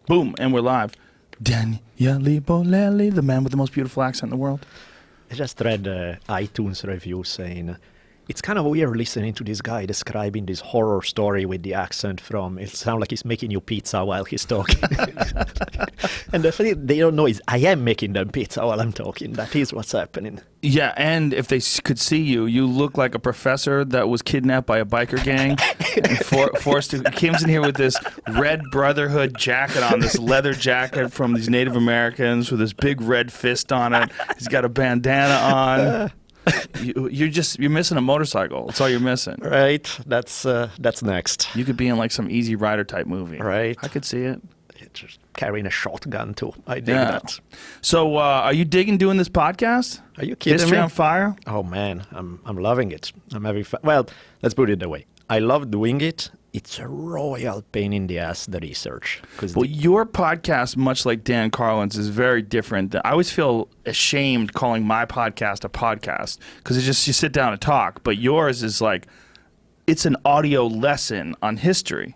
Boom, and we're live. Daniele Bolelli, the man with the most beautiful accent in the world. I just read iTunes review saying, it's kind of weird listening to this guy describing this horror story with the accent from, it sounds like he's making you pizza while he's talking. And the thing they don't know is I am making them pizza while I'm talking. That is what's happening. Yeah, and if they could see you, you look like a professor that was kidnapped by a biker gang and forced to. He comes in here with this red Brotherhood jacket on, this leather jacket from these Native Americans with this big red fist on it. He's got a bandana on. You're missing a motorcycle. That's all you're missing. Right. That's next. You could be in like some Easy Rider type movie. Right. I could see it. Just carrying a shotgun too. I dig that. So, are you digging doing this podcast? Are you kidding History me? on Fire? Oh man, I'm loving it. I'm having fun. Well, let's put it that way. I love doing it. It's a royal pain in the ass, the research. Well, your podcast, much like Dan Carlin's, is very different. I always feel ashamed calling my podcast a podcast because it's just you sit down and talk. But yours is like, it's an audio lesson on history.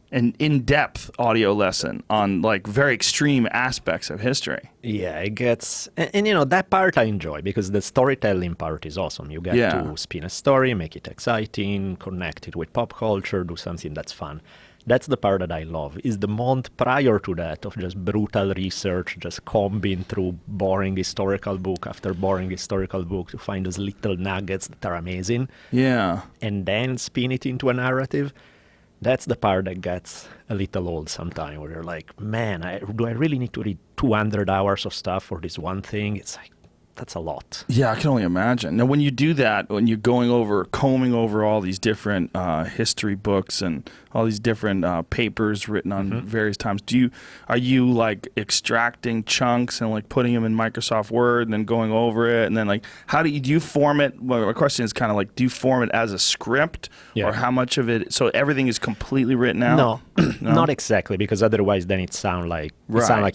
An in-depth audio lesson on like very extreme aspects of history. Yeah, it gets, and you know, that part I enjoy because the storytelling part is awesome. You get to spin a story, make it exciting, connect it with pop culture, do something that's fun. That's the part that I love. Is the month prior to that of just brutal research, just combing through boring historical book after boring historical book to find those little nuggets that are amazing. Yeah. And then spin it into a narrative. That's the part that gets a little old sometimes, where you're like, man, do I really need to read 200 hours of stuff for this one thing? It's like, that's a lot. Yeah, I can only imagine. Now, when you do that, when you're combing over all these different history books and all these different papers written on various times, are you like extracting chunks and like putting them in Microsoft Word and then going over it, and then like do you form it? Well, my question is kind of like, do you form it as a script, or how much of it? So everything is completely written out. No, not exactly, because otherwise then it sounds like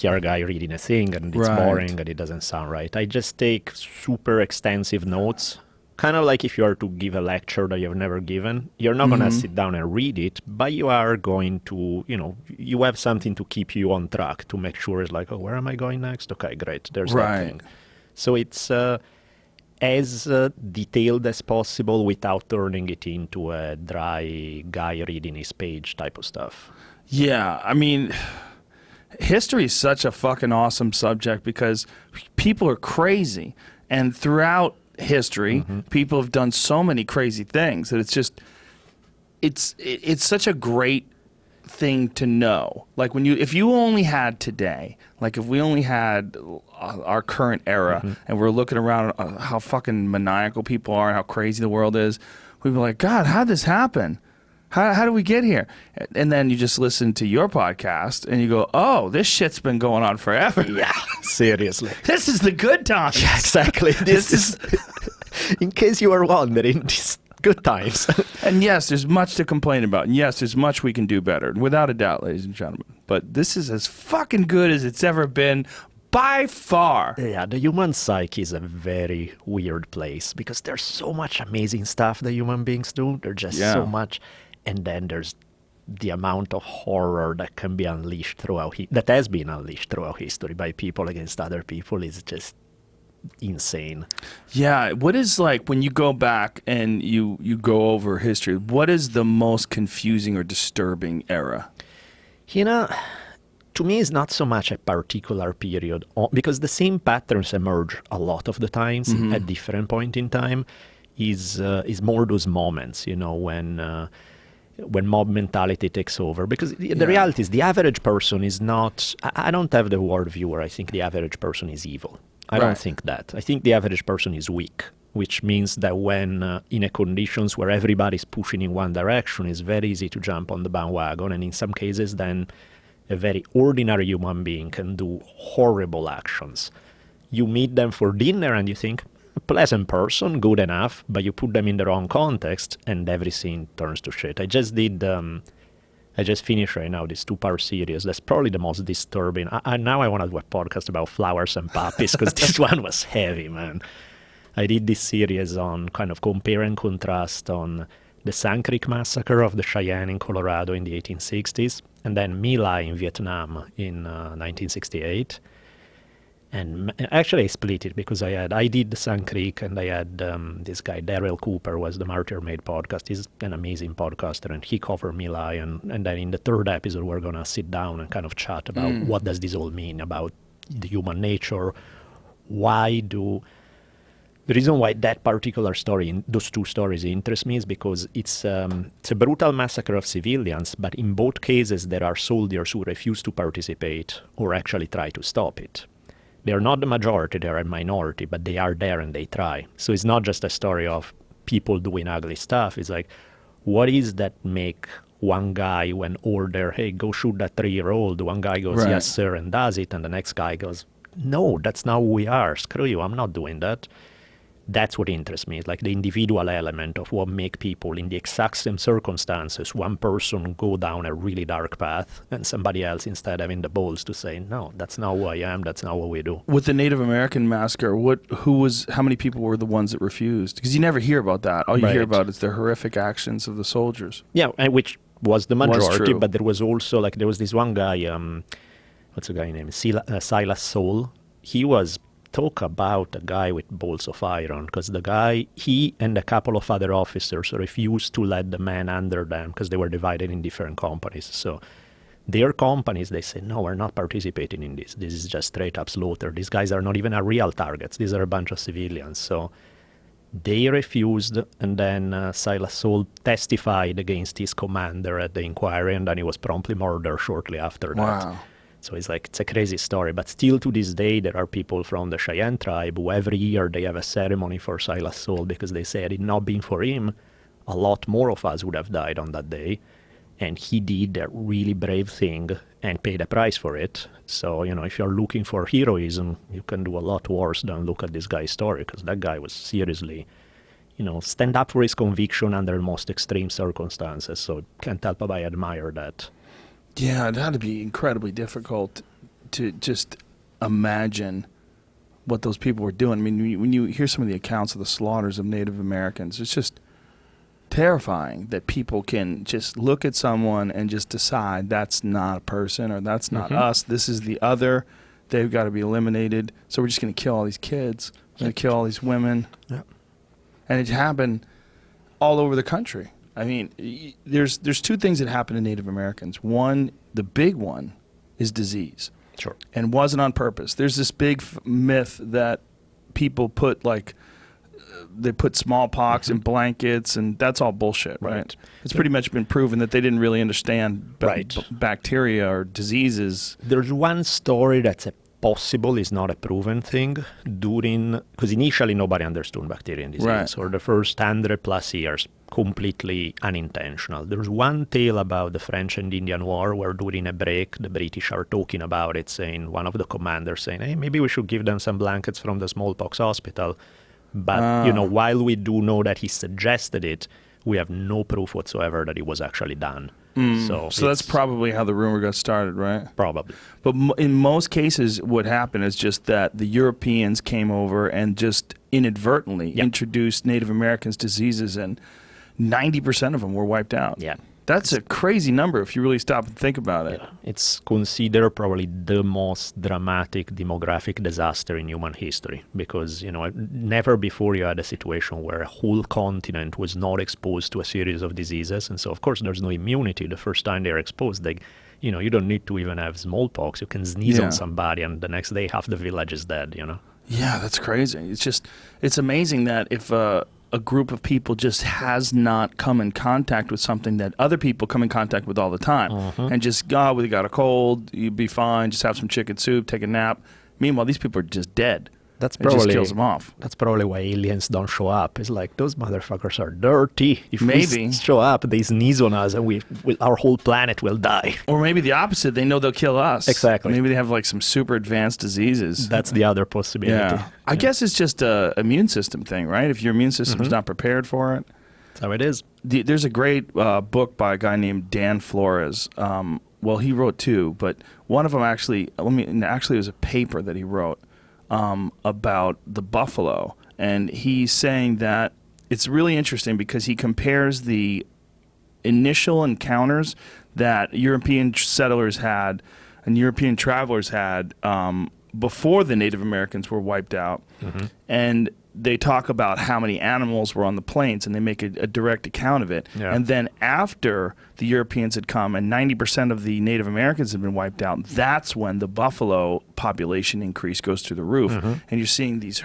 you're a guy reading a thing and it's boring and it doesn't sound right. I just take super extensive notes. Kind of like if you are to give a lecture that you've never given, you're not going to sit down and read it, but you are going to, you have something to keep you on track, to make sure it's like, oh, where am I going next? Okay, great, there's that thing. So it's as detailed as possible without turning it into a dry guy reading his page type of stuff. Yeah, I mean, history is such a fucking awesome subject because people are crazy. And throughout history, people have done so many crazy things that it's such a great thing to know. Like if you only had today, like if we only had our current era and we're looking around how fucking maniacal people are and how crazy the world is, we'd be like, God, how'd this happen? How do we get here? And then you just listen to your podcast and you go, oh, this shit's been going on forever. Yeah, seriously. This is the good times. Yeah, exactly. This is, in case you are wondering, this good times. And yes, there's much to complain about. And yes, there's much we can do better, without a doubt, ladies and gentlemen. But this is as fucking good as it's ever been by far. Yeah, the human psyche is a very weird place because there's so much amazing stuff that human beings do. There's just so much. And then there's the amount of horror that can be unleashed that has been unleashed throughout history by people against other people is just insane. Yeah, what is, like, when you go back and you go over history, what is the most confusing or disturbing era? To me, it's not so much a particular period, because the same patterns emerge a lot of the times at different point in time. Is more those moments, when mob mentality takes over. Because the reality is the average person is not, I don't have the word viewer, I think the average person is evil. I don't think that. I think the average person is weak, which means that when in a conditions where everybody's pushing in one direction, it's very easy to jump on the bandwagon, and in some cases then a very ordinary human being can do horrible actions. You meet them for dinner and you think, a pleasant person, good enough, but you put them in the wrong context and everything turns to shit. I just finished right now this 2-part series. That's probably the most disturbing. Now I want to do a podcast about flowers and puppies because this one was heavy, man. I did this series on kind of compare and contrast on the Sand Creek massacre of the Cheyenne in Colorado in the 1860s and then My Lai in Vietnam in 1968. And actually I split it because I did Sun Creek, and I had this guy, Daryl Cooper, was the Martyr Made podcast. He's an amazing podcaster, and he covered My Lai. And then in the third episode, we're going to sit down and kind of chat about what does this all mean about the human nature. The reason why that particular story, those two stories interest me is because it's a brutal massacre of civilians, but in both cases there are soldiers who refuse to participate or actually try to stop it. They are not the majority, they are a minority, but they are there and they try. So it's not just a story of people doing ugly stuff. It's like, what is that make one guy when order, hey, go shoot that 3-year-old, one guy goes, Right. yes, sir, and does it, and the next guy goes, no, that's not who we are. Screw you, I'm not doing that. That's what interests me. It's like the individual element of what make people in the exact same circumstances, one person go down a really dark path and somebody else instead having the balls to say, no, that's not who I am, that's not what we do. With the Native American massacre, how many people were the ones that refused? Because you never hear about that. All you hear Right. about is the horrific actions of the soldiers. Yeah, and which was the majority, true. but there was also, there was this one guy, what's the guy name? Silas Soul. He was talk about a guy with balls of iron, because the guy, he and a couple of other officers refused to let the men under them because they were divided in different companies. So their companies, they say, no, we're not participating in this. This is just straight up slaughter. These guys are not even our real targets. These are a bunch of civilians. So they refused, and then Silas Soul testified against his commander at the inquiry, and then he was promptly murdered shortly after that. Wow. So it's a crazy story. But still to this day, there are people from the Cheyenne tribe who every year they have a ceremony for Silas Soul, because they say, had it not been for him, a lot more of us would have died on that day. And he did a really brave thing and paid a price for it. So, if you're looking for heroism, you can do a lot worse than look at this guy's story, because that guy was seriously, stand up for his conviction under the most extreme circumstances. So can't help but I admire that. Yeah, it had to be incredibly difficult to just imagine what those people were doing. I mean, when you hear some of the accounts of the slaughters of Native Americans, it's just terrifying that people can just look at someone and just decide that's not a person, or that's not us, this is the other, they've got to be eliminated, so we're just going to kill all these kids, we're going to kill all these women. Yeah. And it happened all over the country. I mean, there's two things that happen to Native Americans. One, the big one, is disease. Sure. And wasn't on purpose. There's this big myth that people put they put smallpox in blankets, and that's all bullshit, right? It's pretty much been proven that they didn't really understand bacteria or diseases. There's one story that's a possible, is not a proven thing, because initially nobody understood bacterial disease, or the first 100+ years, completely unintentional. There's one tale about the French and Indian War where during a break, the British are talking about it, saying, one of the commanders saying, hey, maybe we should give them some blankets from the smallpox hospital. But, while we do know that he suggested it, we have no proof whatsoever that it was actually done. So that's probably how the rumor got started, right? Probably. But in most cases, what happened is just that the Europeans came over and just inadvertently introduced Native Americans diseases, and 90% of them were wiped out. Yeah. That's a crazy number if you really stop and think about it. Yeah. It's considered probably the most dramatic demographic disaster in human history, because, never before you had a situation where a whole continent was not exposed to a series of diseases. And so, of course, there's no immunity. The first time they're exposed, you don't need to even have smallpox. You can sneeze on somebody, and the next day half the village is dead, Yeah, that's crazy. It's amazing that if a group of people just has not come in contact with something that other people come in contact with all the time, and just, we got a cold, you'd be fine, just have some chicken soup, take a nap. Meanwhile, these people are just dead. It just kills them off. That's probably why aliens don't show up. It's like, those motherfuckers are dirty. If maybe we show up, they sneeze on us, and our whole planet will die. Or maybe the opposite. They know they'll kill us. Exactly. Maybe they have some super advanced diseases. That's the other possibility. Yeah. I guess it's just a immune system thing, right? If your immune system's not prepared for it. That's how it is. There's a great book by a guy named Dan Flores. Well, he wrote two, but one of them actually it was a paper that he wrote about the buffalo. And he's saying that it's really interesting because he compares the initial encounters that European settlers had and European travelers had before the Native Americans were wiped out. And they talk about how many animals were on the plains, and they make a direct account of it. Yeah. And then after the Europeans had come and 90% of the Native Americans had been wiped out, that's when the buffalo population increase goes through the roof. And you're seeing these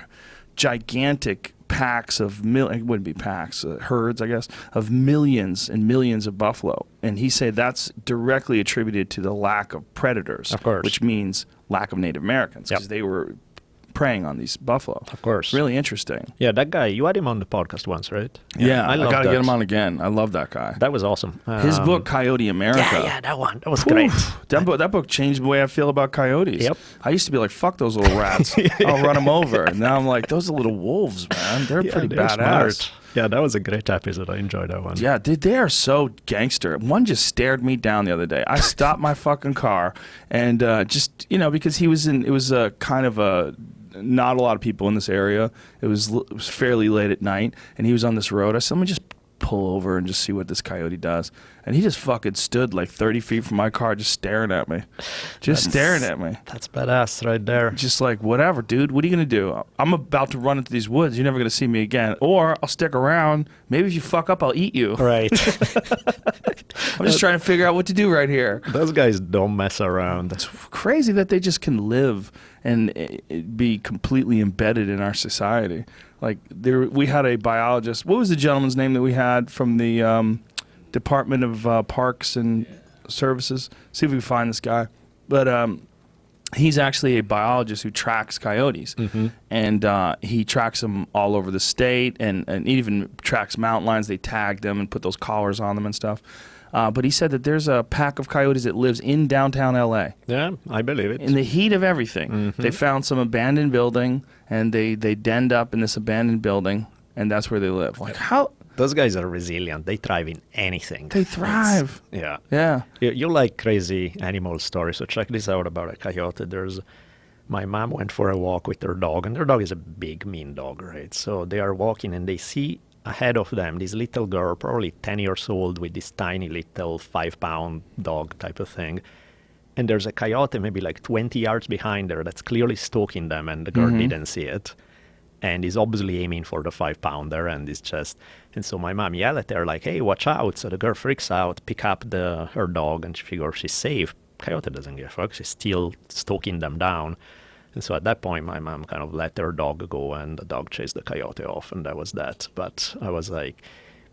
gigantic packs of it wouldn't be packs, herds, I guess, of millions and millions of buffalo. And he said that's directly attributed to the lack of predators, Of course. which means lack of Native Americans, because they were preying on these buffalo. Of course. Really interesting. Yeah, that guy, you had him on the podcast once, right? Yeah, I love got to that. get him on again. I love that guy. That was awesome. His book, Coyote America. Yeah, that one. That was great. That book changed the way I feel about coyotes. Yep. I used to be like, fuck those little rats. I'll run them over. And now I'm like, those are little wolves, man. They're pretty they're badass. smart. Yeah, that was a great episode. I enjoyed that one. Yeah, dude, they are so gangster. One just stared me down the other day. I stopped my fucking car and just, because it was kind of not a lot of people in this area. It was fairly late at night, and he was on this road. I said, let me just pull over and just see what this coyote does. And he just fucking stood like 30 feet from my car just staring at me. Staring at me. That's badass right there. Just like, whatever, dude. What are you going to do? I'm about to run into these woods. You're never going to see me again. Or I'll stick around. Maybe if you fuck up, I'll eat you. Right. I'm just trying to figure out what to do right here. Those guys don't mess around. It's crazy that they just can live and be completely embedded in our society. Like, we had a biologist. What was the gentleman's name that we had from the Department of Parks and Services? See if we can find this guy. But he's actually a biologist who tracks coyotes. And he tracks them all over the state and even tracks mountain lions. They tag them and put those collars on them and stuff. But he said that there's a pack of coyotes that lives in downtown L.A. Yeah, I believe it. In the heat of everything. They found some abandoned building, and they denned up in this abandoned building, and that's where they live. Like, how? Those guys are resilient. They thrive in anything. They thrive. Yeah. Yeah. You like crazy animal stories, so check this out about a coyote. My mom went for a walk with her dog, and their dog is a big, mean dog, right? So they are walking, and they see ahead of them this little girl, probably 10 years old, with this tiny little 5-pound dog type of thing. And there's a coyote maybe like 20 yards behind her that's clearly stalking them, and the girl didn't see it. And he's obviously aiming for the 5-pounder, and it's just... And so my mom yelled at her like, hey, watch out. So the girl freaks out, pick up her dog, and she figures she's safe. Coyote doesn't give a fuck. She's still stalking them down. And so at that point, my mom kind of let her dog go, and the dog chased the coyote off, and that was that. But I was like,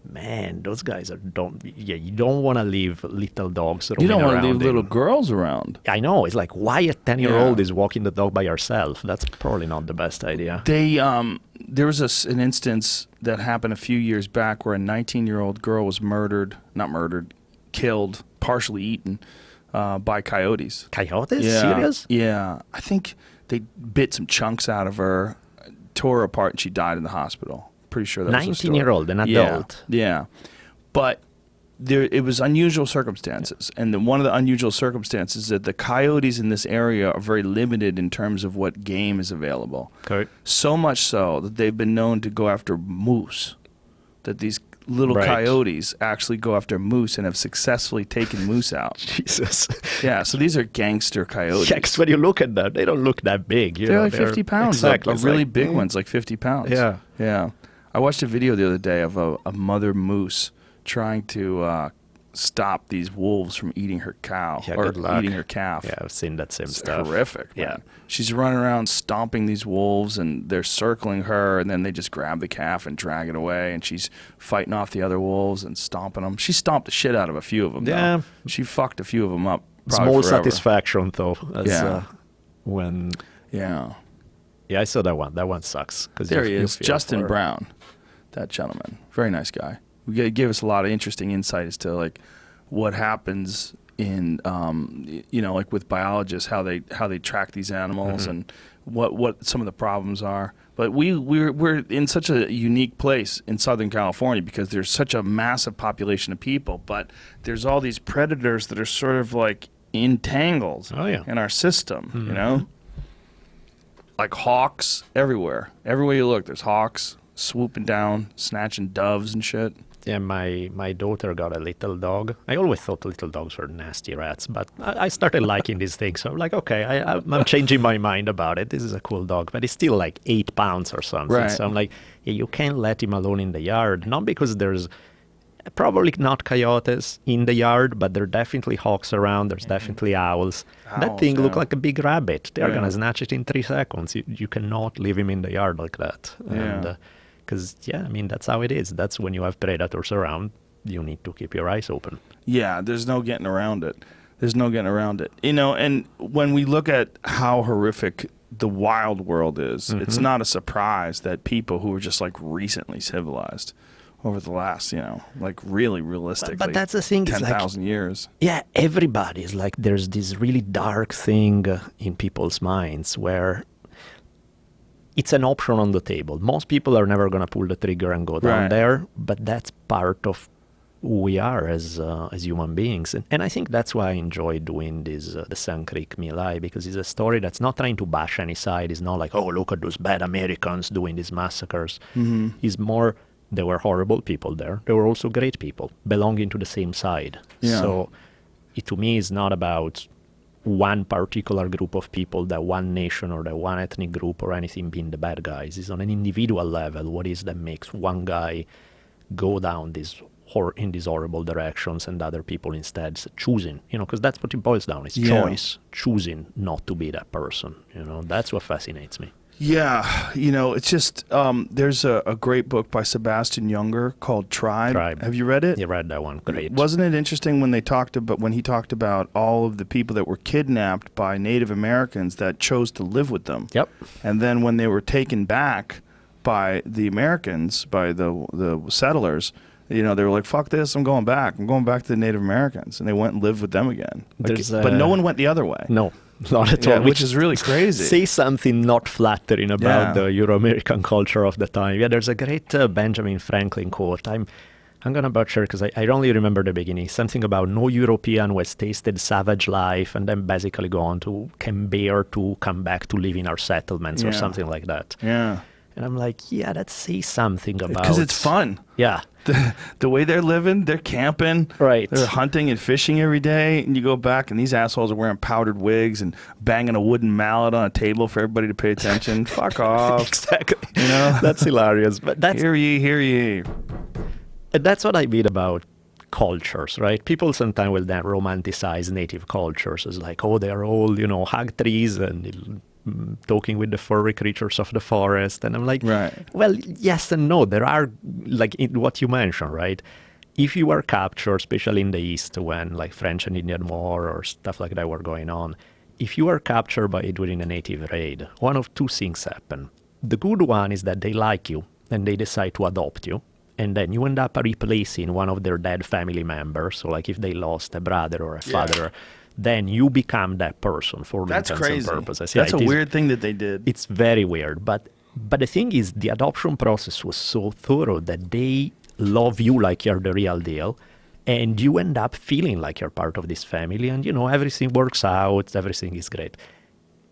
man, those guys you don't want to leave little dogs roaming around. You don't want to leave little girls around. I know. It's like, why a 10-year-old is walking the dog by herself? That's probably not the best idea. There was an instance that happened a few years back where a 19-year-old girl was killed, partially eaten by coyotes. Coyotes? Yeah. Serious? Yeah. I think they bit some chunks out of her, tore her apart, and she died in the hospital. Pretty sure that was the story. 19-year-old, an adult. Yeah. But it was unusual circumstances. And one of the unusual circumstances is that the coyotes in this area are very limited in terms of what game is available. Okay. So much so that they've been known to go after moose. That these little coyotes actually go after moose and have successfully taken moose out. Jesus. Yeah, so these are gangster coyotes. Yeah, 'cause when you look at them, they don't look that big. They're like 50 pounds. Exactly. A really big one's like 50 pounds. Yeah. Yeah. I watched a video the other day of a mother moose trying to stop these wolves from eating her cow or eating her calf. Yeah, I've seen that same stuff. It's horrific, man. Yeah. She's running around stomping these wolves, and they're circling her, and then they just grab the calf and drag it away, and she's fighting off the other wolves and stomping them. She stomped the shit out of a few of them, yeah. though. She fucked a few of them up. Small forever. satisfaction, though. When... Yeah. Yeah, I saw that one. That one sucks. There he is, Justin Brown, that gentleman. Very nice guy. He gave us a lot of interesting insight as to like what happens in like with biologists, how they track these animals and what some of the problems are. But we're in such a unique place in Southern California because there's such a massive population of people, but there's all these predators that are sort of like entangled in our system, you know? Like hawks everywhere. Everywhere you look, there's hawks swooping down, snatching doves and shit. Yeah, my daughter got a little dog. I always thought little dogs were nasty rats, but I started liking these things. So I'm like, okay, I'm changing my mind about it. This is a cool dog, but it's still like 8 pounds or something. Right. So I'm like, yeah, you can't let him alone in the yard. Not because there's probably not coyotes in the yard, but there are definitely hawks around. There's definitely owls. That thing looked like a big rabbit. They're going to snatch it in 3 seconds. You cannot leave him in the yard like that. Yeah. Because, I mean, that's how it is. That's when you have predators around, you need to keep your eyes open. Yeah, there's no getting around it. There's no getting around it. You know, and when we look at how horrific the wild world is, it's not a surprise that people who are just like recently civilized over the last, you know, like really realistically, but that's the thing. 10,000 years. Yeah, everybody is like, there's this really dark thing in people's minds where it's an option on the table. Most people are never going to pull the trigger and go down there, but that's part of who we are as human beings. And I think that's why I enjoy doing this, the Sun Creek My Lai, because it's a story that's not trying to bash any side. It's not like, oh, look at those bad Americans doing these massacres. It's more, there were horrible people there. There were also great people belonging to the same side. Yeah. So it, to me, is not about one particular group of people, that one nation or that one ethnic group or anything being the bad guys. It's on an individual level. What is that makes one guy go down in these horrible directions and other people instead choosing, you know, because that's what it boils down. It's choice, choosing not to be that person. You know, that's what fascinates me. Yeah, you know, it's just, there's a great book by Sebastian Junger called Tribe. Have you read it? You read that one, great. Wasn't it interesting when he talked about all of the people that were kidnapped by Native Americans that chose to live with them? Yep. And then when they were taken back by the Americans, by the settlers, you know, they were like, fuck this, I'm going back to the Native Americans. And they went and lived with them again. Like, but no one went the other way. No. Not at all. Which is really crazy. Say something not flattering about the Euro-American culture of the time. Yeah, there's a great Benjamin Franklin quote. I'm going to butcher because I only remember the beginning. Something about no European who has tasted savage life and then basically go on to can bear to come back to live in our settlements or something like that. Yeah. And I'm like, yeah, that says something about... Because it's fun. Yeah. The way they're living, they're camping. Right. They're hunting and fishing every day. And you go back, and these assholes are wearing powdered wigs and banging a wooden mallet on a table for everybody to pay attention. Fuck off. Exactly. You know? That's hilarious. But that's... Hear ye. And that's what I mean about cultures, right? People sometimes will then romanticize native cultures as like, oh, they're all, you know, hug trees and... talking with the furry creatures of the forest. And I'm like, well, yes and no. There are, like what you mentioned, right? If you are captured, especially in the East when like French and Indian War or stuff like that were going on, if you are captured during a native raid, one of two things happen. The good one is that they like you and they decide to adopt you. And then you end up replacing one of their dead family members. So like if they lost a brother or a father, then you become that person for all intents and purposes. That's a weird thing that they did. It's very weird. But the thing is, the adoption process was so thorough that they love you like you're the real deal. And you end up feeling like you're part of this family. And, you know, everything works out. Everything is great.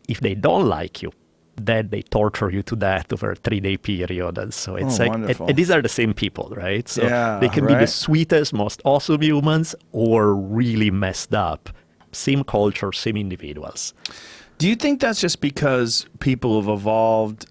If they don't like you, then they torture you to death over a 3-day period. And so it's and these are the same people, right? So they can be the sweetest, most awesome humans or really messed up. Same culture, same individuals. Do you think that's just because people have evolved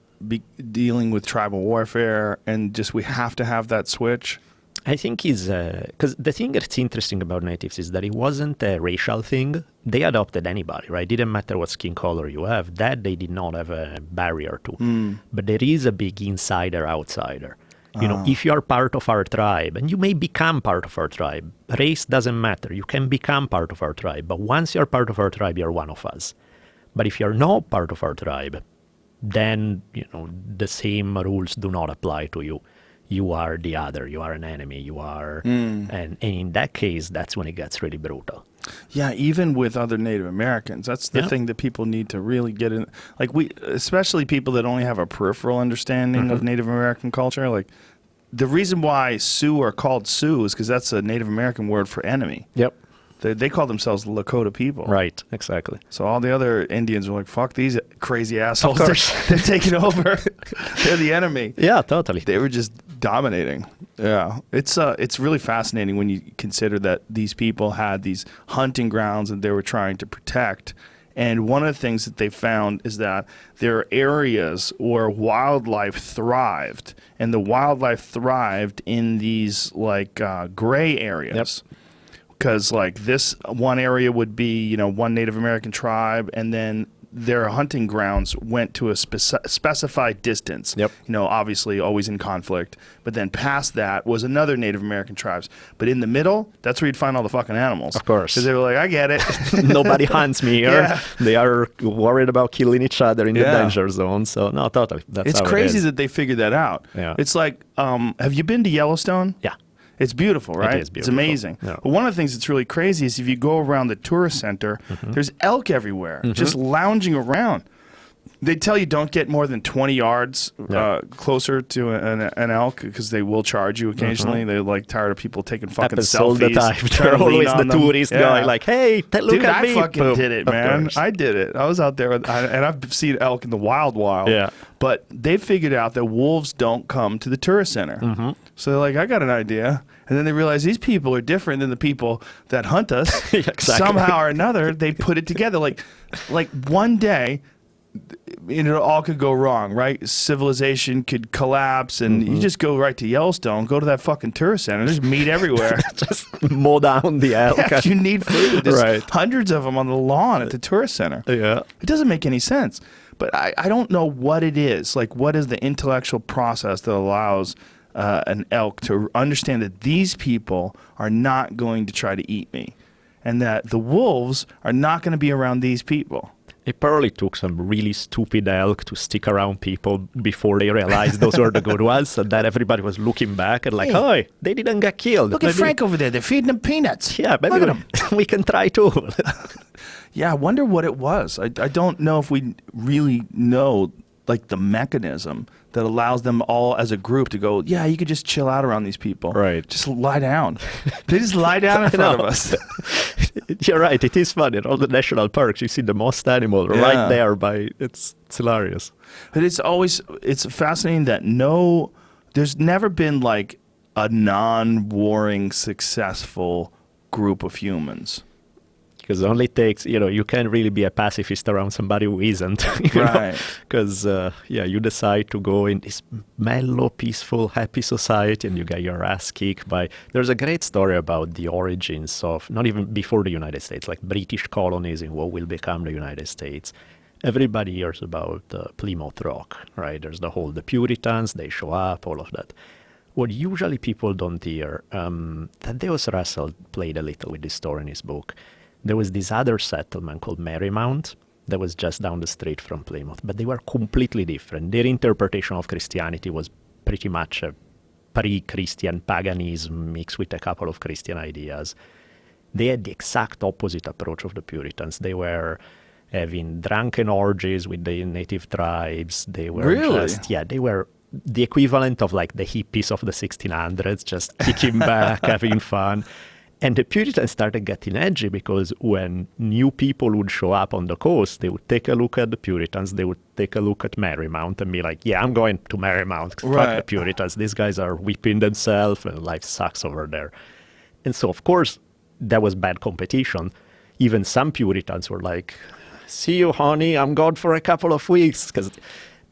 dealing with tribal warfare and just we have to have that switch? I think it's because the thing that's interesting about natives is that it wasn't a racial thing. They adopted anybody, right? It didn't matter what skin color you have. That they did not have a barrier to. But there is a big insider-outsider. You know, if you are part of our tribe, and you may become part of our tribe, race doesn't matter. You can become part of our tribe. But once you're part of our tribe, you're one of us. But if you're not part of our tribe, then, you know, the same rules do not apply to you. You are the other. You are an enemy. You are... And in that case, that's when it gets really brutal. Yeah, even with other Native Americans. That's the thing that people need to really get in. Like especially people that only have a peripheral understanding of Native American culture. Like the reason why Sioux are called Sioux is because that's a Native American word for enemy. Yep. They call themselves the Lakota people. Right, exactly. So all the other Indians were like, fuck these crazy assholes. They're taking over. They're the enemy. Yeah, totally. They were just dominating. Yeah, it's really fascinating when you consider that these people had these hunting grounds that they were trying to protect. And one of the things that they found is that there are areas where wildlife thrived, and the wildlife thrived in these like gray areas. Yep. Because like this one area would be, you know, one Native American tribe, and then their hunting grounds went to a specified distance. Yep. You know, obviously always in conflict. But then past that was another Native American tribes. But in the middle, that's where you'd find all the fucking animals. Of course. Because they were like, I get it. Nobody hunts me here. Yeah. They are worried about killing each other in the danger zone. So, no, totally. That's it's how crazy it is. that they figured that out. Yeah. It's like, have you been to Yellowstone? Yeah. It's beautiful, right? It is beautiful. It's amazing. Yeah. But one of the things that's really crazy is if you go around the tourist center, there's elk everywhere, just lounging around. They tell you don't get more than 20 yards closer to an elk because they will charge you occasionally. They're like tired of people taking fucking selfies. All the time. They're always the tourist guy like, hey, look at me. I fucking Boom. did it, man. I did it. I was out there and I've seen elk in the wild. Yeah. But they figured out that wolves don't come to the tourist center. So they're like, I got an idea. And then they realize these people are different than the people that hunt us. Exactly. Somehow or another, they put it together. Like one day, you know, it all could go wrong, right? Civilization could collapse, and you just go right to Yellowstone, go to that fucking tourist center, there's meat everywhere. Just mow down the elk. Yeah, if you need food, there's hundreds of them on the lawn at the tourist center. Yeah. It doesn't make any sense. But I don't know what it is. Like, what is the intellectual process that allows an elk to understand that these people are not going to try to eat me, and that the wolves are not going to be around these people? It probably took some really stupid elk to stick around people before they realized those were the good ones, and then everybody was looking back and like, hey, they didn't get killed. Look at Frank over there. They're feeding them peanuts. Yeah, maybe we can try too. Yeah, I wonder what it was. I don't know if we really know like the mechanism that allows them all as a group to go, yeah, you could just chill out around these people. Right. Just lie down. They just lie down in front of us. You're right. It is fun. In all the national parks, you see the most animal right there it's hilarious. But it's fascinating that there's never been like a non-warring successful group of humans. Because it only takes, you can't really be a pacifist around somebody who isn't. Right. Because, you decide to go in this mellow, peaceful, happy society and you get your ass kicked by... There's a great story about the origins of, not even before the United States, like British colonies in what will become the United States. Everybody hears about Plymouth Rock, right? There's the Puritans, they show up, all of that. What usually people don't hear, Thaddeus Russell played a little with this story in his book. There was this other settlement called Marymount that was just down the street from Plymouth, but they were completely different. Their interpretation of Christianity was pretty much a pre-Christian paganism mixed with a couple of Christian ideas. They had the exact opposite approach of the Puritans. They were having drunken orgies with the native tribes. They were they were the equivalent of like the hippies of the 1600s, just kicking back, having fun. And the Puritans started getting edgy because when new people would show up on the coast, they would take a look at the Puritans, they would take a look at Marymount and be like, yeah, I'm going to Marymount. Fuck the Puritans. These guys are whipping themselves and life sucks over there. And so, of course, that was bad competition. Even some Puritans were like, see you, honey, I'm gone for a couple of weeks.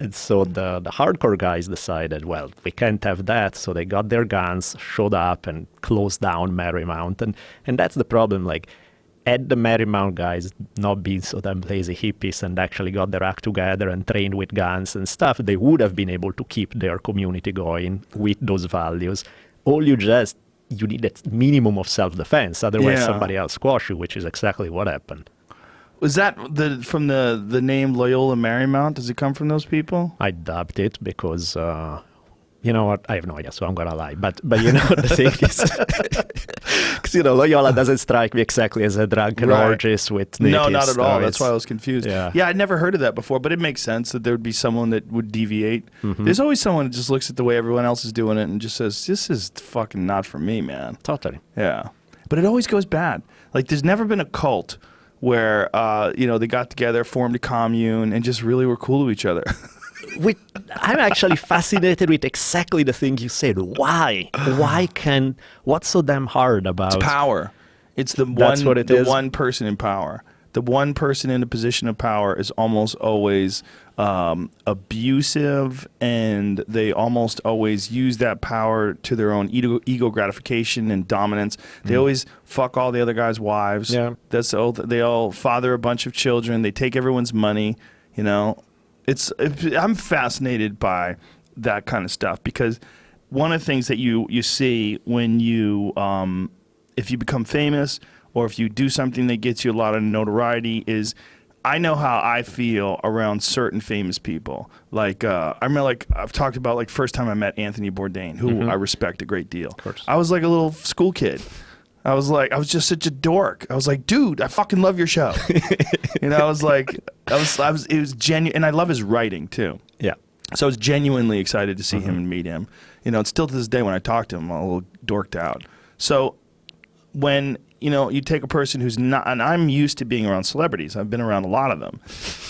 And so the hardcore guys decided, well, we can't have that. So they got their guns, showed up, and closed down Marymount. And that's the problem. Like, had the Marymount guys not been so damn lazy hippies and actually got their act together and trained with guns and stuff, they would have been able to keep their community going with those values. You need a minimum of self-defense. Otherwise, somebody else squash you, which is exactly what happened. Was that from the name Loyola Marymount? Does it come from those people? I dubbed it because, you know what? I have no idea, so I'm going to lie. But you know, the thing is, because, Loyola doesn't strike me exactly as a drunken orgist with native No, not at all. stories. That's why I was confused. Yeah, I'd never heard of that before, but it makes sense that there would be someone that would deviate. Mm-hmm. There's always someone that just looks at the way everyone else is doing it and just says, this is fucking not for me, man. Totally. Yeah. But it always goes bad. Like, there's never been a cult where, they got together, formed a commune, and just really were cool to each other. I'm actually fascinated with exactly the thing you said. Why? What's so damn hard about... It's power. It's the one person in power. The one person in a position of power is almost always abusive, and they almost always use that power to their own ego gratification and dominance. They always fuck all the other guys' wives. Yeah. They all father a bunch of children. They take everyone's money. You know, I'm fascinated by that kind of stuff, because one of the things that you see when you if you become famous, or if you do something that gets you a lot of notoriety, is I know how I feel around certain famous people. Like I remember, like I've talked about, like first time I met Anthony Bourdain, who I respect a great deal. Of course. I was like a little school kid. I was just such a dork. I was like, dude, I fucking love your show. You know, I was it was genuine, and I love his writing too. Yeah. So I was genuinely excited to see him and meet him. You know, it's still to this day when I talk to him, I'm a little dorked out. So when, you know, you take a person who's not, and I'm used to being around celebrities. I've been around a lot of them.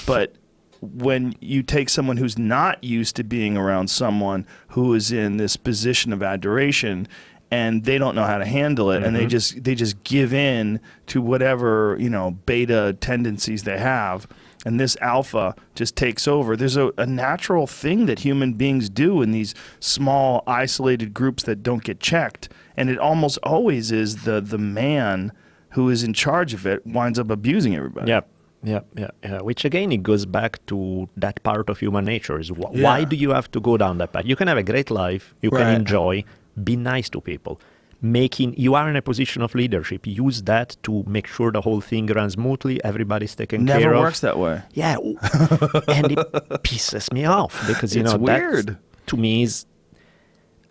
But when you take someone who's not used to being around someone who is in this position of adoration, and they don't know how to handle it, and they just give in to whatever, you know, beta tendencies they have, and this alpha just takes over. There's a natural thing that human beings do in these small, isolated groups that don't get checked, and it almost always is the man who is in charge of it winds up abusing everybody. Yeah. Which again, it goes back to that part of human nature. Is why do you have to go down that path? You can have a great life. You can enjoy. Be nice to people. You are in a position of leadership. Use that to make sure the whole thing runs smoothly. Everybody's taken care of. Never works that way. Yeah, and it pisses me off because it's weird. To me is.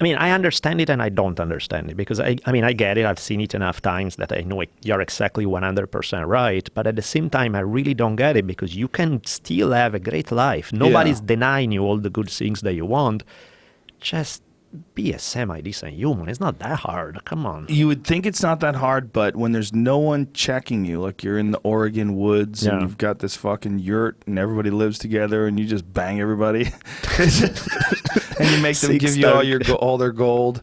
I mean, I understand it and I don't understand it, because I get it. I've seen it enough times that I know you're exactly 100% right. But at the same time, I really don't get it, because you can still have a great life. Nobody's denying you all the good things that you want. Just be a semi-decent human. It's not that hard. Come on. You would think it's not that hard, but when there's no one checking you, like you're in the Oregon woods and you've got this fucking yurt and everybody lives together and you just bang everybody and you make them give you all their gold.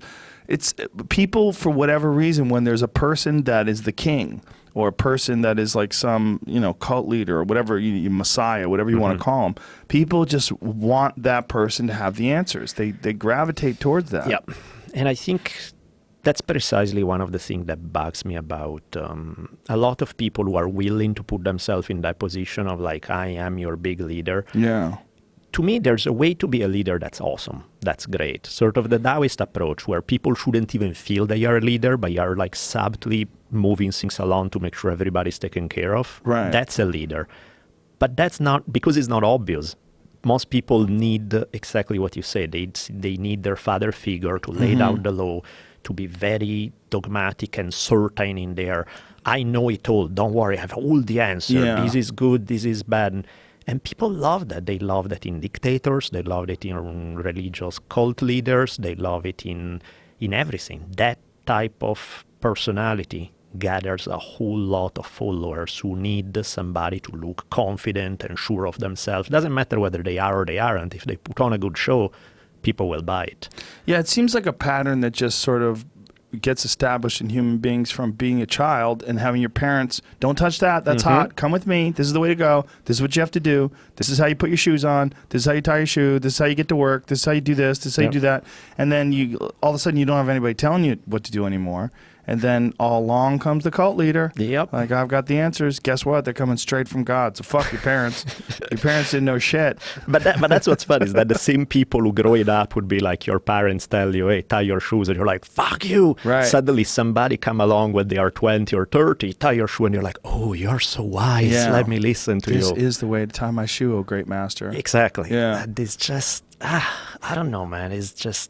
It's people, for whatever reason, when there's a person that is the king, or a person that is like some, you know, cult leader or whatever, you messiah, whatever you want to call them, people just want that person to have the answers. They gravitate towards that. Yeah, and I think that's precisely one of the things that bugs me about a lot of people who are willing to put themselves in that position of like, I am your big leader. Yeah. To me, there's a way to be a leader that's awesome. That's great. Sort of the Taoist approach, where people shouldn't even feel they are a leader, but you are like subtly moving things along to make sure everybody's taken care of. Right. That's a leader. But that's not, because it's not obvious. Most people need exactly what you said. They need their father figure to lay down the law, to be very dogmatic and certain in there. I know it all. Don't worry. I have all the answers. Yeah. This is good. This is bad. And people love that. They love that in dictators. They love it in religious cult leaders. They love it in everything. That type of personality gathers a whole lot of followers who need somebody to look confident and sure of themselves. Doesn't matter whether they are or they aren't. If they put on a good show, people will buy it. Yeah, it seems like a pattern that just sort of gets established in human beings from being a child and having your parents, don't touch that, that's hot, come with me, this is the way to go, this is what you have to do, this is how you put your shoes on, this is how you tie your shoe, this is how you get to work, this is how you do this is how you do that. And then you all of a sudden you don't have anybody telling you what to do anymore. And then all along comes the cult leader. Yep. Like, I've got the answers. Guess what? They're coming straight from God. So fuck your parents. Your parents didn't know shit. But that's what's funny, is that the same people who grow it up would be like, your parents tell you, hey, tie your shoes, and you're like, fuck you. Right. Suddenly somebody come along when they are 20 or 30, tie your shoe, and you're like, oh, you're so wise. Yeah. Let me listen to you. This is the way to tie my shoe, oh great master. Exactly. Yeah. And it's just, I don't know, man. It's just,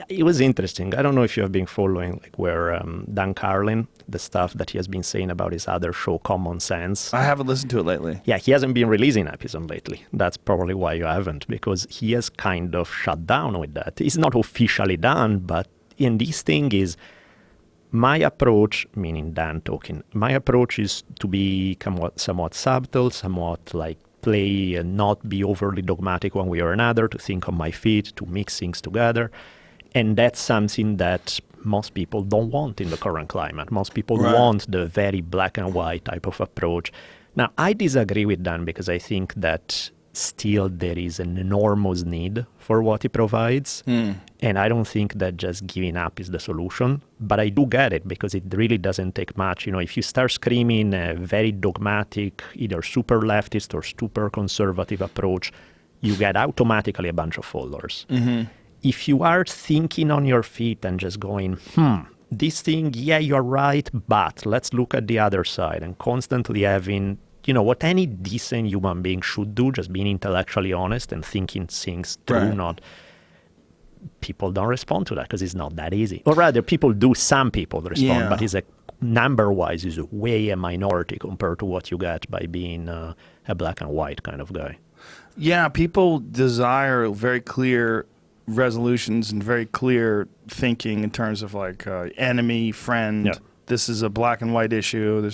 it was interesting. I don't know if you have been following like where Dan Carlin, the stuff that he has been saying about his other show, Common Sense. I haven't listened to it lately. Yeah, he hasn't been releasing episodes lately. That's probably why you haven't, because he has kind of shut down with that. It's not officially done, but in this thing is, my approach, meaning Dan talking, my approach is to be somewhat subtle, somewhat like play and not be overly dogmatic one way or another, to think on my feet, to mix things together. And that's something that most people don't want in the current climate. Most people want the very black and white type of approach. Now, I disagree with Dan because I think that still there is an enormous need for what he provides. And I don't think that just giving up is the solution. But I do get it because it really doesn't take much. You know, if you start screaming a very dogmatic, either super leftist or super conservative approach, you get automatically a bunch of followers. If you are thinking on your feet and just going, this thing, yeah, you're right, but let's look at the other side, and constantly having, you know, what any decent human being should do, just being intellectually honest and thinking things through, not... People don't respond to that because it's not that easy. Or rather, people do, some people respond, but it's a number-wise is way a minority compared to what you get by being a black and white kind of guy. Yeah, people desire very clear resolutions and very clear thinking in terms of like enemy, friend. This is a black and white issue.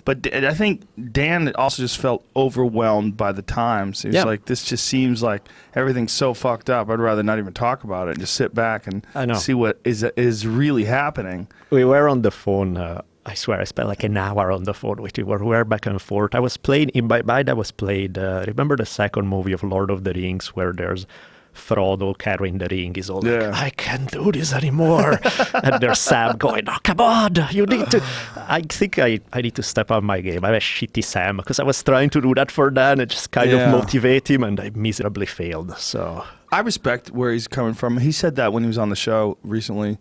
But I think Dan also just felt overwhelmed by the times. He was like, this just seems like everything's so fucked up. I'd rather not even talk about it and just sit back and see what is really happening. We were on the phone. I swear, I spent like an hour on the phone with you. We were back and forth. I was playing, remember the second movie of Lord of the Rings where there's Frodo carrying the ring is all like, I can't do this anymore. And there's Sam going, oh, come on, you need to. I think I need to step up my game. I'm a shitty Sam because I was trying to do that for Dan and just kind of motivate him, and I miserably failed. So I respect where he's coming from. He said that when he was on the show recently.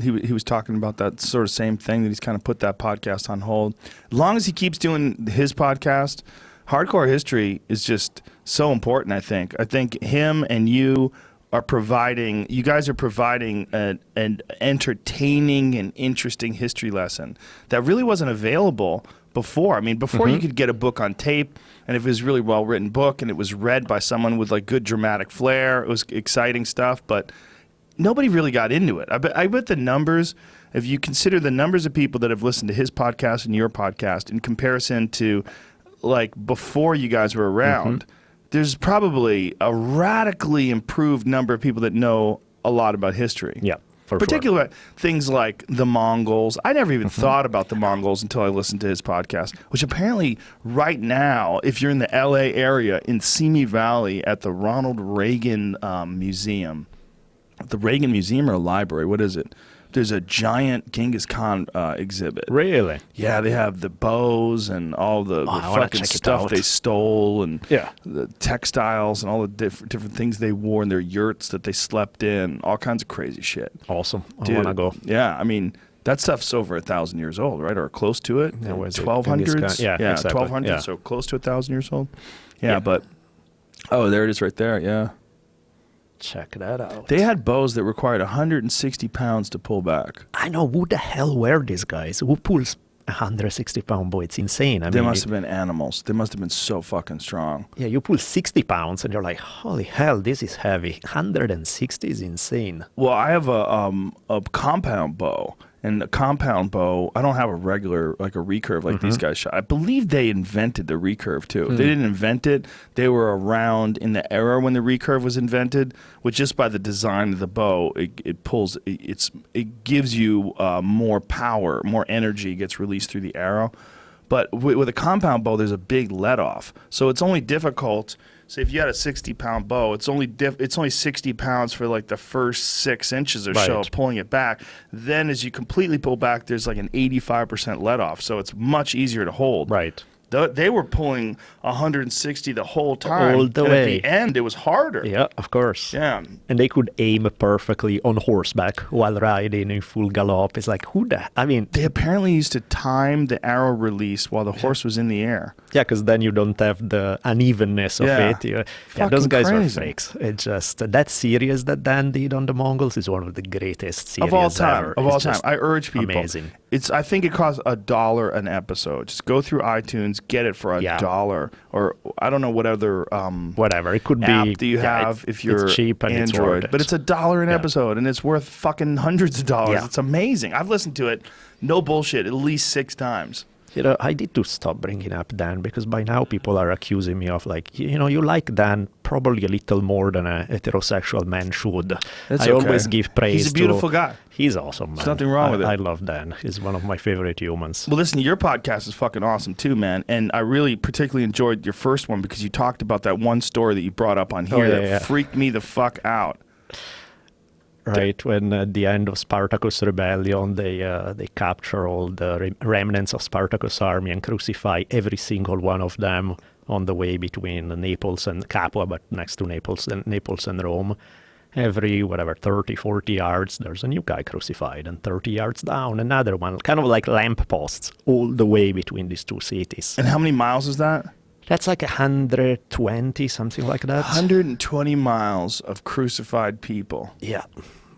He was talking about that sort of same thing, that he's kind of put that podcast on hold. As long as he keeps doing his podcast, Hardcore History is just so important, I think. I think him and you guys are providing an entertaining and interesting history lesson that really wasn't available before. I mean, before you could get a book on tape, and if it was a really well-written book and it was read by someone with like good dramatic flair, it was exciting stuff, but nobody really got into it. I bet the numbers, if you consider the numbers of people that have listened to his podcast and your podcast in comparison to like before you guys were around, there's probably a radically improved number of people that know a lot about history. Yeah, for particularly sure. Things like the Mongols. I never even thought about the Mongols until I listened to his podcast, which apparently right now, if you're in the LA area in Simi Valley at the Ronald Reagan Museum, the Reagan Museum or library, what is it? There's a giant Genghis Khan exhibit. Really? Yeah, they have the bows and all the fucking stuff they stole, and the textiles and all the different things they wore in their yurts that they slept in, all kinds of crazy shit. Awesome. Dude, I want to go. Yeah, I mean, that stuff's over 1,000 years old, right? Or close to it. 1200s? Yeah, exactly. 1200s, so close to 1,000 years old. Yeah, but, there it is right there, yeah. Check that out. They had bows that required 160 pounds to pull back. I know. Who the hell were these guys? Who pulls a 160-pound bow? It's insane. They must have been animals. They must have been so fucking strong. Yeah, you pull 60 pounds and you're like, holy hell, this is heavy. 160 is insane. Well, I have a compound bow. And the compound bow, I don't have a regular, like a recurve like these guys shot. I believe they invented the recurve too. They didn't invent it. They were around in the era when the recurve was invented, which just by the design of the bow, it gives you more power, more energy gets released through the arrow. But with a compound bow, there's a big let off. So it's only difficult. So if you had a 60-pound bow, it's only 60 pounds for like the first 6 inches or so of pulling it back. Then as you completely pull back, there's like an 85% let off. So it's much easier to hold. Right. They were pulling 160 the whole time. All the way. At the end, it was harder. Yeah, of course. Yeah. And they could aim perfectly on horseback while riding in full gallop. It's like, they apparently used to time the arrow release while the horse was in the air. Yeah, because then you don't have the unevenness of it. Those guys were fakes. It's just that series that Dan did on the Mongols is one of the greatest series of all time. ever. Of all time, I urge people. Amazing. I think it costs $1 an episode. Just go through iTunes, get it for $1, or I don't know what other whatever it could app be. Do you have if you're it's cheap and Android? It's worth it. But it's $1 an episode, and it's worth fucking hundreds of dollars. Yeah. It's amazing. I've listened to it, no bullshit, at least 6 times. I need to stop bringing up Dan because by now people are accusing me of like, you like Dan probably a little more than a heterosexual man should. That's I always give praise. He's a beautiful guy. He's awesome, man. There's nothing wrong with it. I love Dan. He's one of my favorite humans. Well, listen, your podcast is fucking awesome too, man. And I really particularly enjoyed your first one because you talked about that one story that you brought up on here that freaked me the fuck out. Right, when at the end of Spartacus' rebellion, they capture all the remnants of Spartacus' army and crucify every single one of them on the way between Naples and Capua, but next to Naples and Rome. Every, 30, 40 yards, there's a new guy crucified, and 30 yards down, another one, kind of like lampposts all the way between these two cities. And how many miles is that? That's like 120, something like that. 120 miles of crucified people. Yeah,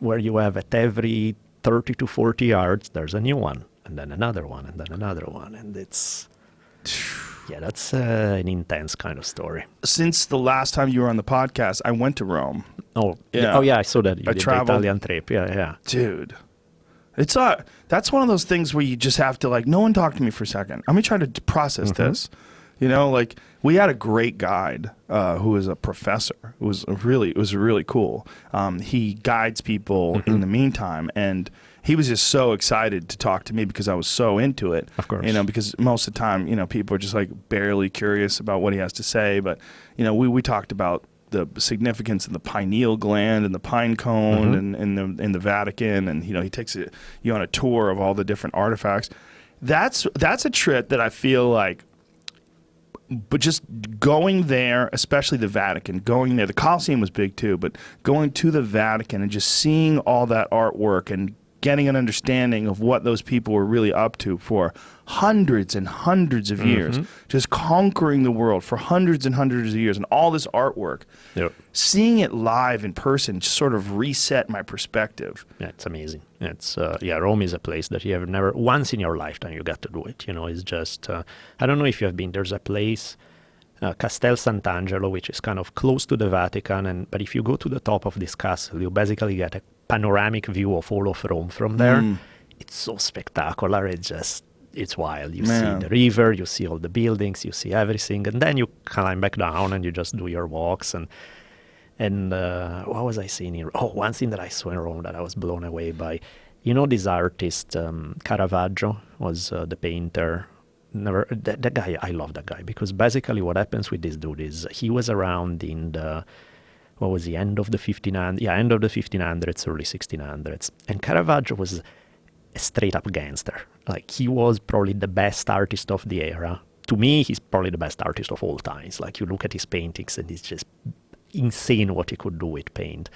where you have at every 30 to 40 yards, there's a new one, and then another one, and then another one. And it's, that's an intense kind of story. Since the last time you were on the podcast, I went to Rome. Oh, yeah, I saw that. You did traveled. The Italian trip, yeah. Dude. It's that's one of those things where you just have to like, no one talk to me for a second. I'm going to try to process this. Like we had a great guide who was a professor. It was really cool. He guides people in the meantime, and he was just so excited to talk to me because I was so into it. Of course. Because most of the time, people are just like barely curious about what he has to say. But we talked about the significance of the pineal gland and the pine cone and in the Vatican, and he takes you on a tour of all the different artifacts. That's a trip that I feel like. But just going there, especially the Vatican, going there, the Colosseum was big too, but going to the Vatican and just seeing all that artwork and getting an understanding of what those people were really up to for hundreds and hundreds of years, just conquering the world for hundreds and hundreds of years, and all this artwork, seeing it live in person just sort of reset my perspective. Yeah, it's amazing. It's Rome is a place that you have never, once in your lifetime you get to do it. It's just, I don't know if you have been, there's a place, Castel Sant'Angelo, which is kind of close to the Vatican, but if you go to the top of this castle, you basically get a panoramic view of all of Rome from there. It's so spectacular. It's wild. You see the river, you see all the buildings, you see everything, and then you climb back down and you just do your walks. And what was I seeing here? Oh, one thing that I saw in Rome that I was blown away by. This artist, Caravaggio, was the painter. That guy, I love that guy, because basically what happens with this dude is he was around in the, end of the 1500s? Yeah, end of the 1500s, early 1600s. And Caravaggio was a straight-up gangster. Like, he was probably the best artist of the era. To me, he's probably the best artist of all times. Like, you look at his paintings and it's just insane what he could do with paint.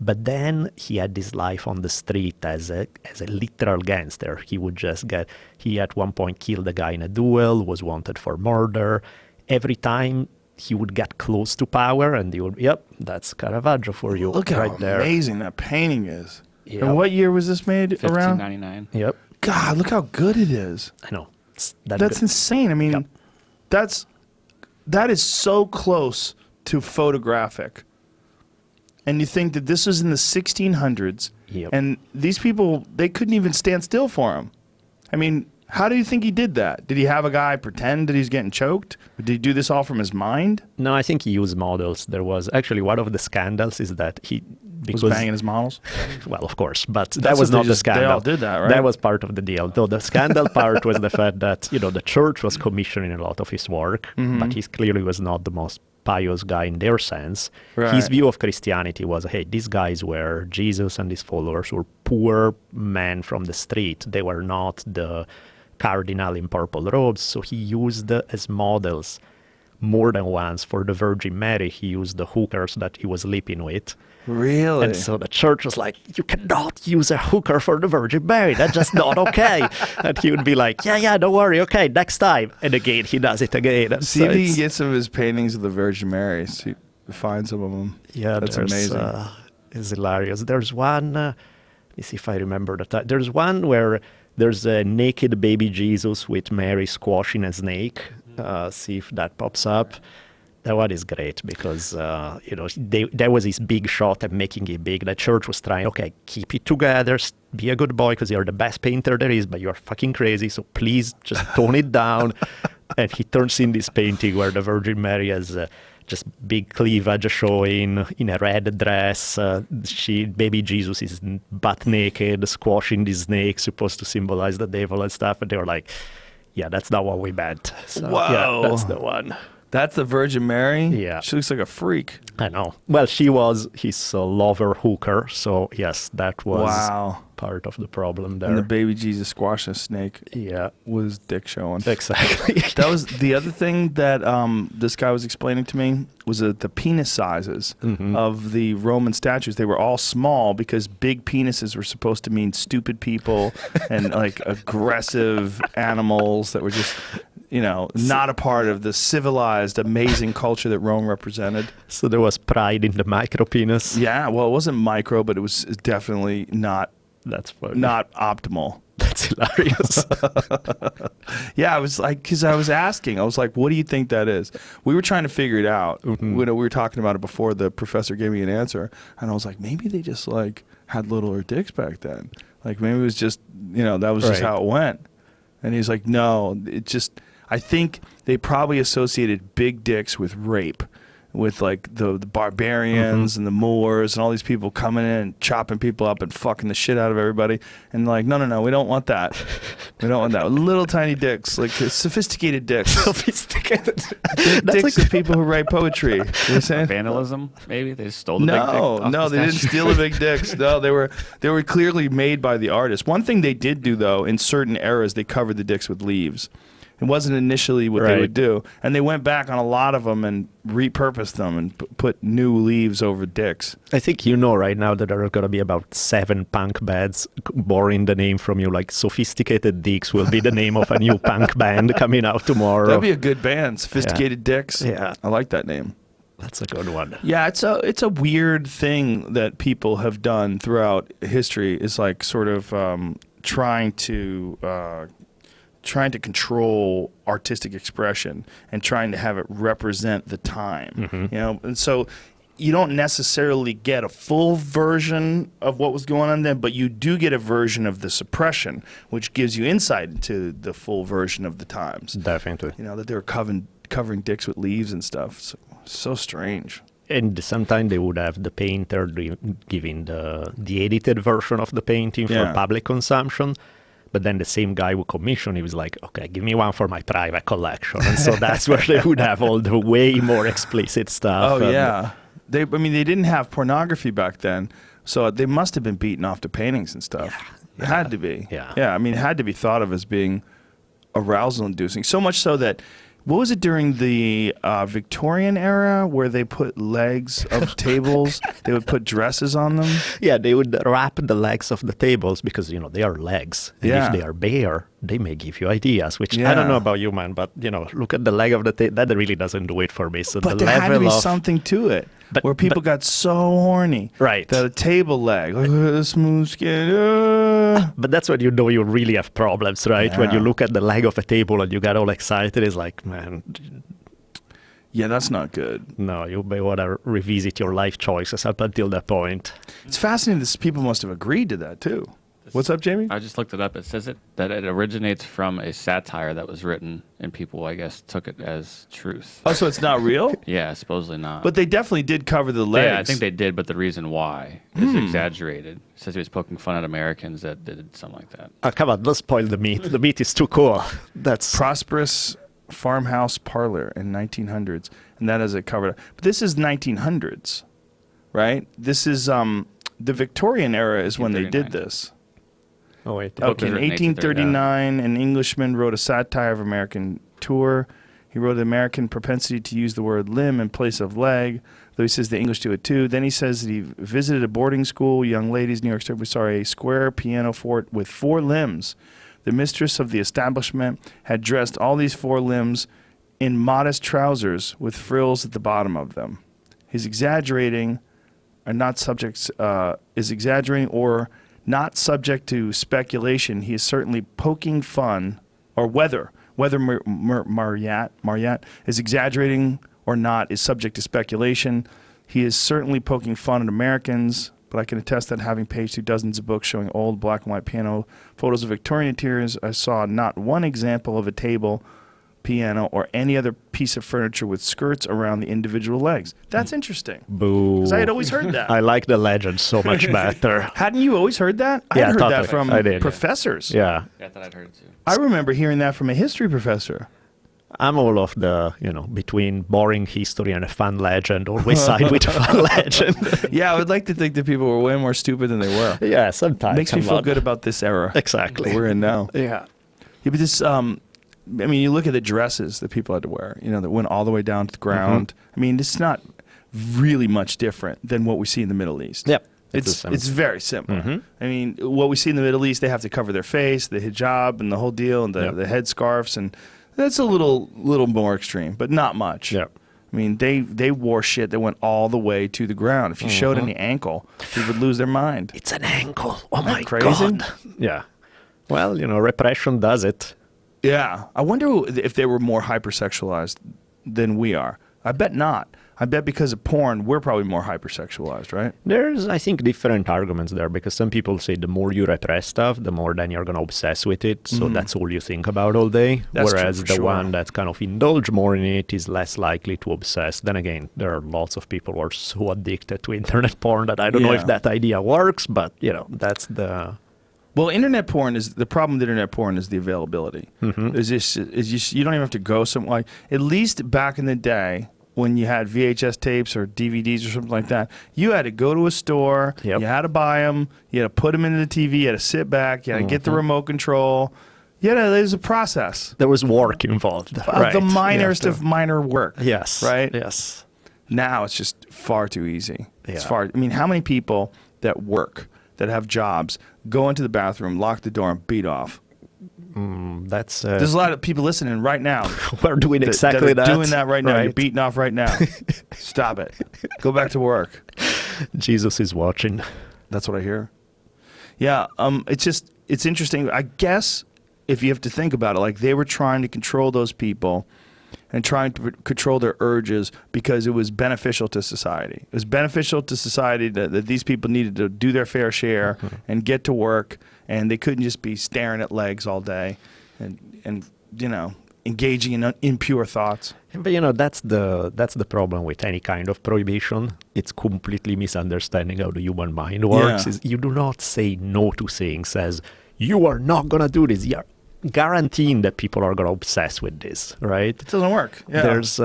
But then he had this life on the street as a literal gangster. He at one point killed a guy in a duel, was wanted for murder. Every time he would get close to power, and he would, that's Caravaggio for you. Look right how there. Amazing that painting is. Yep. And what year was this made? 1599. Yep. God, look how good it is. I know. That's insane. I mean, that is so close to photographic. And you think that this was in the 1600s, and these people, they couldn't even stand still for him. I mean, how do you think he did that? Did he have a guy pretend that he's getting choked? Or did he do this all from his mind? No, I think he used models. There was actually one of the scandals is that he was banging his models. Well, of course, but that was not the scandal. They all did that, right? That was part of the deal. Though the scandal part was the fact that the church was commissioning a lot of his work, but he clearly was not the most pious guy in their sense. Right. His view of Christianity was, hey, these guys were, Jesus and his followers were poor men from the street. They were not the cardinal in purple robes. So he used as models more than once. For the Virgin Mary, he used the hookers that he was sleeping with. Really? And so the church was like, you cannot use a hooker for the Virgin Mary. That's just not okay. And he would be like, yeah, don't worry. Okay, next time. And again, he does it again. And see if he can get some of his paintings of the Virgin Mary. See, find some of them. Yeah, that's amazing. It's hilarious. There's one, let me see if I remember the time. There's one where there's a naked baby Jesus with Mary squashing a snake. See if that pops up. That one is great because, there was this big shot at making it big. The church was trying, okay, keep it together, be a good boy because you're the best painter there is, but you're fucking crazy, so please just tone it down. And he turns in this painting where the Virgin Mary has just big cleavage showing in a red dress. Baby Jesus is butt naked, squashing the snake, supposed to symbolize the devil and stuff. And they were like, yeah, that's not what we meant. So, Whoa. yeah, that's the one. That's the Virgin Mary? Yeah. She looks like a freak. I know. Well, she was his lover hooker, so yes, that was part of the problem there. And the baby Jesus squashing a snake. Yeah. Was dick showing. Exactly. That was the other thing that this guy was explaining to me was the penis sizes of the Roman statues. They were all small because big penises were supposed to mean stupid people and like aggressive animals that were just, not a part of the civilized, amazing culture that Rome represented. So there was pride in the micro penis. Yeah, well, it wasn't micro, but it was definitely not. That's funny. Not optimal. That's hilarious. Yeah, I was like, because I was asking, I was like, what do you think that is? We were trying to figure it out. We were talking about it before the professor gave me an answer, and I was like, maybe they just like had littler dicks back then. Like maybe it was just, that was just how it went. And he's like, no, it just. I think they probably associated big dicks with rape, with like the barbarians and the Moors and all these people coming in and chopping people up and fucking the shit out of everybody. And like, no, we don't want that. We don't want that. Little tiny dicks, like sophisticated dicks. Sophisticated. Dicks of people who write poetry. You know what I'm saying? Vandalism, maybe? They stole the big dick off No, the they didn't statue. steal the big dicks. No, they were clearly made by the artist. One thing they did do, though, in certain eras, they covered the dicks with leaves. It wasn't initially what they would do. And they went back on a lot of them and repurposed them and put new leaves over dicks. I think right now that there are going to be about 7 punk bands borrowing the name from you. Like Sophisticated Dicks will be the name of a new punk band coming out tomorrow. That'd be a good band, Sophisticated Dicks. Yeah. I like that name. That's a good one. Yeah, it's a weird thing that people have done throughout history is like sort of trying to control artistic expression and trying to have it represent the time, and so you don't necessarily get a full version of what was going on then, but you do get a version of the suppression, which gives you insight into the full version of the times. Definitely. That they were covering dicks with leaves and stuff. So strange. And sometimes they would have the painter giving the edited version of the painting for public consumption. But then the same guy who commissioned, he was like, okay, give me one for my private collection. And so that's where they would have all the way more explicit stuff. Oh, yeah. They didn't have pornography back then, so they must have been beaten off to paintings and stuff. Yeah. It had to be. Yeah. Yeah, it had to be thought of as being arousal-inducing. So much so that, what was it during the Victorian era where they put legs of tables, they would put dresses on them? Yeah, they would wrap the legs of the tables because, they are legs. And if they are bare, they may give you ideas, which I don't know about you, man, but, look at the leg of the table. That really doesn't do it for me. So but the there had to be level of something to it, where people got so horny. Right. That a table leg, smooth skin. But that's when you really have problems, right? Yeah. When you look at the leg of a table and you get all excited, it's like, man. Yeah, that's not good. No, you may want to revisit your life choices up until that point. It's fascinating that people must have agreed to that, too. What's up, Jamie? I just looked it up. It says that it originates from a satire that was written, and people, I guess, took it as truth. Oh, so it's not real? Yeah, supposedly not. But they definitely did cover the legs. Yeah, I think they did, but the reason why is exaggerated. It says he was poking fun at Americans that did something like that. Oh, come on, don't spoil the meat. The meat is too cool. That's Prosperous farmhouse parlor in 1900s, and that has it covered. But this is 1900s, right? This is the Victorian era is when they did this. Oh, wait. Okay, in 1839, an Englishman wrote a satire of American tour. He wrote an American propensity to use the word limb in place of leg, though he says the English do it too. Then he says that he visited a boarding school, young ladies, New York State. We saw a square piano fort with 4 limbs. The mistress of the establishment had dressed all these 4 limbs in modest trousers with frills at the bottom of them. He's exaggerating, or not subject, is exaggerating or not subject to speculation. He is certainly poking fun, or whether Marriott is exaggerating or not is subject to speculation. He is certainly poking fun at Americans, but I can attest that having paged through dozens of books showing old black and white piano photos of Victorian interiors, I saw not one example of a table, piano, or any other piece of furniture with skirts around the individual legs. That's interesting. Boo. Because I had always heard that. I like the legend so much better. Hadn't you always heard that? I Yeah, had heard totally. that from I did. professors. Yeah. Yeah, I thought I'd heard it too. I remember hearing that from a history professor. I'm all of the, between boring history and a fun legend, always side with a fun legend. Yeah, I would like to think that people were way more stupid than they were. Yeah, sometimes. Makes me feel good about this era. Exactly. That we're in now. Yeah. Yeah, but this, you look at the dresses that people had to wear, that went all the way down to the ground. I mean, it's not really much different than what we see in the Middle East. Yep. It's very similar. I mean, what we see in the Middle East, they have to cover their face, the hijab and the whole deal, and the headscarves, and that's a little more extreme, but not much. Yep. I mean, they wore shit that went all the way to the ground. If you showed any ankle, people would lose their mind. It's an ankle. Oh my crazy? God. Yeah. Well, repression does it. Yeah. I wonder if they were more hypersexualized than we are. I bet not. I bet because of porn, we're probably more hypersexualized, right? There's, I think, different arguments there because some people say the more you repress stuff, the more then you're going to obsess with it. So that's all you think about all day. That's Whereas true, for the sure. one that's kind of indulge more in it is less likely to obsess. Then again, there are lots of people who are so addicted to internet porn that I don't know Yeah. if that idea works, but, that's the... Well, internet porn is the problem with internet porn is the availability. Is you don't even have to go somewhere. Like, at least back in the day, when you had VHS tapes or DVDs or something like that, you had to go to a store, Yep. you had to buy them, you had to put them into the TV, you had to sit back, you had to get the remote control. There's a process. There was work involved. Right. The minorest You have of minor work. Yes. Right? Yes. Now it's just far too easy. It's Yeah. how many people that work, that have jobs, go into the bathroom, lock the door, and beat off? That's... There's a lot of people listening right now. we're doing exactly that. that. Are doing that right now. You're Right. beating off right now. Stop it. Go back to work. Jesus is watching. That's what I hear. Yeah. It's interesting. I guess if you have to think about it, like they were trying to control those people and trying to control their urges because it was beneficial to society. It was beneficial to society that these people needed to do their fair share and get to work, and they couldn't just be staring at legs all day and engaging in impure thoughts. But that's the problem with any kind of prohibition. It's completely misunderstanding how the human mind works. Yeah. Is you do not say no to things as you are not gonna do this. You're guaranteeing that people are gonna obsess with this, right? It doesn't work. Yeah. There's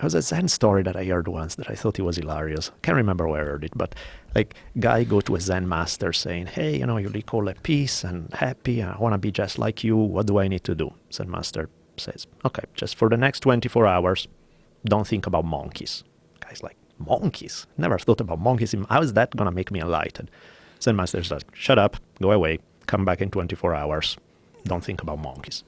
was a Zen story that I heard once that I thought it was hilarious. Can't remember where I heard it, but like guy go to a Zen master saying, "Hey, you recall at peace and happy. I want to be just like you. What do I need to do?" Zen master says, "Okay, just for the next 24 hours, don't think about monkeys." Guy's like, "Monkeys? Never thought about monkeys. How is that gonna make me enlightened?" Zen master's like, "Shut up, go away, come back in 24 hours. Don't think about monkeys."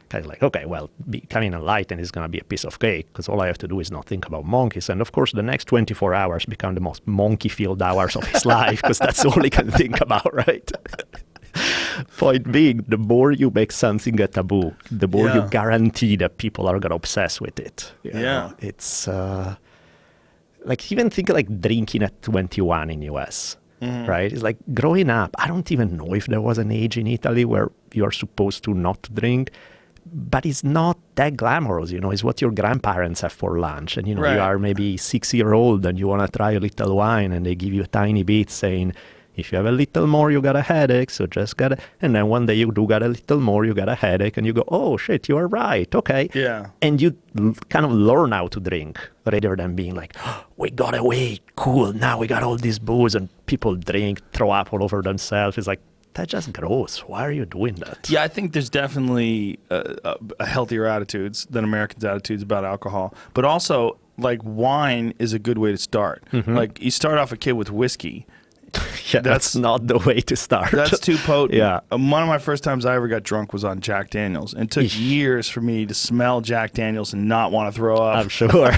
Guy's like, "Okay, well, becoming enlightened is going to be a piece of cake because all I have to do is not think about monkeys." And of course, the next 24 hours become the most monkey-filled hours of his life because that's all he can think about, right? Point being, the more you make something a taboo, the more you guarantee that people are going to obsess with it. You know? It's like, even think like drinking at 21 in US. Right? It's like growing up, I don't even know if there was an age in Italy where you're supposed to not drink, but it's not that glamorous, it's what your grandparents have for lunch. And, you are maybe 6-year-old and you want to try a little wine and they give you a tiny bit saying, if you have a little more, you got a headache, so just got and then one day you do got a little more, you got a headache, and you go, oh shit, you are right, okay. Yeah. And you kind of learn how to drink rather than being like, oh, we got away, cool, now we got all this booze, and people drink, throw up all over themselves. It's like, that's just gross. Why are you doing that? Yeah, I think there's definitely a healthier attitudes than Americans' attitudes about alcohol. But also, like, wine is a good way to start. Like, you start off a kid with whiskey. Yeah, that's not the way to start. That's too potent. Yeah. One of my first times I ever got drunk was on Jack Daniels. And it took years for me to smell Jack Daniels and not want to throw up. I'm sure.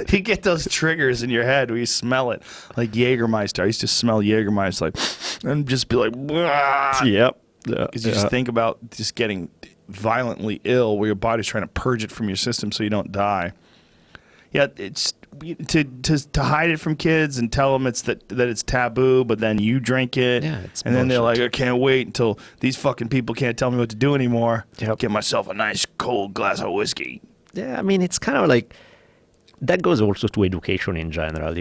You get those triggers in your head where you smell it. Like Jägermeister. I used to smell Jägermeister and just be like, "Wah!" Yep. Because you just think about just getting violently ill where your body's trying to purge it from your system so you don't die. Yeah, it's to hide it from kids and tell them that it's taboo, but then you drink it, it's and then they're like, bullshit. I can't wait until these fucking people can't tell me what to do anymore. Yep. Get myself a nice cold glass of whiskey. Yeah, I mean, it's kind of like, that goes also to education in general.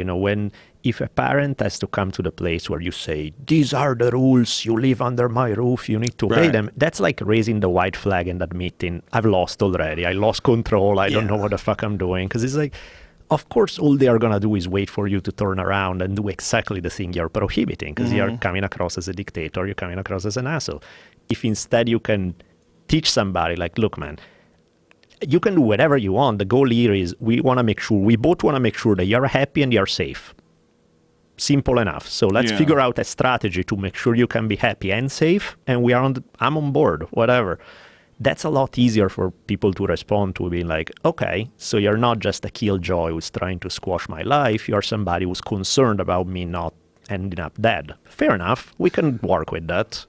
If a parent has to come to the place where you say, these are the rules, you live under my roof, you need to obey them, that's like raising the white flag and admitting, I've lost already, I lost control, I don't know what the fuck I'm doing. Because it's like, of course, all they are going to do is wait for you to turn around and do exactly the thing you're prohibiting, because you're coming across as a dictator, you're coming across as an asshole. If instead you can teach somebody, like, look, man, you can do whatever you want. The goal here is we both want to make sure that you're happy and you're safe. Simple enough. So let's figure out a strategy to make sure you can be happy and safe, and I'm on board, whatever. That's a lot easier for people to respond to, being like, okay, so you're not just a killjoy who's trying to squash my life, you're somebody who's concerned about me not ending up dead. Fair enough. We can work with that.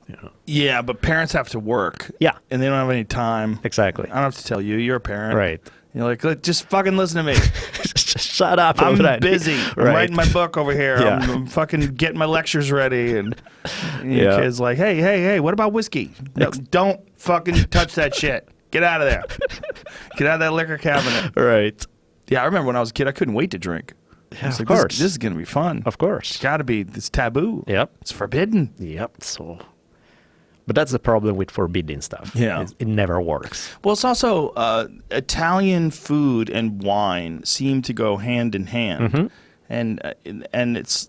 Yeah, but parents have to work. Yeah. And they don't have any time. Exactly. I don't have to tell you, you're a parent. Right. You're like, just fucking listen to me. Shut up. I'm already. busy. I'm writing my book over here. Yeah. I'm fucking getting my lectures ready. And your kid's like, hey, what about whiskey? No, don't fucking touch that shit. Get out of there. Get out of that liquor cabinet. Right. Yeah, I remember when I was a kid, I couldn't wait to drink. Yeah, of like, course. This is going to be fun. Of course. It's got to be. It's taboo. Yep. It's forbidden. Yep. So, but that's the problem with forbidding stuff. Yeah. It never works. Well, it's also Italian food and wine seem to go hand in hand, and it's.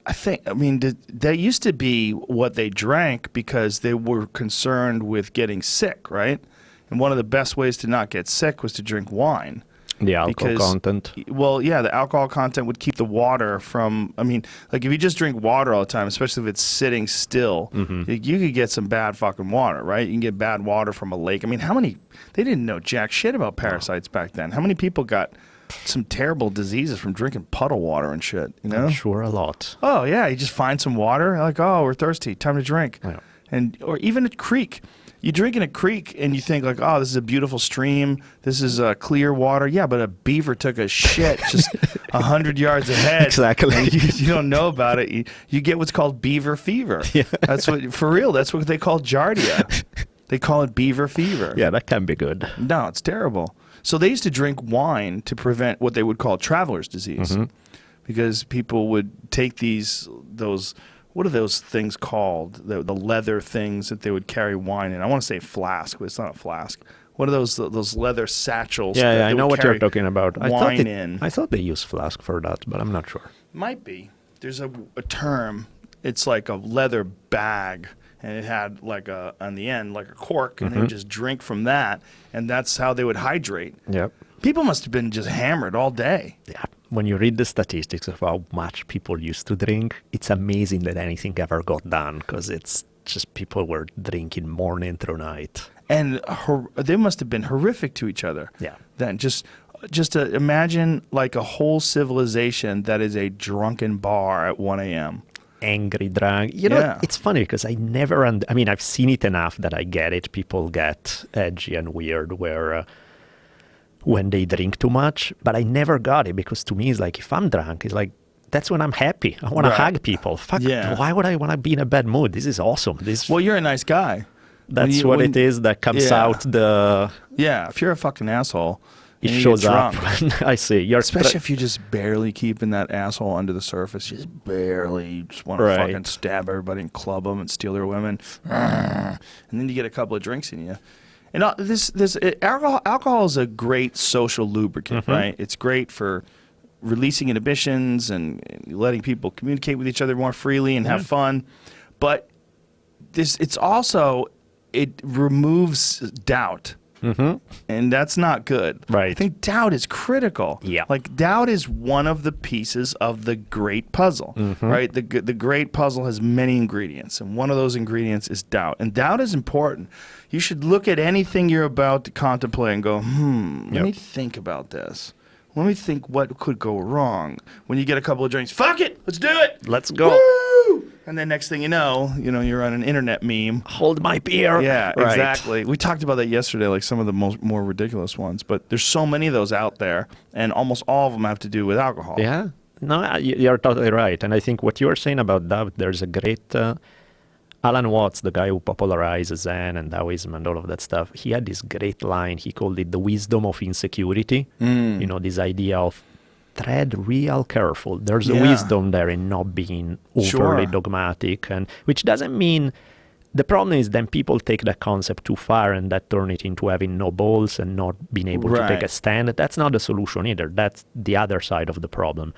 I mean, that used to be what they drank because they were concerned with getting sick, right? And one of the best ways to not get sick was to drink wine. The alcohol content. Well, yeah, the alcohol content would keep the water from, I mean, like if you just drink water all the time, especially if it's sitting still, you could get some bad fucking water, right? You can get bad water from a lake. I mean, they didn't know jack shit about parasites back then. How many people got some terrible diseases from drinking puddle water and shit, I'm sure a lot. Oh, yeah, you just find some water, like, oh, we're thirsty, time to drink. Yeah. Or even a creek. You drink in a creek and you think like, oh, this is a beautiful stream. This is clear water. Yeah, but a beaver took a shit just 100 yards ahead. Exactly. And you don't know about it. You get what's called beaver fever. Yeah. That's what they call Giardia. They call it beaver fever. Yeah, that can be good. No, it's terrible. So they used to drink wine to prevent what they would call traveler's disease, because people would take those. What are those things called? The leather things that they would carry wine in. I want to say flask, but it's not a flask. What are those leather satchels? Yeah, I know what you're talking about. I thought they use flask for that, but I'm not sure. Might be. There's a term. It's like a leather bag, and it had like on the end like a cork, and they would just drink from that, and that's how they would hydrate. Yep. People must have been just hammered all day. Yeah. When you read the statistics of how much people used to drink, it's amazing that anything ever got done, because it's just people were drinking morning through night. And they must have been horrific to each other. Yeah. Then just to imagine like a whole civilization that is a drunken bar at 1 a.m. Angry, drunk. It's funny because I never, I've seen it enough that I get it. People get edgy and weird when they drink too much, but I never got it, because to me it's like, if I'm drunk, it's like, that's when I'm happy. I want to hug people. Fuck, why would I want to be in a bad mood? This is awesome. Well, you're a nice guy. That's it is that comes out the... Yeah, if you're a fucking asshole, it shows up. I see. Especially if you're just barely keeping that asshole under the surface. Just barely. You just want to fucking stab everybody and club them and steal their women. And then you get a couple of drinks in you. And alcohol is a great social lubricant, right? It's great for releasing inhibitions and letting people communicate with each other more freely and have fun. But it removes doubt. And that's not good. Right. I think doubt is critical. Yeah. Like doubt is one of the pieces of the great puzzle, right? The great puzzle has many ingredients, and one of those ingredients is doubt. And doubt is important. You should look at anything you're about to contemplate and go, let me think about this. Let me think what could go wrong. When you get a couple of drinks, fuck it, let's do it. Let's go. Woo! And then next thing you know, you're on an internet meme. Hold my beer. Yeah, Right. exactly. We talked about that yesterday, like some of the more ridiculous ones. But there's so many of those out there, and almost all of them have to do with alcohol. Yeah. No, you're totally right. And I think what you're saying about that, there's a great Alan Watts, the guy who popularized Zen and Taoism and all of that stuff. He had this great line. He called it the wisdom of insecurity. This idea of tread real careful. There's a wisdom there in not being overly dogmatic, and which doesn't mean. The problem is then people take that concept too far and that turn it into having no balls and not being able to take a stand. That's not the solution either. That's the other side of the problem.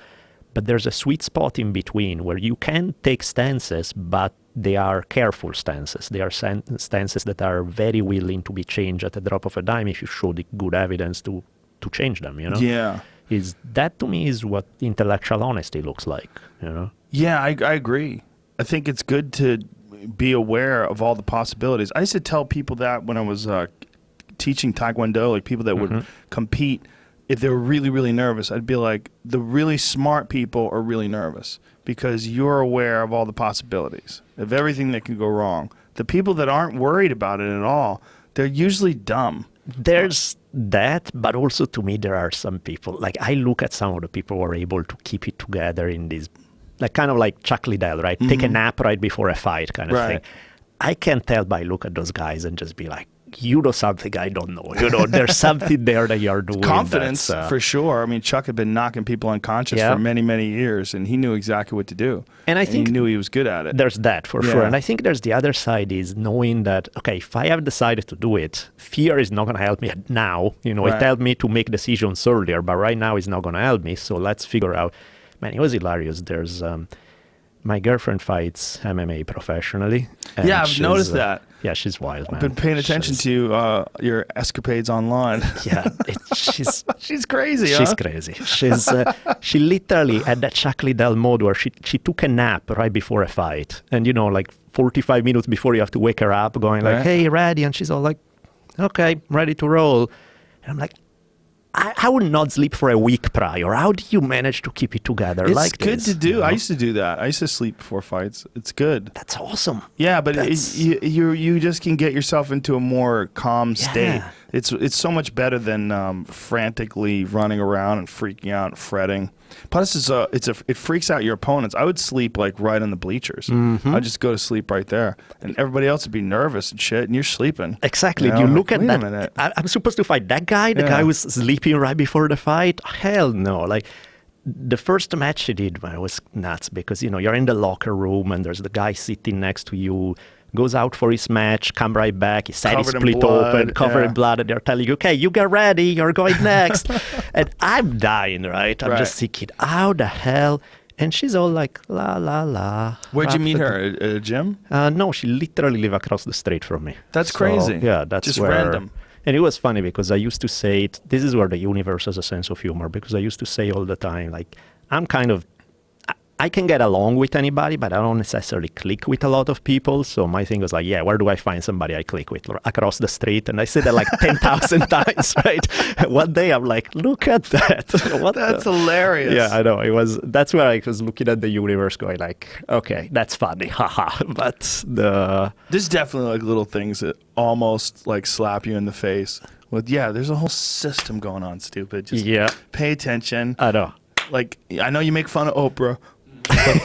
But there's a sweet spot in between where you can take stances, but they are careful stances. They are stances that are very willing to be changed at the drop of a dime if you show the good evidence to change them, Yeah. That to me is what intellectual honesty looks like, Yeah, I agree. I think it's good to be aware of all the possibilities. I used to tell people that when I was teaching Taekwondo, like people that would compete, if they were really, really nervous, I'd be like, the really smart people are really nervous because you're aware of all the possibilities, of everything that can go wrong. The people that aren't worried about it at all, they're usually dumb. There's that, but also to me, there are some people, like I look at some of the people who are able to keep it together in this, like kind of like Chuck Liddell, right? Take a nap right before a fight kind of thing. I can tell by look at those guys and just be like, you know something I don't know. There's something there that you're doing. Confidence, for sure. I mean, Chuck had been knocking people unconscious for many, many years, and he knew exactly what to do. And I think he knew he was good at it. There's that for sure. And I think there's the other side is knowing that, okay, if I have decided to do it, fear is not going to help me now. It helped me to make decisions earlier, but right now it's not going to help me. So let's figure out. Man, it was hilarious. There's my girlfriend fights MMA professionally. Yeah, I've noticed that. Yeah, she's wild, man. I've been paying attention to your escapades online. Yeah, she's crazy. She's crazy. She literally had that Chuck Liddell mode where she took a nap right before a fight, and like 45 minutes before you have to wake her up, going like, "Hey, ready?" And she's all like, "Okay, ready to roll." And I'm like, I would not sleep for a week prior. How do you manage to keep it together like this? It's good to do. I used to do that. I used to sleep before fights. It's good. That's awesome. Yeah, but you just can get yourself into a more calm state. It's so much better than frantically running around and freaking out and fretting. Plus, it freaks out your opponents. I would sleep like right on the bleachers. I'd just go to sleep right there, and everybody else would be nervous and shit, and you're sleeping. Exactly. You look at that. I'm supposed to fight that guy. The guy was sleeping right before the fight. Hell no! Like the first match she did, man, was nuts because you're in the locker room and there's the guy sitting next to you. Goes out for his match, come right back, his head is split open, covered in blood, and they're telling you, okay, you get ready, you're going next. And I'm dying, right? I'm just thinking, how the hell? And she's all like, la, la, la. Where'd you meet her? At a gym? No, she literally lived across the street from me. That's crazy. Yeah, that's just where, random. And it was funny because I used to say it, this is where the universe has a sense of humor, because I used to say all the time, like, I can get along with anybody, but I don't necessarily click with a lot of people. So my thing was like, where do I find somebody I click with? Across the street. And I said that like 10,000 times, right? One day I'm like, look at that. That's hilarious. Yeah, I know. That's where I was looking at the universe going like, okay, that's funny. Haha. But there's definitely like little things that almost like slap you in the face. With, there's a whole system going on, stupid. Just pay attention. I know. Like, I know you make fun of Oprah.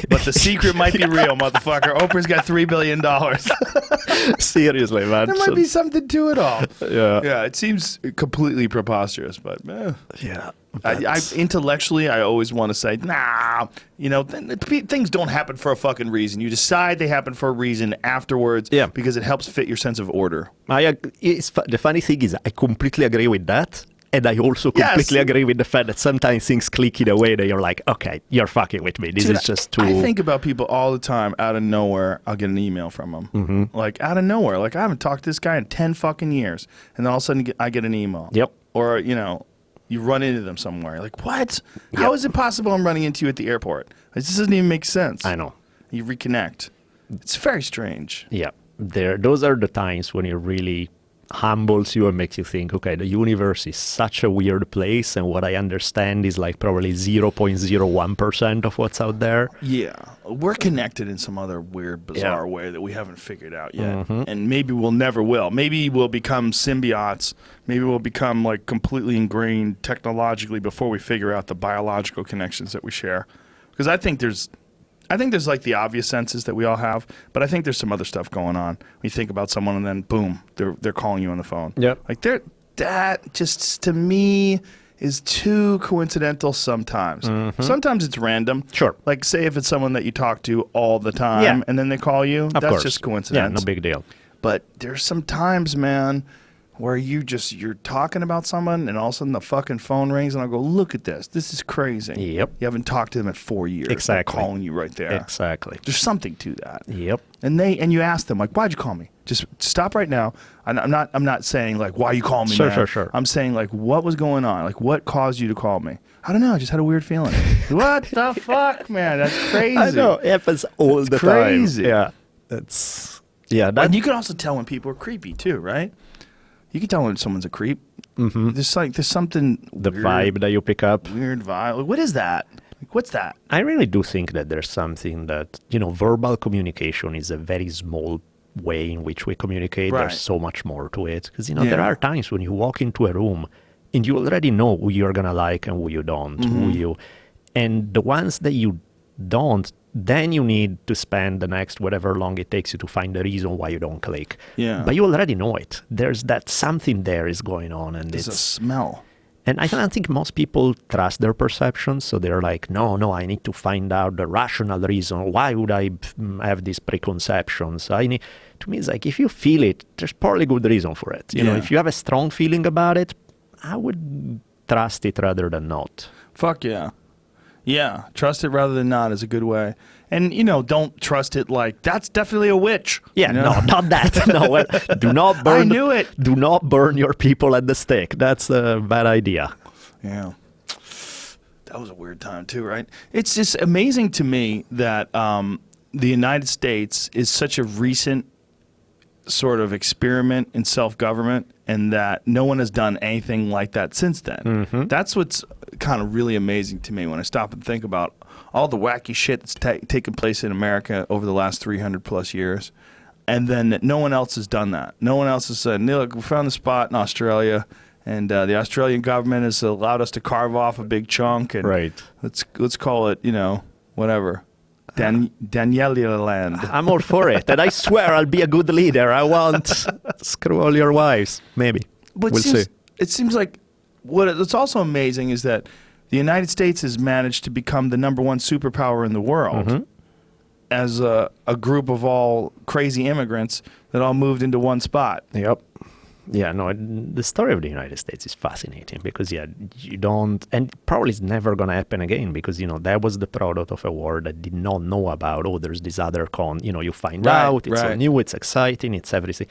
But the secret might be real, motherfucker. Oprah's got $3 billion. Seriously, man. There might be something to it all. Yeah. It seems completely preposterous, but yeah. I intellectually, I always want to say, nah. Things don't happen for a fucking reason. You decide they happen for a reason afterwards. Because it helps fit your sense of order. The funny thing is, I completely agree with that. And I also completely agree with the fact that sometimes things click in a way that you're like, okay, you're fucking with me. This is just too... I think about people all the time. Out of nowhere, I'll get an email from them. Like, out of nowhere. Like, I haven't talked to this guy in 10 fucking years. And then all of a sudden, I get an email. Yep. Or, you run into them somewhere. Like, what? How is it possible I'm running into you at the airport? This doesn't even make sense. I know. You reconnect. It's very strange. Yeah. Those are the times when you really... humbles you and makes you think, okay, the universe is such a weird place, and what I understand is like probably 0.01% of what's out there. Yeah, we're connected in some other weird, bizarre way that we haven't figured out yet, and maybe we'll never will. Maybe we'll become symbiotes. Maybe we'll become like completely ingrained technologically before we figure out the biological connections that we share. Because I think there's like the obvious senses that we all have, but I think there's some other stuff going on. You think about someone and then boom, they're calling you on the phone. Yep. Like that just to me is too coincidental sometimes. Sometimes it's random. Sure. Like say if it's someone that you talk to all the time and then they call you, Of that's course. just coincidence. Yeah, no big deal. But there's some times, man, where you're talking about someone and all of a sudden the fucking phone rings and I go, look at this. This is crazy. Yep. You haven't talked to them in 4 years. Exactly. They're calling you right there. Exactly. There's something to that. Yep. And you ask them like, why'd you call me? Just stop right now. I'm not saying like why you call me. Sure, man. sure, sure. I'm saying like what was going on? Like what caused you to call me? I don't know. I just had a weird feeling. What the fuck, man? That's crazy. I know. It happens all the crazy. time. Yeah. That's And you can also tell when people are creepy too, right? You can tell when someone's a creep. There's something the weird, vibe that you pick up. Weird vibe. What is that? Like, what's that? I really do think that there's something that, verbal communication is a very small way in which we communicate. Right. There's so much more to it. Because, Yeah. there are times when you walk into a room and you already know who you're going to like and who you don't. And the ones that you don't, then you need to spend the next whatever long it takes you to find the reason why you don't click. Yeah. But you already know it. There's that something there is going on. And There's a smell. And I don't think most people trust their perceptions, so they're like, no, I need to find out the rational reason. Why would I have these preconceptions? To me, it's like, if you feel it, there's probably good reason for it. You know, if you have a strong feeling about it, I would trust it rather than not. Fuck yeah. Yeah, trust it rather than not is a good way. And, don't trust it like, that's definitely a witch. Yeah, no, not that. No, do not burn. I knew it. Do not burn your people at the stake. That's a bad idea. Yeah. That was a weird time too, right? It's just amazing to me that the United States is such a recent sort of experiment in self-government and that no one has done anything like that since then. That's what's kind of really amazing to me when I stop and think about all the wacky shit that's taken place in America over the last 300 plus years, and then that no one else has done that. No one else has said, look, we found the spot in Australia, and the Australian government has allowed us to carve off a big chunk, and Right. let's call it, whatever, Daniele land. I'm all for it. And I swear I'll be a good leader. I won't screw all your wives. Maybe. But We'll see. it seems like what's also amazing is that the United States has managed to become the #1 superpower in the world as a group of all crazy immigrants that all moved into one spot. Yep. Yeah, no, the story of the United States is fascinating because, you don't, and probably it's never going to happen again because, that was the product of a war that did not know about, there's this other you find out, it's so new, it's exciting, it's everything.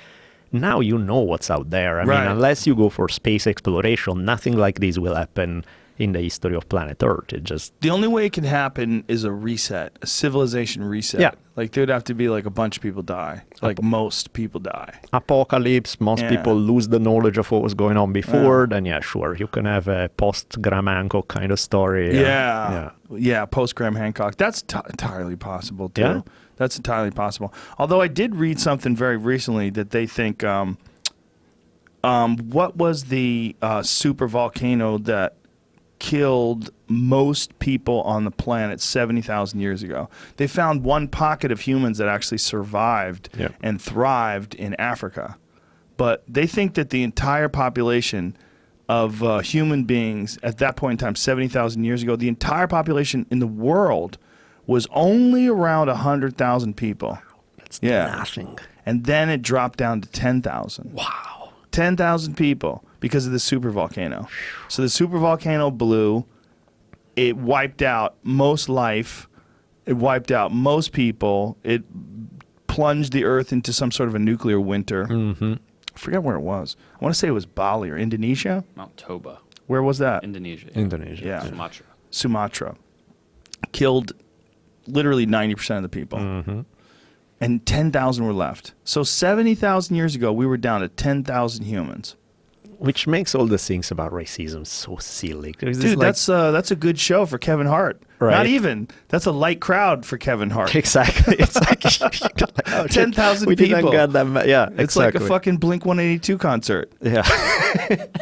Now you know what's out there. I mean, unless you go for space exploration, nothing like this will happen in the history of planet Earth. It just... The only way it can happen is a reset, a civilization reset. Yeah. Like there'd have to be like a bunch of people die. Like most people die. Apocalypse, most people lose the knowledge of what was going on before, then sure, you can have a post-Graham Hancock kind of story. Yeah, post-Graham Hancock. That's entirely possible too. Yeah? That's entirely possible. Although I did read something very recently that they think, what was the super volcano that killed most people on the planet 70,000 years ago? They found one pocket of humans that actually survived and thrived in Africa. But they think that the entire population of human beings at that point in time, 70,000 years ago, the entire population in the world was only around 100,000 people. That's nothing. And then it dropped down to 10,000. Wow. 10,000 people because of the supervolcano. So the supervolcano blew. It wiped out most life. It wiped out most people. It plunged the earth into some sort of a nuclear winter. I forget where it was. I want to say it was Bali or Indonesia. Mount Toba. Where was that? Indonesia. Yeah. Sumatra. Sumatra. Killed literally 90% of the people. and 10,000 were left. So 70,000 years ago, we were down to 10,000 humans. Which makes all the things about racism so silly. Dude, that's a good show for Kevin Hart. Right. Not even. That's a light crowd for Kevin Hart. Exactly. It's like 10,000 we people. Didn't get them. Yeah, It's exactly. like a fucking Blink-182 concert. Yeah.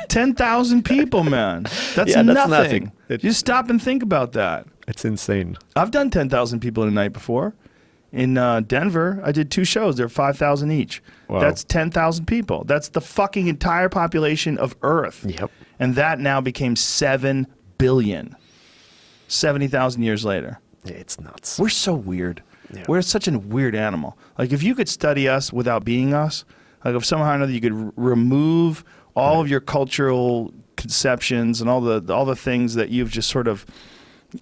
10,000 people, man. That's Yeah, that's nothing. nothing. You stop and think about that. It's insane. I've done 10,000 people in a night before. In Denver, I did 2 shows. They're 5,000 each. Wow. That's 10,000 people. That's the fucking entire population of Earth. Yep. And that now became 7 billion. 70,000 years later. Yeah, it's nuts. We're so weird. Yeah. We're such a weird animal. Like, if you could study us without being us, like if somehow or another you could remove all of your cultural conceptions and all the things that you've just sort of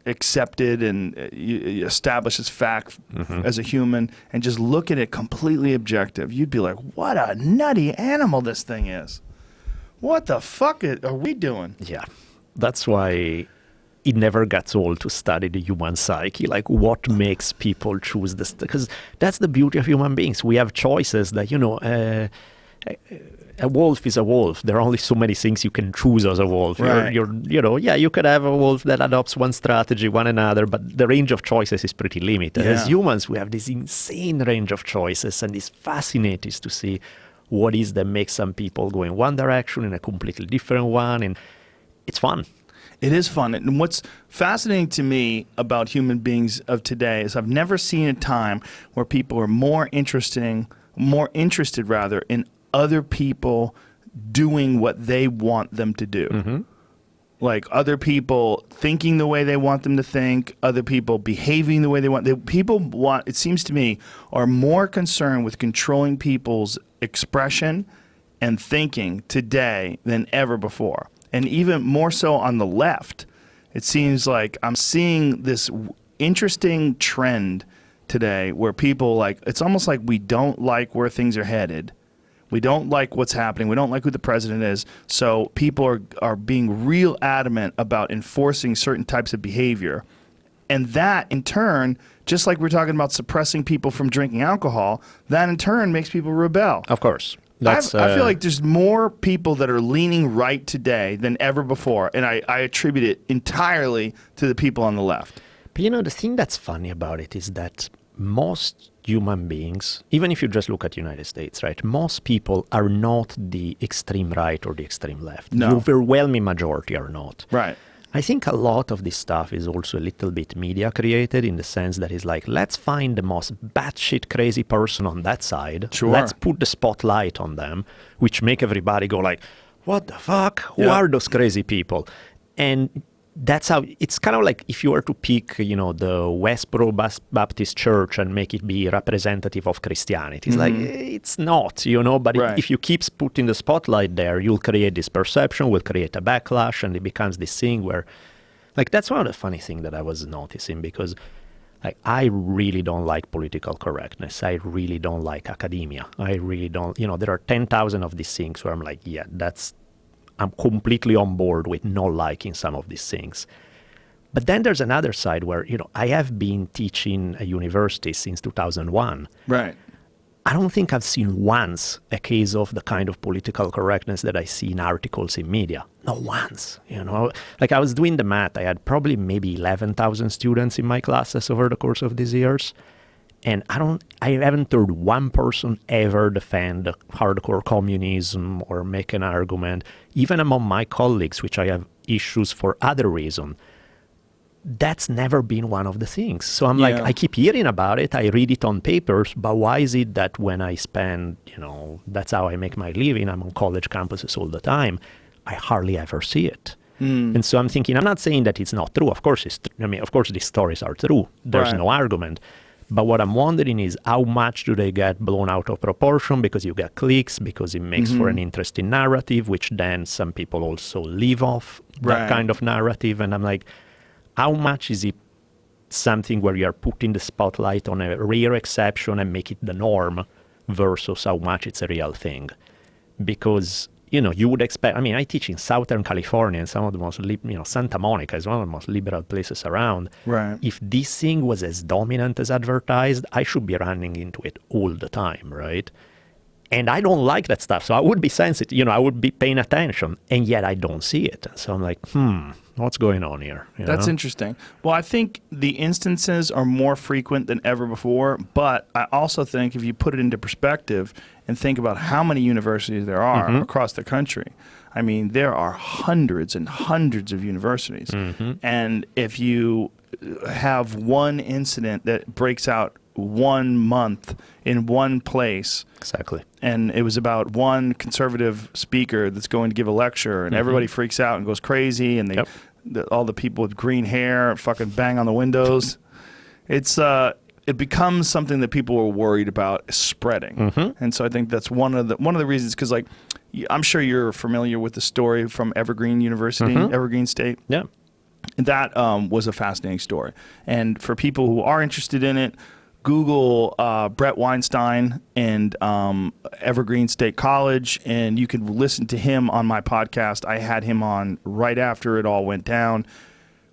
accepted and you establish as fact as a human, and just look at it completely objective, you'd be like, what a nutty animal this thing is. What the fuck are we doing? Yeah. That's why it never gets old to study the human psyche, like what makes people choose this, because that's the beauty of human beings. We have choices that, a wolf is a wolf. There are only so many things you can choose as a wolf. Right. You could have a wolf that adopts one strategy, one another, but the range of choices is pretty limited. Yeah. As humans, we have this insane range of choices, and it's fascinating to see what is that makes some people go in one direction and a completely different one, and it's fun. It is fun. And what's fascinating to me about human beings of today is I've never seen a time where people are more interested in other people doing what they want them to do. Like other people thinking the way they want them to think, other people behaving the way they want. It seems to me, are more concerned with controlling people's expression and thinking today than ever before. And even more so on the left. It seems like I'm seeing this interesting trend today where people, like, it's almost like we don't like where things are headed. We don't like what's happening. We don't like who the president is. So people are being real adamant about enforcing certain types of behavior. And that, in turn, just like we're talking about suppressing people from drinking alcohol, that in turn makes people rebel. Of course. I feel like there's more people that are leaning right today than ever before. And I attribute it entirely to the people on the left. But the thing that's funny about it is that most human beings, even if you just look at the United States, right, most people are not the extreme right or the extreme left. No. The overwhelming majority are not. Right. I think a lot of this stuff is also a little bit media created, in the sense that it's like, let's find the most batshit crazy person on that side. Sure. Let's put the spotlight on them, which make everybody go like, what the fuck? Who Yeah. are those crazy people? And that's how it's kind of like if you were to pick, the Westboro Baptist Church and make it be representative of Christianity. It's like, it's not, but Right. if you keep putting the spotlight there, you'll create this perception, will create a backlash, and it becomes this thing where, like, that's one of the funny things that I was noticing, because like, I really don't like political correctness. I really don't like academia. I really don't, there are 10,000 of these things where I'm like, yeah, I'm completely on board with not liking some of these things. But then there's another side where, I have been teaching at university since 2001. Right. I don't think I've seen once a case of the kind of political correctness that I see in articles in media. Not once, Like, I was doing the math. I had probably maybe 11,000 students in my classes over the course of these years. And I haven't heard one person ever defend hardcore communism or make an argument, even among my colleagues, which I have issues for other reasons. That's never been one of the things. So I'm like, I keep hearing about it. I read it on papers, but why is it that when I spend, that's how I make my living, I'm on college campuses all the time, I hardly ever see it. And so I'm thinking, I'm not saying that it's not true. Of course, of course, these stories are true. There's Right. no argument. But what I'm wondering is, how much do they get blown out of proportion because you get clicks, because it makes for an interesting narrative, which then some people also live off that Right. kind of narrative. And I'm like, how much is it something where you're putting the spotlight on a rare exception and make it the norm, versus how much it's a real thing? Because, you would expect. I mean, I teach in Southern California, and some of the most, Santa Monica is one of the most liberal places around. Right. If this thing was as dominant as advertised, I should be running into it all the time, right? And I don't like that stuff, so I would be sensitive. I would be paying attention, and yet I don't see it. So I'm like, what's going on here? That's interesting. Well, I think the instances are more frequent than ever before, but I also think if you put it into perspective and think about how many universities there are across the country, I mean, there are hundreds and hundreds of universities. And if you have one incident that breaks out 1 month in one place. Exactly. And it was about one conservative speaker that's going to give a lecture, and everybody freaks out and goes crazy, and all the people with green hair fucking bang on the windows. It becomes something that people are worried about spreading. And so I think that's one of the reasons, because like I'm sure you're familiar with the story from Evergreen University, Evergreen State. Yeah. That was a fascinating story. And for people who are interested in it, Google Brett Weinstein and Evergreen State College, and you can listen to him on my podcast. I had him on right after it all went down.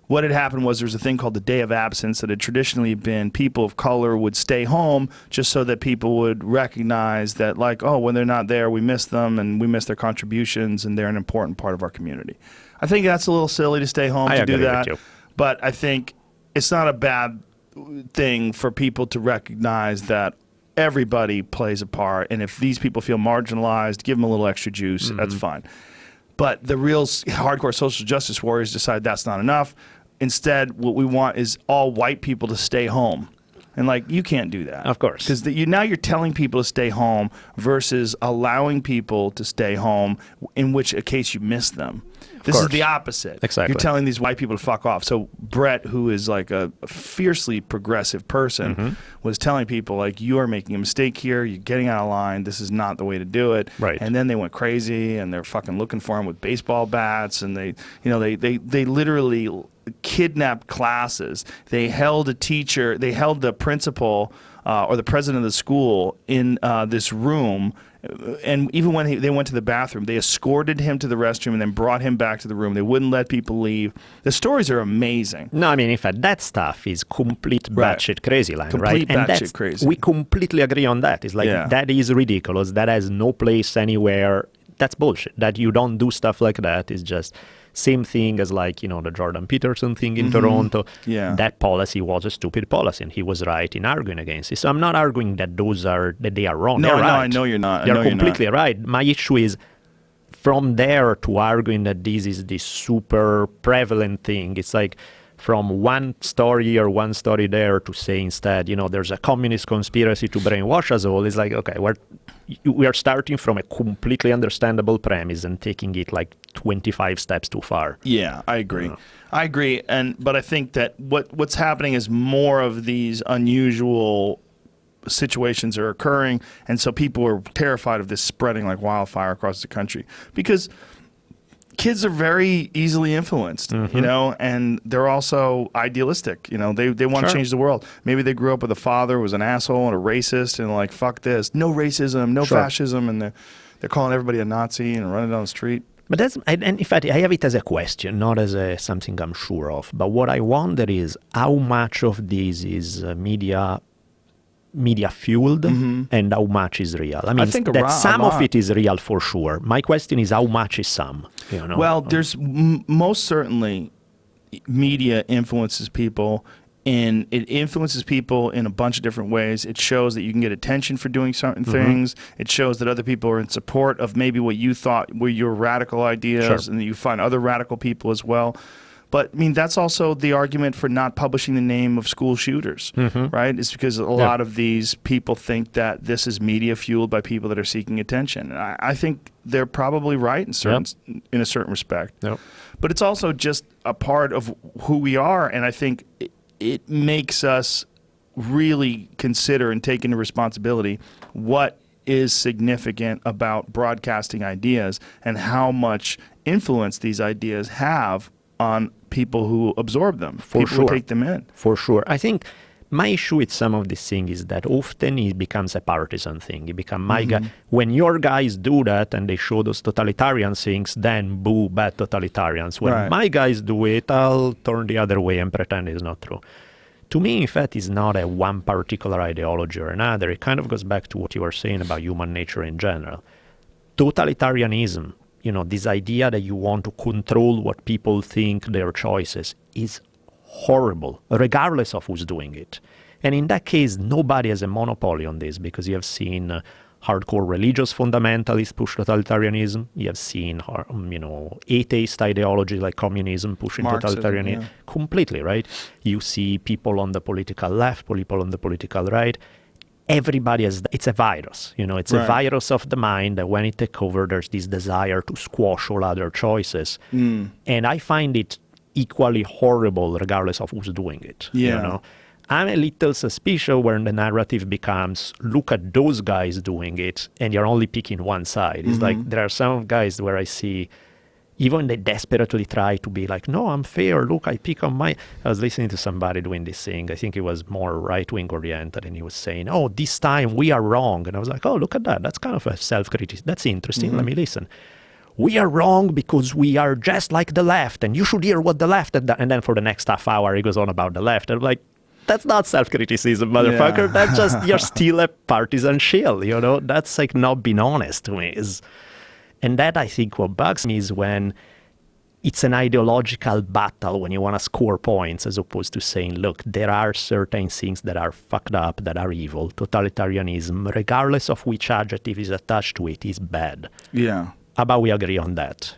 What had happened was there was a thing called the Day of Absence that had traditionally been people of color would stay home just so that people would recognize that, like, oh, when they're not there, we miss them and we miss their contributions and they're an important part of our community. I think that's a little silly to stay home to do that, but I think it's not a bad thing for people to recognize that everybody plays a part, and if these people feel marginalized, give them a little extra juice. That's fine. But the real hardcore social justice warriors decide that's not enough. Instead, what we want is all white people to stay home. And like, you can't do that. Of course. Because now you're telling people to stay home versus allowing people to stay home, in which case you miss them. This is the opposite. Exactly. You're telling these white people to fuck off. So Brett, who is like a fiercely progressive person, was telling people, like, you are making a mistake here. You're getting out of line. This is not the way to do it. Right. And then they went crazy, and they're fucking looking for him with baseball bats, and they literally kidnapped classes. They held the principal or the president of the school in this room. And even when they went to the bathroom, they escorted him to the restroom and then brought him back to the room. They wouldn't let people leave. The stories are amazing. No, I mean, in fact, that stuff is complete batshit crazy line, complete right? And batshit crazy. We completely agree on that. It's like, that is ridiculous. That has no place anywhere. That's bullshit. That you don't do stuff like that is just same thing as, like, the Jordan Peterson thing in Toronto. Yeah. That policy was a stupid policy, and he was right in arguing against it. So I'm not arguing that they are wrong. No, They're right. I know you're not. They're completely right. My issue is from there to arguing that this is this super prevalent thing. It's like from one story here, one story there, to say instead, there's a communist conspiracy to brainwash us all. It's like, okay, we are starting from a completely understandable premise and taking it like 25 steps too far. Yeah, I agree. I agree. But I think that what's happening is more of these unusual situations are occurring, and so people are terrified of this spreading like wildfire across the country, because kids are very easily influenced, and they're also idealistic. They want to change the world. Maybe they grew up with a father who was an asshole and a racist, and like, fuck this, no racism, no fascism, and they're calling everybody a Nazi and running down the street. But and in fact, I have it as a question, not as something I'm sure of. But what I wonder is how much of this is media fueled and how much is real. I mean, I think that some of it is real for sure. My question is, how much is some? Well, there's most certainly media influences people, and it influences people in a bunch of different ways. It shows that you can get attention for doing certain things. It shows that other people are in support of maybe what you thought were your radical ideas, and that you find other radical people as well. But, I mean, that's also the argument for not publishing the name of school shooters, right? It's because a lot of these people think that this is media fueled by people that are seeking attention. And I think they're probably right in a certain respect. But it's also just a part of who we are, and I think it makes us really consider and take into responsibility what is significant about broadcasting ideas and how much influence these ideas have on people who absorb them, people who take them in. For sure. I think My issue with some of these things is that often it becomes a partisan thing. It becomes my guy. When your guys do that and they show those totalitarian things, then boo, bad totalitarians. When my guys do it, I'll turn the other way and pretend it's not true. To me, in fact, it's not a one particular ideology or another. It kind of goes back to what you were saying about human nature in general. Totalitarianism, this idea that you want to control what people think their choices, is horrible, regardless of who's doing it. And in that case, nobody has a monopoly on this, because you have seen hardcore religious fundamentalists push totalitarianism. You have seen, atheist ideology like communism pushing Marxism, totalitarianism completely, right? You see people on the political left, people on the political right. Everybody it's a virus, it's a virus of the mind that when it takes over, there's this desire to squash all other choices. And I find it equally horrible regardless of who's doing it. I'm a little suspicious when the narrative becomes, look at those guys doing it, and you're only picking one side. It's like there are some guys where I see, even they desperately try to be like, no, I'm fair, look, I pick on my... I was listening to somebody doing this thing, I think it was more right-wing oriented, and he was saying, oh, this time we are wrong. And I was like, oh, look at that, that's kind of a self-criticism. That's interesting, let me listen. We are wrong because we are just like the left, and you should hear what the left... And then for the next half hour, he goes on about the left. And I'm like, that's not self-criticism, motherfucker. That's just, you're still a partisan shill, That's like not being honest to me. And that, I think, what bugs me is when it's an ideological battle, when you want to score points, as opposed to saying, look, there are certain things that are fucked up, that are evil. Totalitarianism, regardless of which adjective is attached to it, is bad. Yeah. How about we agree on that?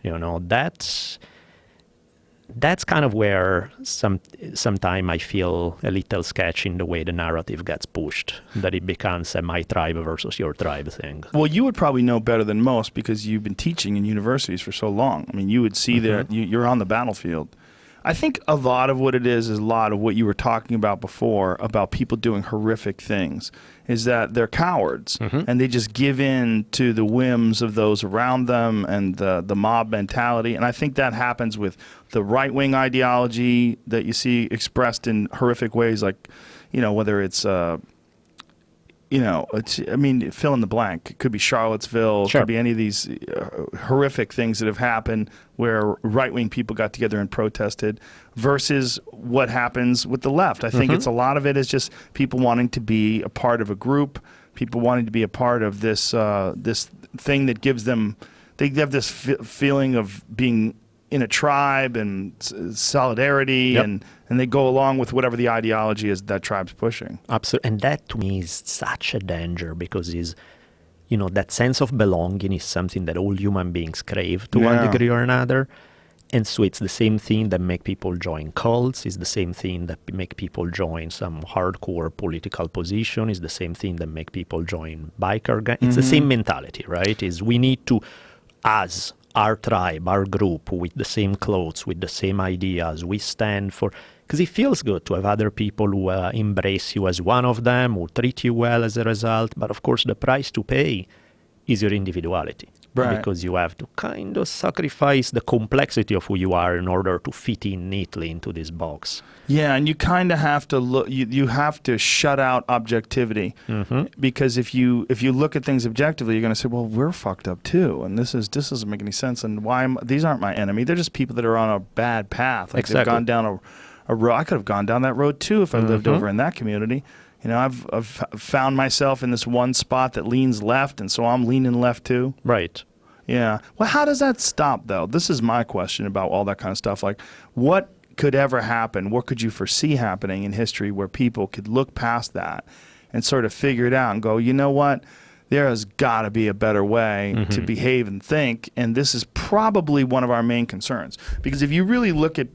That's kind of where sometimes I feel a little sketchy in the way the narrative gets pushed, that it becomes a my tribe versus your tribe thing. Well, you would probably know better than most because you've been teaching in universities for so long. I mean, you would see that you're on the battlefield. I think a lot of what it is a lot of what you were talking about before, about people doing horrific things, is that they're cowards and they just give in to the whims of those around them and the mob mentality. And I think that happens with the right-wing ideology that you see expressed in horrific ways, like, whether it's fill in the blank. It could be Charlottesville. It could be any of these horrific things that have happened where right-wing people got together and protested versus what happens with the left. I think it's a lot of it is just people wanting to be a part of a group, people wanting to be a part of this this thing that gives them, they have this feeling of being in a tribe and solidarity, and they go along with whatever the ideology is that tribe's pushing. Absolutely. And that to me is such a danger, because that sense of belonging is something that all human beings crave to one degree or another. And so it's the same thing that make people join cults, it's the same thing that make people join some hardcore political position, it's the same thing that make people join biker gangs. It's the same mentality, right? Is we need to, as our tribe, our group, with the same clothes, with the same ideas, we stand for... Because it feels good to have other people who embrace you as one of them, who treat you well as a result. But of course, the price to pay is your individuality. Right. Because you have to kind of sacrifice the complexity of who you are in order to fit in neatly into this box. Yeah, and you kind of have to look. You have to shut out objectivity, because if you look at things objectively, you're going to say, "Well, we're fucked up too," and this doesn't make any sense. And these aren't my enemy? They're just people that are on a bad path. Like they've gone down a road. I could have gone down that road too if I lived over in that community. I've found myself in this one spot that leans left, and so I'm leaning left too. Right. Yeah. Well, how does that stop, though? This is my question about all that kind of stuff. Like, what could ever happen? What could you foresee happening in history where people could look past that and sort of figure it out and go, you know what? There has got to be a better way to behave and think, and this is probably one of our main concerns. Because if you really look at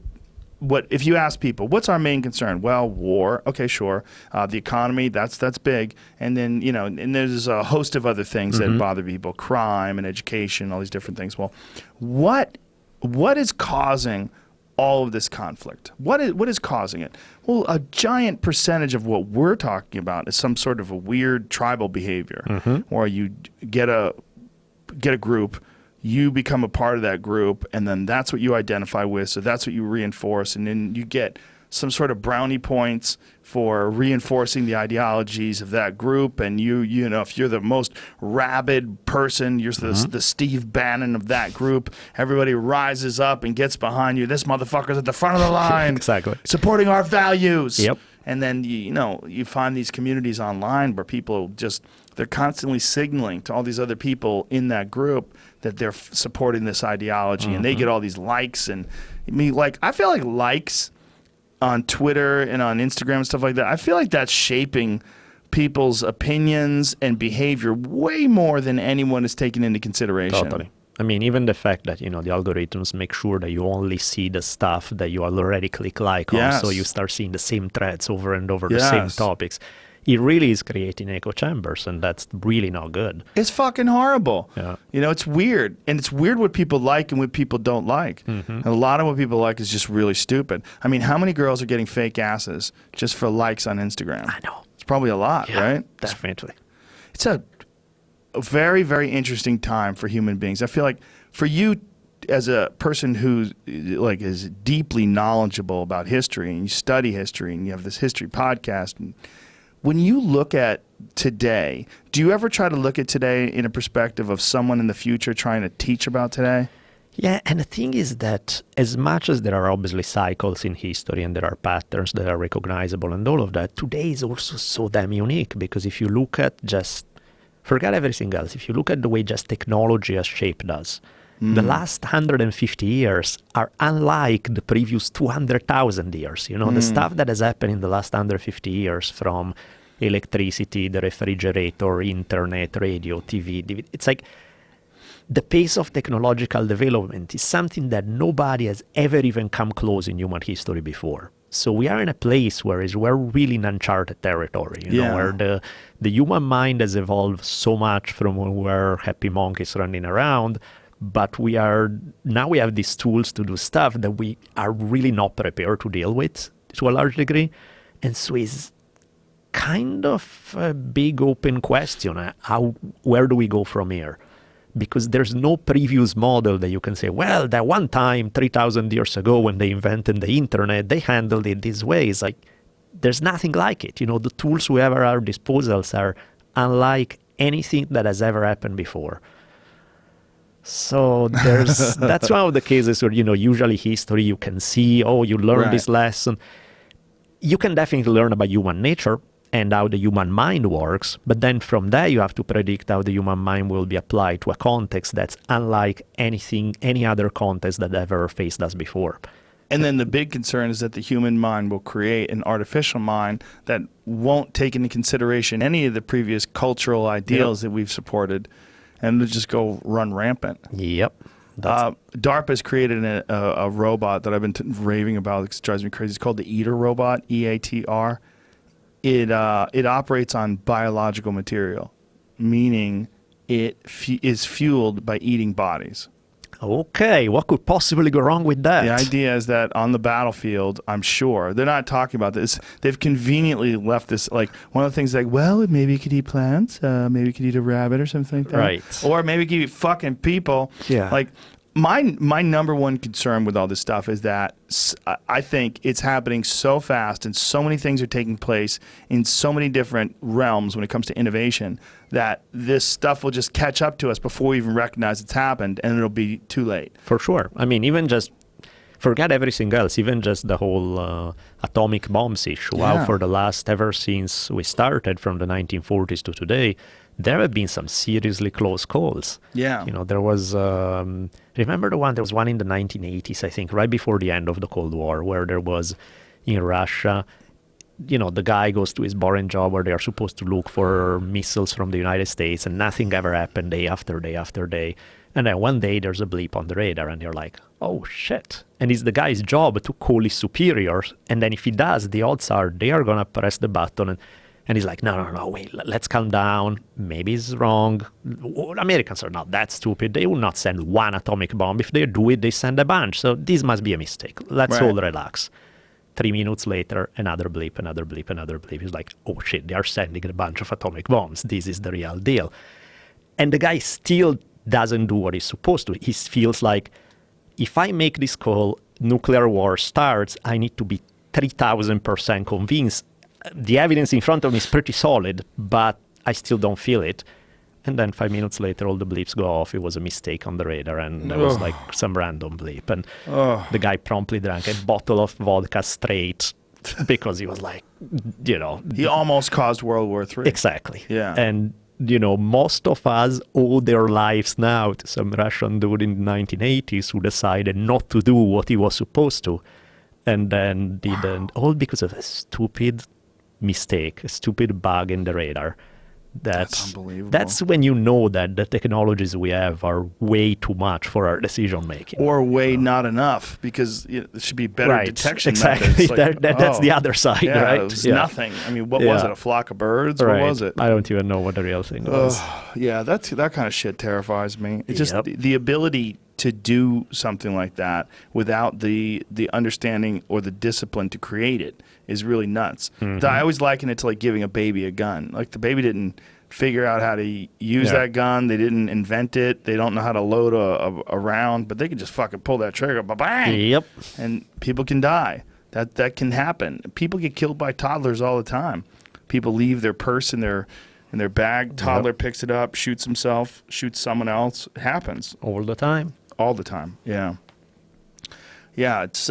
if you ask people, what's our main concern? Well, war. Okay, sure. The economy, that's big. And then, and there's a host of other things that bother people, crime and education, all these different things. Well, what is causing all of this conflict? What is causing it? Well, a giant percentage of what we're talking about is some sort of a weird tribal behavior, where you get a group, you become a part of that group, and then that's what you identify with, so that's what you reinforce, and then you get some sort of brownie points for reinforcing the ideologies of that group. And you know, if you're the most rabid person, you're the Steve Bannon of that group, everybody rises up and gets behind you. This motherfucker's at the front of the line. Exactly. Supporting our values. Yep. And then, you find these communities online where people they're constantly signaling to all these other people in that group that they're supporting this ideology, and they get all these likes. And I feel like likes on Twitter and on Instagram and stuff like that, I feel like that's shaping people's opinions and behavior way more than anyone is taking into consideration. Totally. I mean, even the fact that, the algorithms make sure that you only see the stuff that you already click like on, so you start seeing the same threads over and over, the same topics. It really is creating echo chambers, and that's really not good. It's fucking horrible. Yeah. It's weird. And it's weird what people like and what people don't like. And a lot of what people like is just really stupid. I mean, how many girls are getting fake asses just for likes on Instagram? I know. It's probably a lot, right? Definitely. It's a very, very interesting time for human beings. I feel like for you as a person who is deeply knowledgeable about history, and you study history, and you have this history podcast, and when you look at today, do you ever try to look at today in a perspective of someone in the future trying to teach about today? Yeah, and the thing is that as much as there are obviously cycles in history and there are patterns that are recognizable and all of that, today is also so damn unique, because if you look at forget everything else, if you look at the way just technology has shaped us, the last 150 years are unlike the previous 200,000 years. The stuff that has happened in the last 150 years, from electricity, the refrigerator, internet, radio, TV, DVD, it's like the pace of technological development is something that nobody has ever even come close in human history before. So we are in a place where we're really in uncharted territory, where the human mind has evolved so much from when we were happy monkeys running around, but we have these tools to do stuff that we are really not prepared to deal with to a large degree. And so it's kind of a big open question. Where do we go from here? Because there's no previous model that you can say, well, that one time 3,000 years ago when they invented the internet, they handled it this way. It's like, there's nothing like it. The tools we have at our disposals are unlike anything that has ever happened before. So that's one of the cases where, usually history, you can see, you learn this lesson. You can definitely learn about human nature and how the human mind works, but then from there you have to predict how the human mind will be applied to a context that's unlike any other context that ever faced us before. And then the big concern is that the human mind will create an artificial mind that won't take into consideration any of the previous cultural ideals that we've supported, and it'll just go run rampant. Yep. DARPA has created a robot that I've been raving about because it drives me crazy. It's called the Eater robot, EATR. It operates on biological material, meaning it is fueled by eating bodies. Okay, what could possibly go wrong with that? The idea is that on the battlefield, I'm sure, they're not talking about this. They've conveniently left this, one of the things well, maybe you could eat plants, maybe you could eat a rabbit or something like that. Right. Or maybe you could eat fucking people. Yeah. My number one concern with all this stuff is that I think it's happening so fast and so many things are taking place in so many different realms when it comes to innovation that this stuff will just catch up to us before we even recognize it's happened, and it'll be too late. For sure. I mean, even just forget everything else, even just the whole atomic bombs issue. Yeah. How for the last, ever since we started from the 1940s to today, there have been some seriously close calls. Yeah. There was, remember there was one in the 1980s, I think, right before the end of the Cold War, where there was, in Russia, the guy goes to his boring job where they are supposed to look for missiles from the United States, and nothing ever happened day after day after day. And then one day there's a bleep on the radar, and they're like, oh, shit. And it's the guy's job to call his superiors, and then if he does, the odds are they are going to press the button, and he's like, no, wait, let's calm down. Maybe it's wrong. Americans are not that stupid. They will not send one atomic bomb. If they do it, they send a bunch. So this must be a mistake. Let's all relax. 3 minutes later, another bleep, another bleep, another bleep. He's like, oh shit, they are sending a bunch of atomic bombs. This is the real deal. And the guy still doesn't do what he's supposed to. He feels like, if I make this call, nuclear war starts, I need to be 3,000% convinced. The evidence in front of me is pretty solid, but I still don't feel it. And then 5 minutes later, all the bleeps go off. It was a mistake on the radar, and there was like some random bleep. And the guy promptly drank a bottle of vodka straight because he was like, He almost caused World War III. Exactly. Yeah. And, most of us owe their lives now to some Russian dude in the 1980s who decided not to do what he was supposed to, and then didn't, all because of a stupid mistake, a stupid bug in the radar. That's unbelievable. That's when you know that the technologies we have are way too much for our decision making, or way not enough, because there should be better detection exactly. methods. Like, that's the other side, right? It was nothing. I mean, what was it? A flock of birds? Right. What was it? I don't even know what the real thing was. Yeah, that kind of shit terrifies me. It's just the ability to do something like that without the understanding or the discipline to create it is really nuts. I always liken it to like giving a baby a gun. Like the baby didn't figure out how to use that gun. They didn't invent it. They don't know how to load a round, but they can just fucking pull that trigger, bang, Yep. and people can die. That can happen. People get killed by toddlers all the time. People leave their purse in their bag. Toddler picks it up, shoots himself, shoots someone else. It happens All the time. all the time. Yeah. It's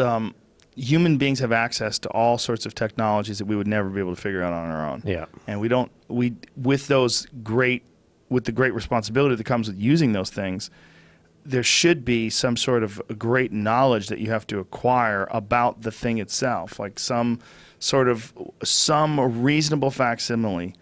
human beings have access to all sorts of technologies that we would never be able to figure out on our own. Yeah. And with the great responsibility that comes with using those things, there should be some sort of great knowledge that you have to acquire about the thing itself, like some reasonable facsimile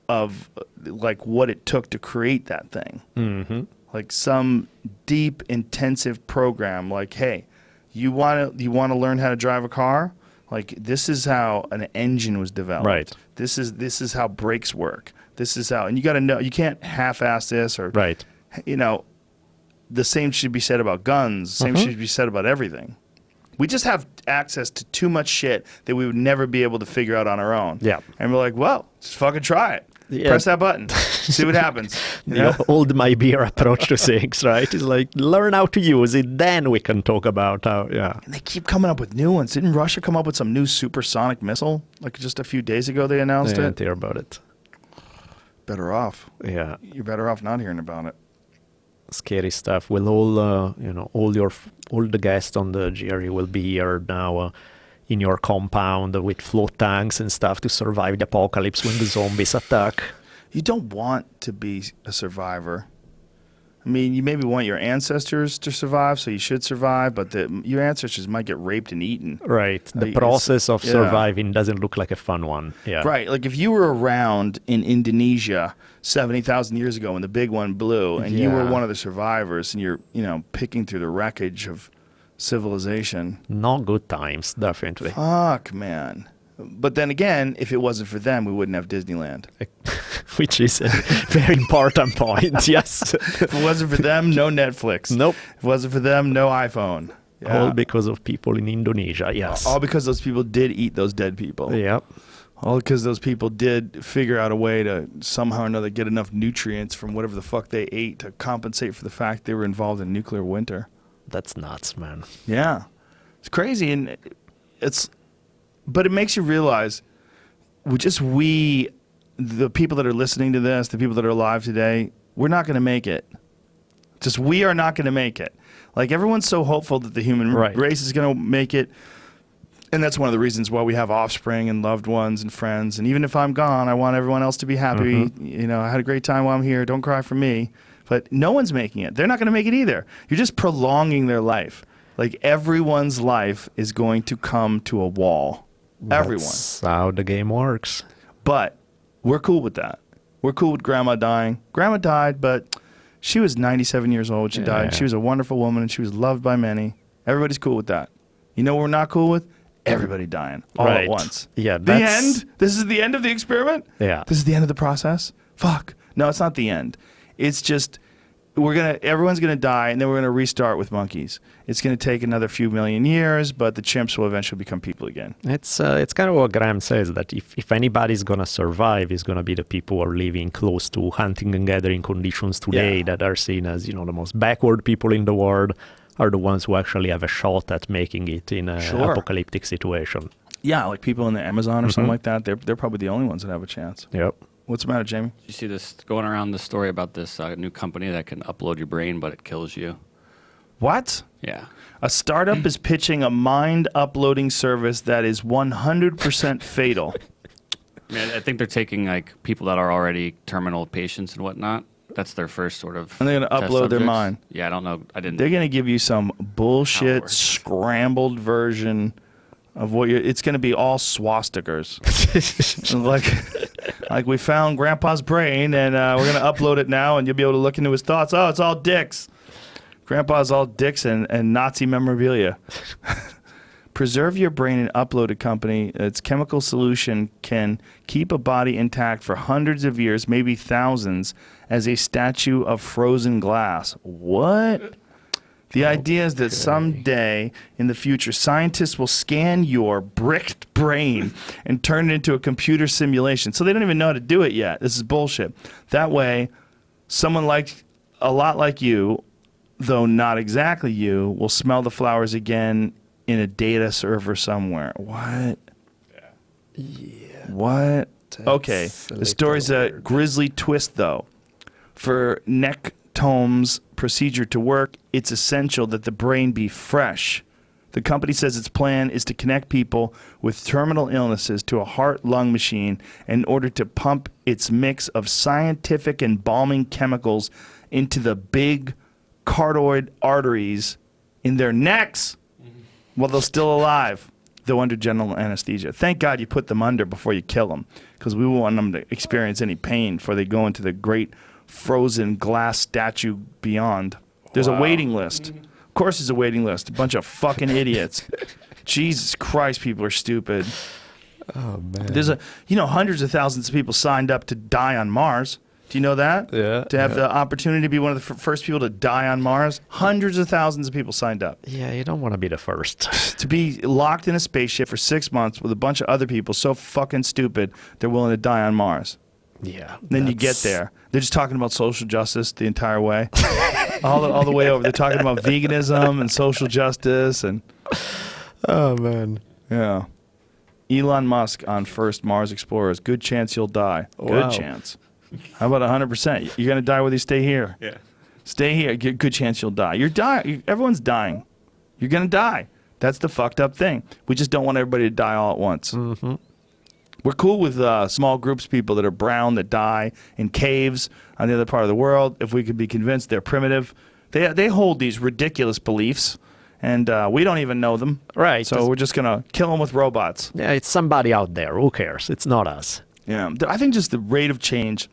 of like what it took to create that thing. Mm-hmm. Like some deep, intensive program. Like, hey, you want to learn how to drive a car? Like, this is how an engine was developed. Right. This is how brakes work. This is how, and you got to know. You can't half-ass this, or Right. The same should be said about guns. Same should be said about everything. We just have access to too much shit that we would never be able to figure out on our own. Yeah. And we're like, well, just fucking try it. Yeah. Press that button. See what happens. The old my beer approach to things, right? It's like, learn how to use it, then we can talk about how, And they keep coming up with new ones. Didn't Russia come up with some new supersonic missile? Like just a few days ago they announced I it? didn't hear about it. Better off. Yeah. You're better off not hearing about it. Scary stuff. Will all the guests on the GRE will be here now in your compound with float tanks and stuff to survive the apocalypse when the zombies attack. You don't want to be a survivor. I mean, you maybe want your ancestors to survive, so you should survive, but your ancestors might get raped and eaten. Right. The process of surviving doesn't look like a fun one. Yeah. Right. Like if you were around in Indonesia 70,000 years ago when the big one blew, and you were one of the survivors, and you're, picking through the wreckage of civilization. Not good times, definitely. Fuck, man. But then again, if it wasn't for them, we wouldn't have Disneyland. Which is a very important point, yes. If it wasn't for them, no Netflix. Nope. If it wasn't for them, no iPhone. Yeah. All because of people in Indonesia, yes. All because those people did eat those dead people. Yep. All because those people did figure out a way to somehow or another get enough nutrients from whatever the fuck they ate to compensate for the fact they were involved in nuclear winter. That's nuts, man. Yeah. It's crazy, and but it makes you realize the people that are listening to this, the people that are alive today, we're not going to make it. Just we are not going to make it. Like everyone's so hopeful that the human race is going to make it. And that's one of the reasons why we have offspring and loved ones and friends. And even if I'm gone, I want everyone else to be happy. Mm-hmm. I had a great time while I'm here. Don't cry for me. But no one's making it. They're not going to make it either. You're just prolonging their life. Like everyone's life is going to come to a wall. Everyone. That's how the game works. But we're cool with that. We're cool with grandma dying. Grandma died, but she was 97 years old. She died. She was a wonderful woman, and she was loved by many. Everybody's cool with that. You know what we're not cool with? Everybody dying all at once. Yeah, the end? This is the end of the experiment? Yeah. This is the end of the process? Fuck. No, it's not the end. It's just everyone's gonna die, and then we're gonna restart with monkeys. It's gonna take another few million years, but the chimps will eventually become people again. It's kind of what Graham says, that if anybody's gonna survive, it's gonna be the people who are living close to hunting and gathering conditions today that are seen as the most backward people in the world are the ones who actually have a shot at making it in an apocalyptic situation. Yeah, like people in the Amazon or something like that. They're probably the only ones that have a chance. Yep. What's the matter, Jamie? You see this going around, this story about this new company that can upload your brain, but it kills you. What? Yeah. A startup is pitching a mind uploading service that is 100% fatal. I mean, I think they're taking like people that are already terminal patients and whatnot. That's their first sort of. And they're going to test upload their subjects. mind. Yeah, I don't know. I didn't. They're going to give you some bullshit works. scrambled version of what you're. It's going to be all swastikas. like we found Grandpa's brain, and we're going to upload it now, and you'll be able to look into his thoughts. Oh, it's all dicks. Grandpa's all dicks and Nazi memorabilia. Preserve your brain and upload a company. Its chemical solution can keep a body intact for hundreds of years, maybe thousands, as a statue of frozen glass. What? The idea is that someday in the future, scientists will scan your bricked brain and turn it into a computer simulation. So they don't even know how to do it yet. This is bullshit. That way, someone a lot like you, though not exactly you, will smell the flowers again in a data server somewhere. What? Yeah. What? Okay. The story's a weird. grisly twist, though. For Nectome's procedure to work, it's essential that the brain be fresh. The company says its plan is to connect people with terminal illnesses to a heart-lung machine in order to pump its mix of scientific and embalming chemicals into the big carotid arteries in their necks while they're still alive, though under general anesthesia. Thank God you put them under before you kill them, because we won't want them to experience any pain before they go into the great frozen glass statue beyond. There's a waiting list. Of course there's a waiting list. A bunch of fucking idiots. Jesus Christ, people are stupid. Oh, man. There's hundreds of thousands of people signed up to die on Mars. Do you know that? Yeah. To have the opportunity to be one of the first people to die on Mars. Hundreds of thousands of people signed up. Yeah, you don't want to be the first. To be locked in a spaceship for 6 months with a bunch of other people so fucking stupid they're willing to die on Mars. Yeah. Then you get there. They're just talking about social justice the entire way. all the way over. They're talking about veganism and social justice. And Oh, man. yeah. Elon Musk on first Mars Explorers. Good chance you'll die. Good Wow. chance. How about 100%? You're going to die whether you stay here. Yeah. Stay here. Good chance you'll die. You're dying. Everyone's dying. You're going to die. That's the fucked up thing. We just don't want everybody to die all at once. Mm-hmm. We're cool with small groups of people that are brown that die in caves on the other part of the world. If we could be convinced they're primitive. They hold these ridiculous beliefs, and we don't even know them. Right. So we're just going to kill them with robots. Yeah, it's somebody out there. Who cares? It's not us. Yeah. I think just the rate of change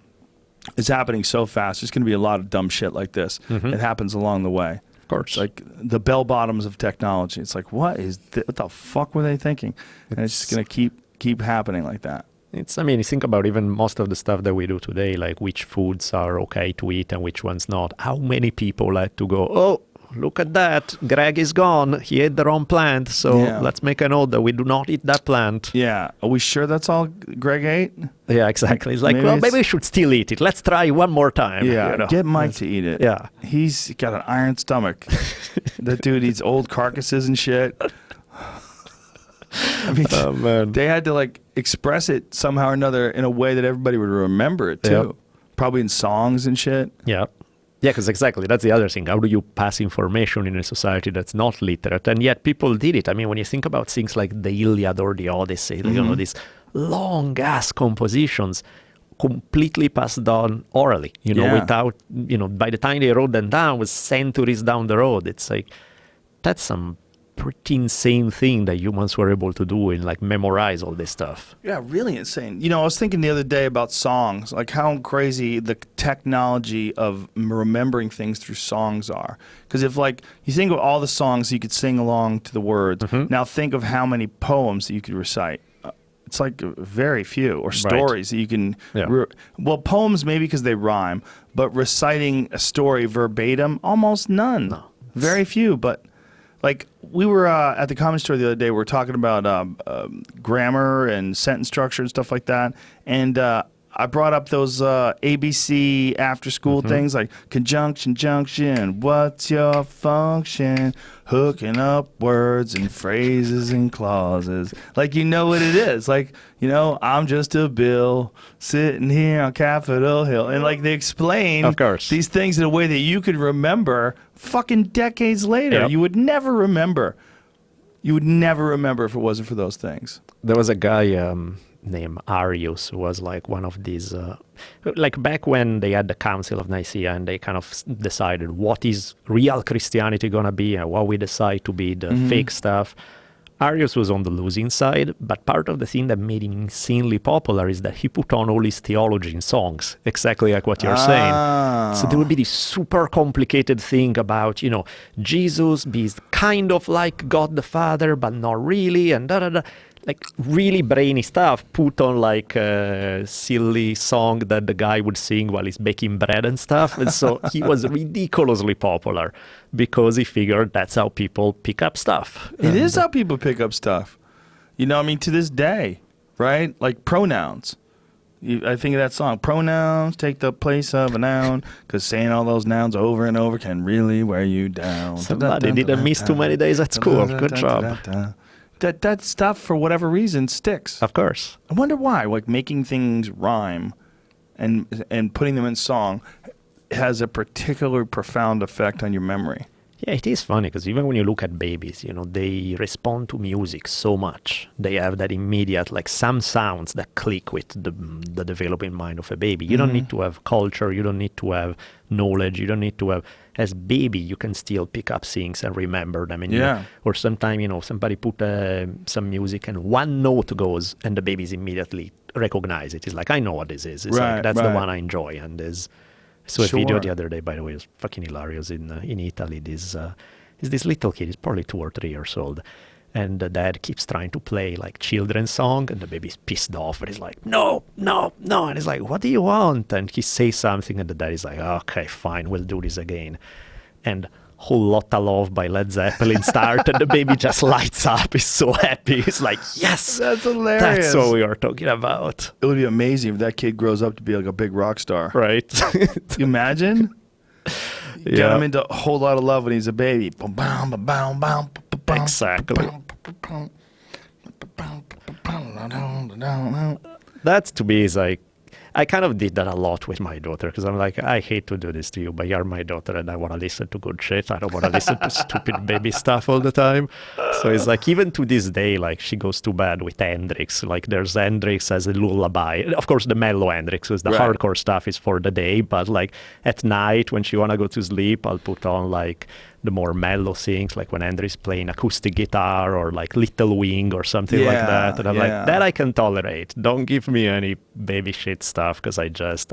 is happening so fast. There's going to be a lot of dumb shit like this. It happens along the way. Of course. It's like the bell bottoms of technology. It's like, what the fuck were they thinking? And it's just going to keep happening like that. You think about even most of the stuff that we do today, like which foods are okay to eat and which ones not. How many people had to go, oh, look at that. Greg is gone. He ate the wrong plant. So let's make a note that we do not eat that plant. Yeah. Are we sure that's all Greg ate? Yeah, exactly. It's like, maybe we should still eat it. Let's try one more time. Yeah. You know? Get Mike to eat it. Yeah. He's got an iron stomach. That dude eats old carcasses and shit. I mean, Oh, man. they had to express it somehow or another in a way that everybody would remember it too. Yep. Probably in songs and shit. Yeah. Yeah, because exactly, that's the other thing. How do you pass information in a society that's not literate? And yet people did it. I mean, when you think about things like the Iliad or the Odyssey, these long-ass compositions completely passed down orally, without, by the time they wrote them down, it was centuries down the road. It's like, that's some pretty insane thing that humans were able to do and memorize all this stuff. Yeah, really insane. I was thinking the other day about songs, like how crazy the technology of remembering things through songs are. Because if you think of all the songs you could sing along to the words, now think of how many poems that you could recite. It's very few, or stories that you can. Yeah. Well, poems maybe because they rhyme, but reciting a story verbatim, almost none. No. Very few, but. We were at the Comedy Store the other day. We were talking about grammar and sentence structure and stuff like that. And I brought up those ABC after school things like conjunction, junction, what's your function? Hooking up words and phrases and clauses. Like, you know what it is. Like, you know, I'm just a bill sitting here on Capitol Hill. And like they explain Of course. these things in a way that you could remember fucking decades later. Yep. You would never remember. You would never remember if it wasn't for those things. There was a guy named Arius who was like one of these, like back when they had the Council of Nicaea and they kind of decided what is real Christianity going to be and what we decide to be the fake stuff. Arius was on the losing side, but part of the thing that made him insanely popular is that he put on all his theology in songs, exactly like what you're saying. So there would be this super complicated thing about, you know, Jesus being kind of like God the Father, but not really, and da-da-da. Like really brainy stuff put on like a silly song that the guy would sing while he's baking bread and stuff. And so he was ridiculously popular because he figured that's how people pick up stuff. It is how people pick up stuff. You know, I mean, to this day, right? Like pronouns. I think of that song, pronouns take the place of a noun, because saying all those nouns over and over can really wear you down. Somebody didn't miss too many days at school. Good job. That stuff, for whatever reason, sticks. Of course. I wonder why. Like making things rhyme and putting them in song has a particularly profound effect on your memory. Yeah, it is funny because even when you look at babies, you know, they respond to music so much. They have that immediate, like some sounds that click with the developing mind of a baby. You don't need to have culture. You don't need to have knowledge. You don't need to have, as baby, you can still pick up things and remember them. And, you know, or sometimes, you know, somebody put some music and one note goes and the babies immediately recognize it. It's like, I know what this is. It's like, that's the one I enjoy. And there's, I saw a video the other day, by the way, it was fucking hilarious. In Italy, this little kid, he's probably 2 or 3 years old, and the dad keeps trying to play like children's song, and the baby's pissed off, and he's like, no, and he's like, what do you want? And he says something, and the dad is like, okay, fine, we'll do this again. And Whole Lotta Love by Led Zeppelin start, and the baby just lights up. He's so happy. He's like, yes, that's hilarious. That's what we are talking about. It would be amazing if that kid grows up to be like a big rock star. Right. You imagine? Get him into a whole lot of love when he's a baby. Exactly. That to me is like, I kind of did that a lot with my daughter because I'm like, I hate to do this to you, but you're my daughter and I want to listen to good shit. I don't want to listen to stupid baby stuff all the time. So it's like, even to this day, like she goes to bed with Hendrix. Like there's Hendrix as a lullaby. Of course, the mellow Hendrix, because the hardcore stuff is for the day. But like at night when she want to go to sleep, I'll put on like the more mellow things, like when Andrew's playing acoustic guitar or like Little Wing or something like that. And I'm like, that I can tolerate. Don't give me any baby shit stuff because I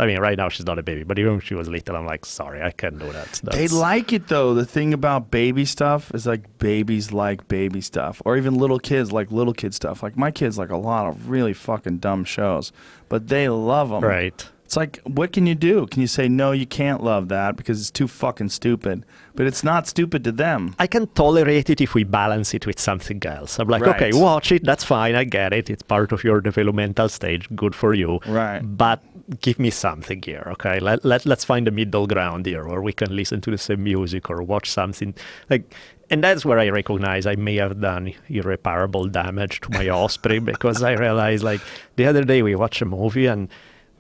mean, right now she's not a baby, but even when she was little, I'm like, sorry, I can't do that. They like it though. The thing about baby stuff is like babies like baby stuff, or even little kids like little kid stuff. Like my kids like a lot of really fucking dumb shows, but they love them. Right. It's like, what can you do? Can you say, no, you can't love that because it's too fucking stupid? But it's not stupid to them. I can tolerate it if we balance it with something else. I'm like, okay, watch it. That's fine. I get it. It's part of your developmental stage. Good for you. Right. But give me something here, okay? Let's find a middle ground here where we can listen to the same music or watch something. Like, and that's where I recognize I may have done irreparable damage to my offspring because I realized, like, the other day we watched a movie and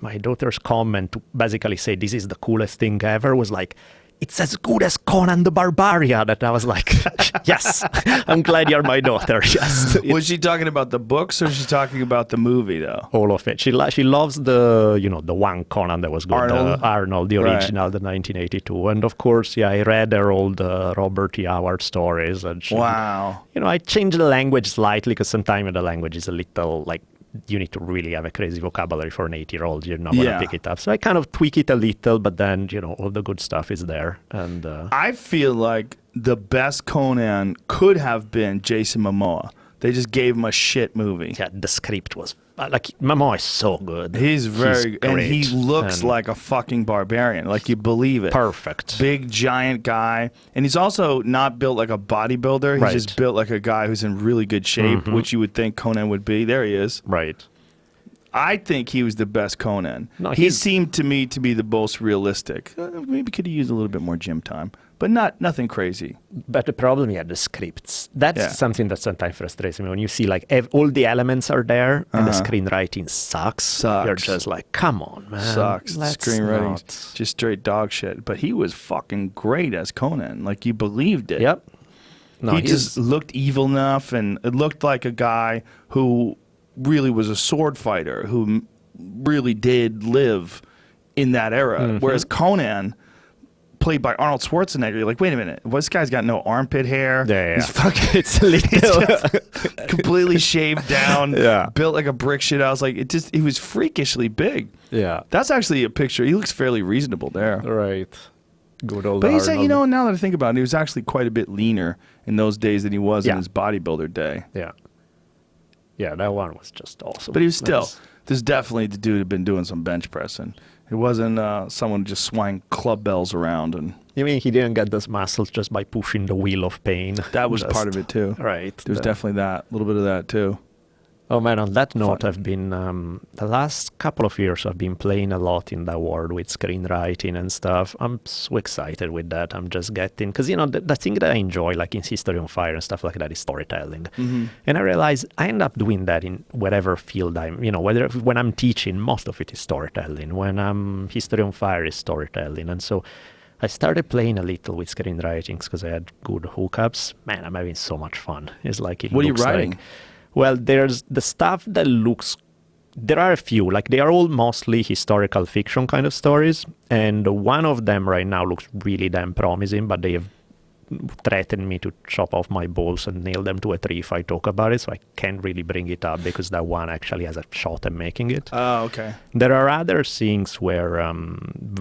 my daughter's comment to basically say this is the coolest thing ever was like, it's as good as Conan the Barbarian. And I was like, yes, I'm glad you're my daughter. Yes. Was she talking about the books or was she talking about the movie though? All of it. She loves the one Conan that was good. Arnold, the original, the 1982. And of course, I read her all the Robert E. Howard stories. And I changed the language slightly because sometimes the language is a little like, you need to really have a crazy vocabulary for an 8-year-old. You're not going to pick it up. So I kind of tweak it a little, but then, all the good stuff is there. And I feel like the best Conan could have been Jason Momoa. They just gave him a shit movie. Yeah, the script was... Like, Momoa is so good. He's very... And he looks like a fucking barbarian. Like, you believe it. Perfect. Big, giant guy. And he's also not built like a bodybuilder. He's just built like a guy who's in really good shape, which you would think Conan would be. There he is. Right. I think he was the best Conan. No, he seemed to me to be the most realistic. Maybe could have used a little bit more gym time, but nothing crazy. But the problem, the scripts. That's something that sometimes frustrates me when you see like all the elements are there and the screenwriting sucks. You're just like, come on, man. Sucks. Screenwriting, just straight dog shit. But he was fucking great as Conan. Like you believed it. Yep. No, he just looked evil enough, and it looked like a guy who really was a sword fighter, who really did live in that era. Whereas Conan, played by Arnold Schwarzenegger, you're like, wait a minute, this guy's got no armpit hair. Yeah. He's fucking, it's just completely shaved down, built like a brick shit house. Like he was freakishly big. Yeah. That's actually a picture. He looks fairly reasonable there. Right. Good old But he's, Arnold. now that I think about it, he was actually quite a bit leaner in those days than he was in his bodybuilder day. Yeah. Yeah, that one was just awesome. But he was still, there's definitely the dude who had been doing some bench pressing. It wasn't someone just swinging club bells around. And you mean he didn't get those muscles just by pushing the wheel of pain? That was part of it too. Right. There's definitely that, a little bit of that too. Oh man, on that note, I've been, the last couple of years, I've been playing a lot in that world with screenwriting and stuff. I'm so excited with that. I'm just getting, because, the thing that I enjoy, like in History on Fire and stuff like that, is storytelling. And I realize I end up doing that in whatever field I'm, whether when I'm teaching, most of it is storytelling. When I'm History on Fire is storytelling. And so I started playing a little with screenwriting because I had good hookups. Man, I'm having so much fun. It's like it What are you looks writing? like, well, there's the stuff that looks, there are a few, like they are all mostly historical fiction kind of stories. And one of them right now looks really damn promising, but they have threatened me to chop off my balls and nail them to a tree if I talk about it. So I can't really bring it up because that one actually has a shot at making it. Oh, okay. There are other things where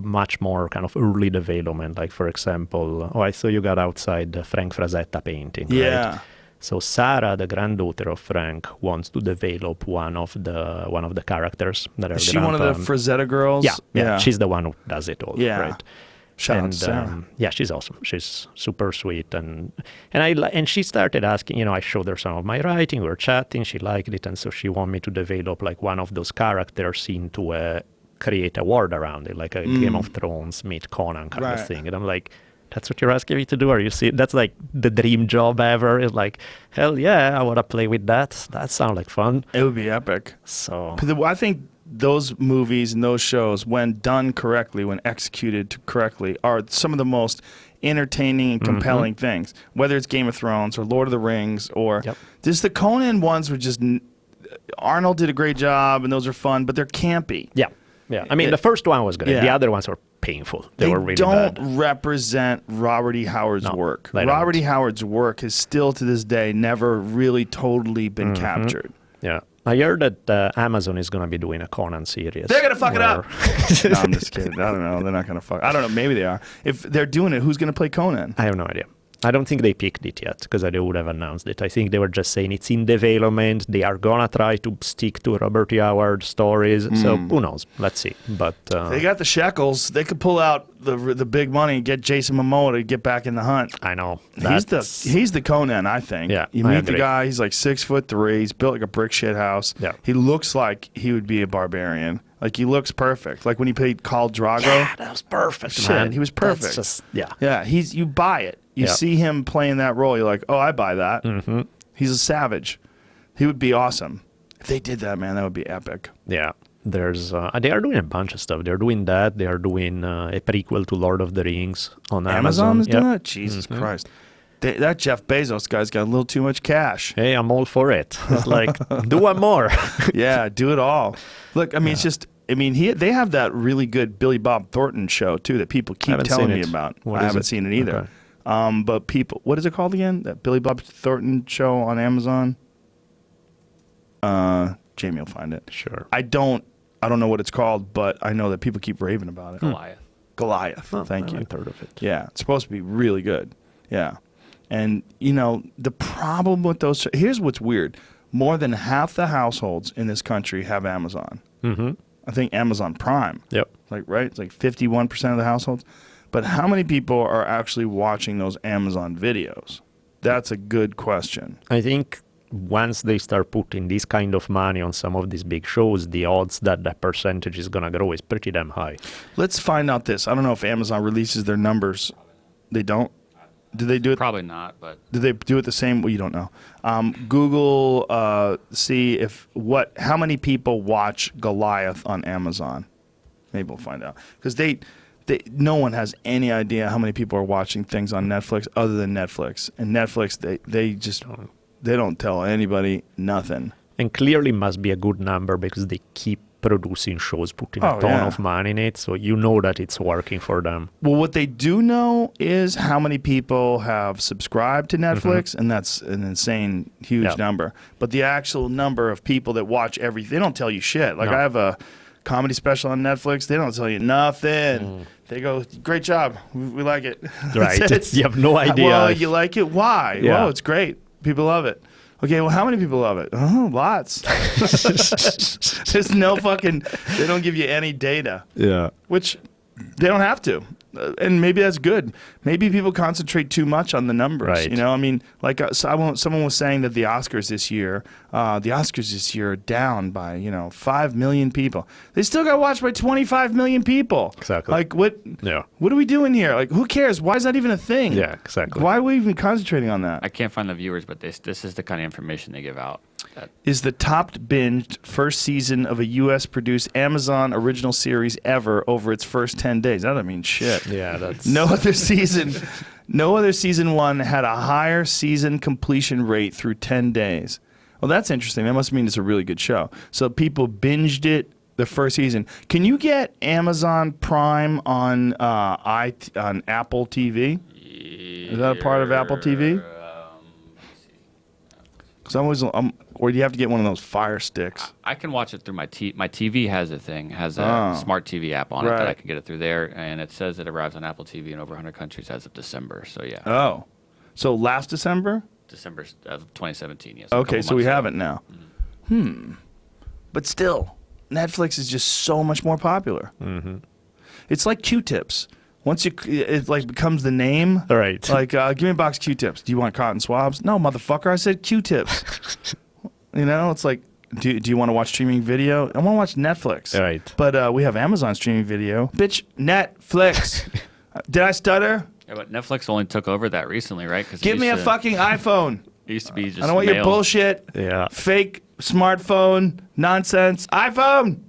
much more kind of early development, like for example, I saw you got outside the Frank Frazetta painting, Yeah. right? So Sarah, the granddaughter of Frank, wants to develop one of the characters that are. Is she one of the Frazetta girls? Yeah, she's the one who does it all. Yeah. Right. Shout out to Sarah. Yeah, she's awesome. She's super sweet, and she started asking. I showed her some of my writing. We were chatting. She liked it, and so she wanted me to develop like one of those characters into create a world around it, like a Game of Thrones meet Conan kind of thing. And I'm like, that's what you're asking me to do? Are you serious? That's like the dream job ever. It's like, hell yeah, I want to play with that. That sounds like fun. It would be epic. So I think those movies and those shows, when done correctly, when executed correctly, are some of the most entertaining and compelling things. Whether it's Game of Thrones or Lord of the Rings or just the Conan ones were just, Arnold did a great job and those are fun, but they're campy. Yeah. I mean, the first one was good. Yeah. The other ones were painful. They were really don't bad. represent Robert E. Howard's work. They Robert don't. E. Howard's work has still to this day never really totally been captured. Yeah. I heard that Amazon is going to be doing a Conan series. They're going to fuck it up. No, I'm just kidding. I don't know. They're not going to fuck. I don't know. Maybe they are. If they're doing it, who's going to play Conan? I have no idea. I don't think they picked it yet because they would have announced it. I think they were just saying it's in development. They are going to try to stick to Robert E. Howard stories. So who knows? Let's see. But they got the shekels. They could pull out the big money and get Jason Momoa to get back in the hunt. I know. He's the Conan, I think. Yeah, you meet the guy. He's like 6'3". He's built like a brick shit house. Yeah. He looks like he would be a barbarian. Like he looks perfect. Like when he played Khal Drogo. Yeah, that was perfect, Shit, man. he was perfect. That's just, yeah. Yeah, you buy it. You see him playing that role. You're like, oh, I buy that. Mm-hmm. He's a savage. He would be awesome. If they did that, man, that would be epic. Yeah. There's they are doing a bunch of stuff. They're doing that. They are doing a prequel to Lord of the Rings on Amazon is doing Yep. that? Jesus Christ. That Jeff Bezos guy's got a little too much cash. Hey, I'm all for it. It's like, do one more. Yeah, do it all. Look, I mean, it's just, I mean, they have that really good Billy Bob Thornton show, too, that people keep telling me about. I haven't seen it either. Okay. But people, what is it called again? That Billy Bob Thornton show on Amazon? Jamie will find it. Sure. I don't know what it's called, but I know that people keep raving about it. Goliath. Oh, Thank you. I've heard of it. Yeah, it's supposed to be really good. Yeah. And, the problem with those, here's what's weird. More than half the households in this country have Amazon. Mm-hmm. I think Amazon Prime. Yep. Right? It's like 51% of the households. But how many people are actually watching those Amazon videos? That's a good question. I think once they start putting this kind of money on some of these big shows, the odds that that percentage is going to grow is pretty damn high. Let's find out this. I don't know if Amazon releases their numbers. They don't? Do they do it? Probably not, but Do they do it the same? Well, you don't know. Google, see how many people watch Goliath on Amazon. Maybe we'll find out. Because no one has any idea how many people are watching things on Netflix other than Netflix. And Netflix, they don't tell anybody nothing. And clearly must be a good number because they keep producing shows, putting a ton of money in it. So you know that it's working for them. Well, what they do know is how many people have subscribed to Netflix, and that's an insane, huge number. But the actual number of people that watch everything, they don't tell you shit. Like, I have a comedy special on Netflix. They don't tell you nothing. They go, great job. We like it. Right. You have no idea. Well, you like it? Why? Yeah. Well, it's great. People love it. Okay, well, how many people love it? Oh, lots. There's no fucking, they don't give you any data. Yeah. Which they don't have to. And maybe that's good. Maybe people concentrate too much on the numbers. Right. You know, I mean, like someone was saying that the Oscars this year are down by, 5 million people. They still got watched by 25 million people. Exactly. Like, what are we doing here? Like, who cares? Why is that even a thing? Yeah, exactly. Why are we even concentrating on that? I can't find the viewers, but this is the kind of information they give out. Is the top binged first season of a U.S.-produced Amazon original series ever over its first 10 days. That doesn't mean shit. Yeah, that's... No other season one had a higher season completion rate through 10 days. Well, that's interesting. That must mean it's a really good show. So people binged it the first season. Can you get Amazon Prime on Apple TV? Is that a part of Apple TV? Because or do you have to get one of those Fire Sticks? I can watch it through my TV has a smart TV app on it that I can get it through there, and it says it arrives on Apple TV in over 100 countries as of December. So yeah. Oh, so last December? December of 2017. Yes. Okay, so we have it now. But still, Netflix is just so much more popular. Mm-hmm. It's like Q-tips. Once it like becomes the name, right? Like, give me a box of Q-tips. Do you want cotton swabs? No, motherfucker, I said Q-tips. It's like, do you want to watch streaming video? I want to watch Netflix. Right. But we have Amazon streaming video. Bitch, Netflix. Did I stutter? Yeah, but Netflix only took over that recently, right? Give me a fucking iPhone. It used to be just I don't want your bullshit. Yeah. Fake smartphone nonsense. iPhone.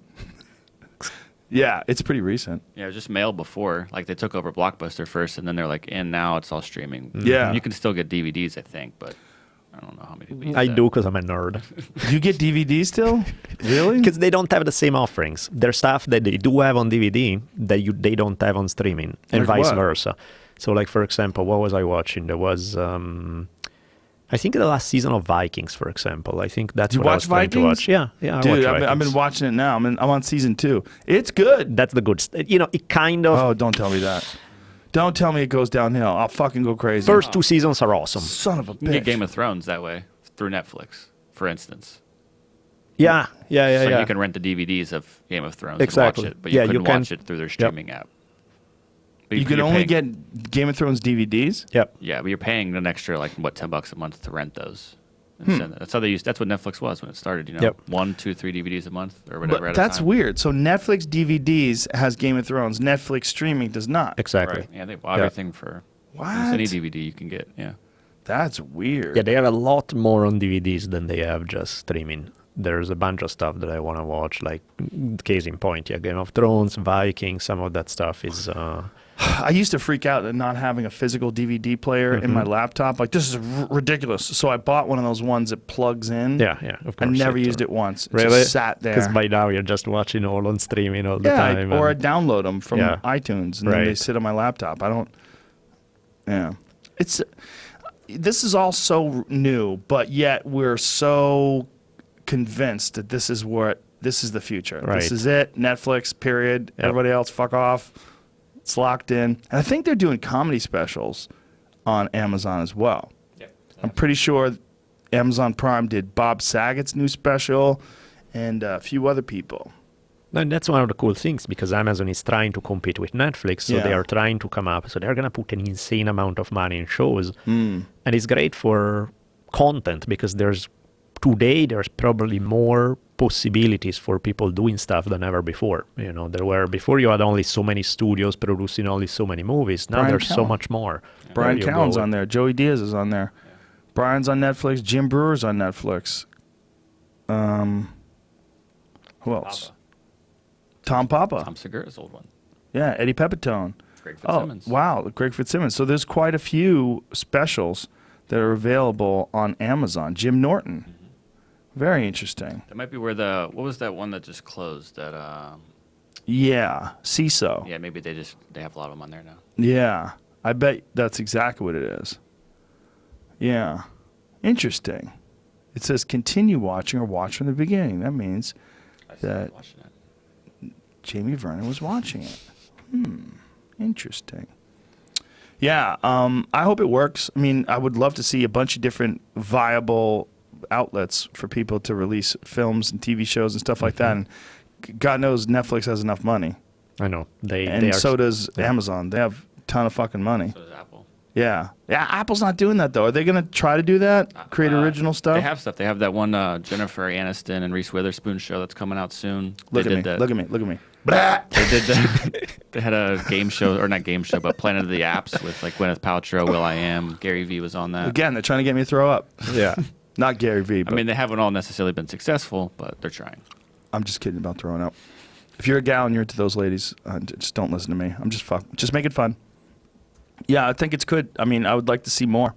Yeah, it's pretty recent. Yeah, it was just mail before. Like, they took over Blockbuster first, and then they're like, and now it's all streaming. Yeah. You can still get DVDs, I think, but I don't know how many people use I that. do because I'm a nerd. You get DVDs still? Really? Because they don't have the same offerings. There's stuff that they do have on DVD that they don't have on streaming, and Like vice what? versa. So, like, for example, what was I watching? There was, I think, the last season of Vikings, for example. I think that's You what I watch was trying to Vikings? watch. Yeah, I Dude, watch I've Vikings. been watching it now. I'm on season 2. It's good. That's the good it kind of... Oh, don't tell me that. Don't tell me it goes downhill. I'll fucking go crazy. First 2 seasons are awesome. Son of a You can get bitch. Game of Thrones that way through Netflix, for instance. Yeah. So you can rent the DVDs of Game of Thrones Exactly. and watch it, but you couldn't can watch it through their streaming app. But You can you're only paying- get Game of Thrones DVDs? Yep. Yeah, but you're paying an extra, like, what, $10 a month to rent those. That's how they used. That's what Netflix was when it started. Yep. 1, 2, 3 DVDs a month or whatever. But at that's a time. weird. So Netflix DVDs has Game of Thrones. Netflix streaming does not. Exactly. Right. Yeah, they bought everything for almost any DVD you can get. Yeah. That's weird. Yeah, they have a lot more on DVDs than they have just streaming. There's a bunch of stuff that I want to watch, like, case in point, Game of Thrones, Vikings, some of that stuff is... I used to freak out at not having a physical DVD player in my laptop. Like, this is ridiculous. So I bought one of those ones that plugs in. Yeah, of course. I never used it once. It Really? just sat there. Because by now you're just watching all on streaming all the time. Or I and- download them from iTunes, and then they Right. sit on my laptop. I don't... Yeah. This is all so new, but yet we're so convinced that this is the future. Right. This is it. Netflix, period. Yep. Everybody else, fuck off. It's locked in. And I think they're doing comedy specials on Amazon as well. Yep. I'm pretty sure Amazon Prime did Bob Saget's new special and a few other people. And that's one of the cool things, because Amazon is trying to compete with Netflix, so they are trying to come up. So they're going to put an insane amount of money in shows. And it's great for content, because there's today there's probably more possibilities for people doing stuff than ever before. You know, before you had only so many studios producing only so many movies. Now Brian there's so Callen. much more. Brian There you Callen's go. on there. Joey Diaz is on there. Brian's on Netflix. Jim Brewer's on Netflix. Who else? Papa. Tom Papa. Tom Segura's old one. Yeah, Eddie Pepitone. Greg Fitzsimmons. Oh, wow, Greg Fitzsimmons. So there's quite a few specials that are available on Amazon. Jim Norton. Very interesting. That might be where what was that one that just closed? That Yeah, CISO. yeah, maybe they have a lot of them on there now. Yeah, I bet that's exactly what it is. Yeah, interesting. It says continue watching or watch from the beginning. That means I started that watching it. Jamie Vernon was watching it. Interesting. Yeah, I hope it works. I mean, I would love to see a bunch of different viable outlets for people to release films and TV shows and stuff like that. And God knows Netflix has enough money. I know. And so does Amazon. They have a ton of fucking money. So does Apple. Yeah. Yeah, Apple's not doing that, though. Are they going to try to do that? Create original stuff? They have stuff. They have that one Jennifer Aniston and Reese Witherspoon show that's coming out soon. Look They at did me. that. Look at me. They did that. They had a game show, or not game show, but Planet of the Apps with like Gwyneth Paltrow, Will.i.am, Gary Vee was on that. Again, they're trying to get me to throw up. Yeah. Not Gary Vee, but I mean, they haven't all necessarily been successful, but they're trying. I'm just kidding about throwing up. If you're a gal and you're into those ladies, just don't listen to me. I'm just make it fun. Yeah, I think it's good. I mean, I would like to see more.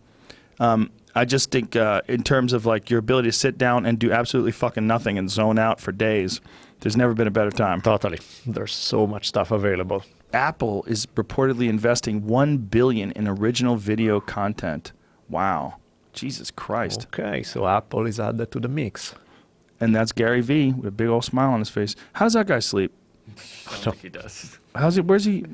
I just think in terms of like your ability to sit down and do absolutely fucking nothing and zone out for days, there's never been a better time. Totally. There's so much stuff available. Apple is reportedly investing $1 billion in original video content. Wow. Jesus Christ. Okay, so Apple is added to the mix. And that's Gary Vee with a big old smile on his face. How does that guy sleep? I don't think he does. Where's he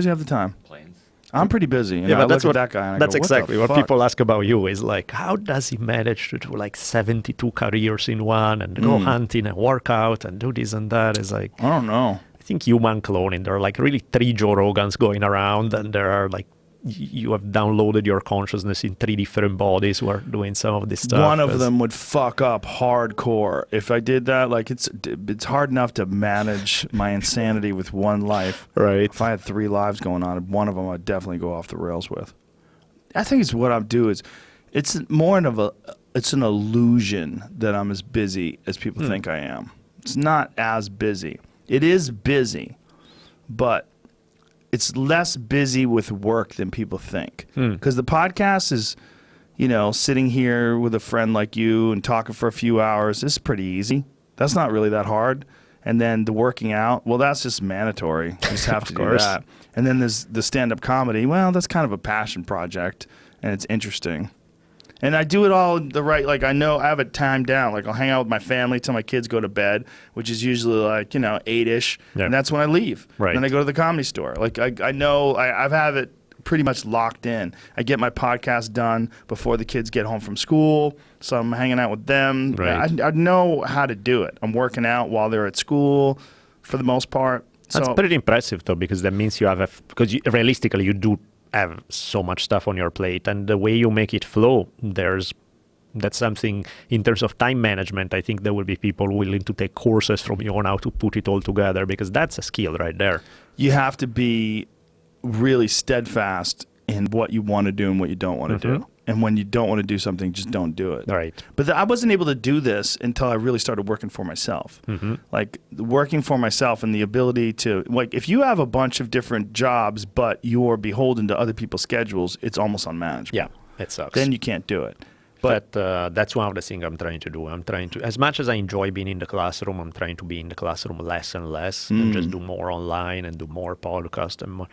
have the time? Planes. I'm pretty busy. And Yeah, I but that's look what at that guy and I that's go, exactly what what the fuck? people ask about you is like, how does he manage to do like 72 careers in one and go hunting and work out and do this and that? It's like, I don't know. I think human cloning. There are like really 3 Joe Rogans going around, and there are like you have downloaded your consciousness in 3 different bodies who are doing some of this stuff. One of them would fuck up hardcore. If I did that, like it's hard enough to manage my insanity with one life. Right. If I had 3 lives going on, one of them I'd definitely go off the rails with. I think it's what I'm doing is it's more of it's an illusion that I'm as busy as people think I am. It's not as busy. It is busy, but it's less busy with work than people think. Because the podcast is, sitting here with a friend like you and talking for a few hours. This is pretty easy. That's not really that hard. And then the working out, well, that's just mandatory. You just have to do course. that. And then there's the stand-up comedy. Well, that's kind of a passion project, and it's interesting. And I do it all like I know I have it timed down. Like I'll hang out with my family till my kids go to bed, which is usually like, 8-ish. Yeah. And that's when I leave. Right. Then I go to the comedy store. Like I know I've had it pretty much locked in. I get my podcast done before the kids get home from school. So I'm hanging out with them. Right. I know how to do it. I'm working out while they're at school for the most part. That's So pretty impressive, though, because that means you have realistically, you do have so much stuff on your plate, and the way you make it flow, that's something in terms of time management. I think there will be people willing to take courses from you on how to put it all together, because that's a skill right there. you have to be really steadfast in what you want to do and what you don't want to do. And when you don't want to do something, just don't do it. Right. But I wasn't able to do this until I really started working for myself. Like working for myself and the ability to, like, if you have a bunch of different jobs, but you're beholden to other people's schedules, it's almost unmanageable. Yeah, it sucks. Then you can't do it. But that's one of the things I'm trying to do. I'm trying to, as much as I enjoy being in the classroom, I'm trying to be in the classroom less and less, and just do more online and do more podcast and more.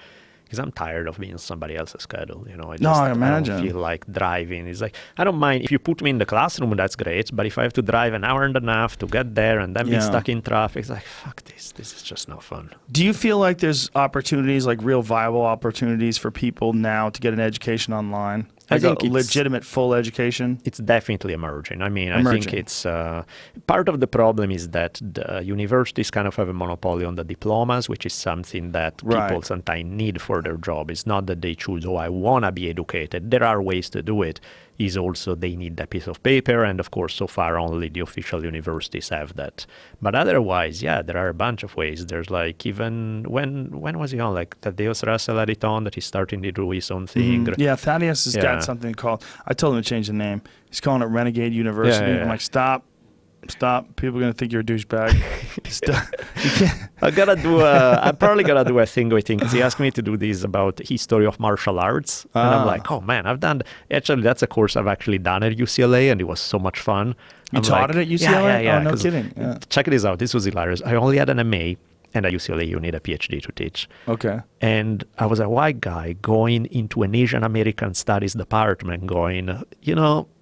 Because I'm tired of being on somebody else's schedule, I imagine. don't feel like driving. It's like, I don't mind if you put me in the classroom, that's great. But if I have to drive an hour and a half to get there and then be stuck in traffic, it's like, fuck this. This is just no fun. Do you feel like there's opportunities, like real viable opportunities for people now to get an education online? Like I think a it's legitimate full education? It's definitely emerging. I mean, I Emerging. think it's part of the problem is that the universities kind of have a monopoly on the diplomas, which is something that Right. people sometimes need for their job. It's not that they choose, I want to be educated. There are ways to do it. is also they need that piece of paper. And of course, so far only the official universities have that. But otherwise, yeah, there are a bunch of ways. There's like even when was he on? Like Thaddeus Russell had it on that he's starting to do his own thing. Yeah, Thaddeus has got something called, I told him to change the name. He's calling it Renegade University. I'm like, stop. People are going to think you're a douchebag. You can't. I'm probably going to do a thing with him because he asked me to do this about history of martial arts. And I'm like, oh man, actually, that's a course I've actually done at UCLA and it was so much fun. You taught it at UCLA? Yeah. Oh, no kidding. Yeah. Check this out. This was hilarious. I only had an MA, and at UCLA you need a PhD to teach. Okay. And I was a white guy going into an Asian American studies department going, in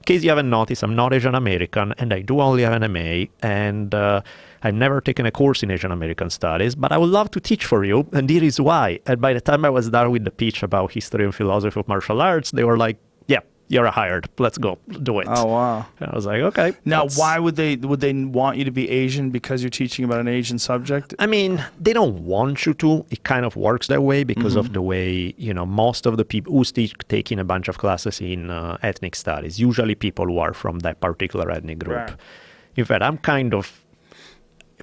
case you haven't noticed, I'm not Asian American, and I do only have an MA, and I've never taken a course in Asian American studies, but I would love to teach for you, and here is why. And by the time I was done with the pitch about history and philosophy of martial arts, they were like, yeah, you're hired. Let's go. Do it. Oh, wow. And I was like, okay. Now, why would they want you to be Asian because you're teaching about an Asian subject? I mean, they don't want you to. It kind of works that way because of the way, most of the people who's taking a bunch of classes in ethnic studies, usually people who are from that particular ethnic group. Right. In fact,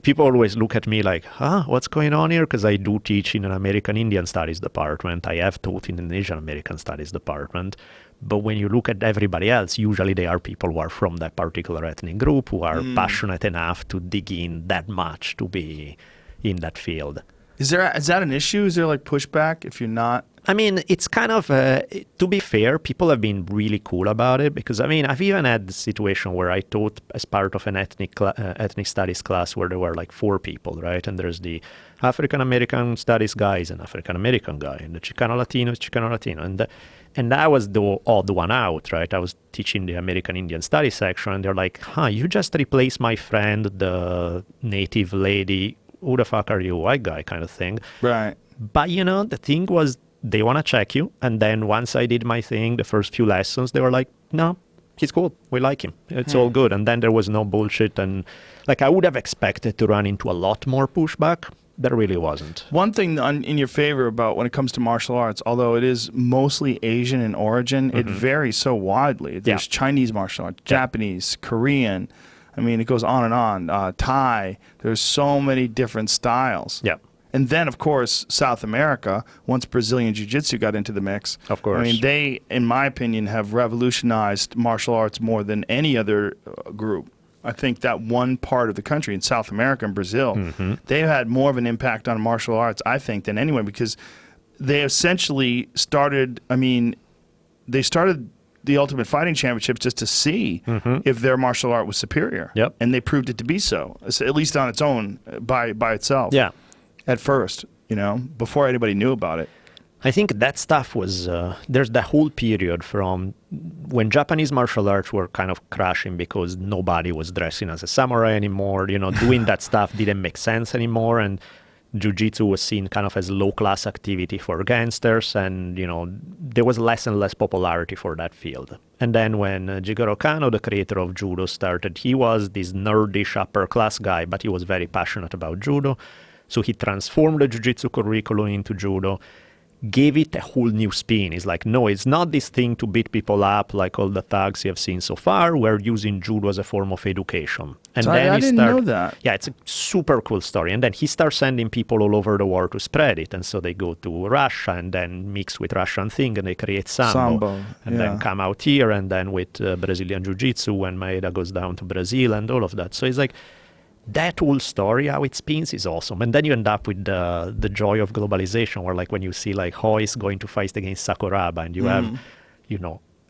people always look at me like, what's going on here? Because I do teach in an American Indian Studies department. I have taught in an Asian American Studies department. But when you look at everybody else, usually they are people who are from that particular ethnic group who are passionate enough to dig in that much to be in that field. Is that an issue? Is there like pushback if you're not? I mean, it's kind of, to be fair, people have been really cool about it because, I've even had the situation where I taught as part of an ethnic studies class where there were like 4 people, right? And there's the African-American studies guys and African-American guy, and the Chicano-Latino is Chicano-Latino. And I was the odd one out, right? I was teaching the American Indian Studies section, and they're like, you just replaced my friend, the native lady. Who the fuck are you, white guy kind of thing. Right. But, the thing was, they want to check you. And then once I did my thing, the first few lessons, they were like, no, he's cool. We like him. It's all good. And then there was no bullshit. And I would have expected to run into a lot more pushback. There really wasn't. One thing in your favor about when it comes to martial arts, although it is mostly Asian in origin, it varies so widely. There's Chinese martial arts, Japanese, Korean. It goes on and on. Thai. There's so many different styles. Yeah. And then, of course, South America, once Brazilian Jiu-Jitsu got into the mix. Of course. They, in my opinion, have revolutionized martial arts more than any other group. I think that one part of the country in South America and Brazil, they've had more of an impact on martial arts, I think, than anyone because they essentially started, they started the Ultimate Fighting Championships just to see if their martial art was superior. Yep. And they proved it to be so, at least on its own, by itself. Yeah. At first, before anybody knew about it. I think that stuff was, there's the whole period from when Japanese martial arts were kind of crashing because nobody was dressing as a samurai anymore, doing that stuff didn't make sense anymore, and Jiu-Jitsu was seen kind of as low-class activity for gangsters, and, there was less and less popularity for that field. And then when Jigoro Kano, the creator of Judo, started, he was this nerdish upper-class guy, but he was very passionate about Judo, so he transformed the Jiu-Jitsu curriculum into Judo, gave it a whole new spin. It's like, no, it's not this thing to beat people up like all the thugs you have seen so far. We're using Judo as a form of education. And so then I didn't know that. Yeah, it's a super cool story. And then he starts sending people all over the world to spread it. And so they go to Russia and then mix with Russian thing and they create Sambo. And then come out here and then with Brazilian Jiu-Jitsu when Maeda goes down to Brazil and all of that. So it's like, that whole story, how it spins, is awesome. And then you end up with the joy of globalization, where like when you see like Hoist going to fight against Sakuraba, and you have,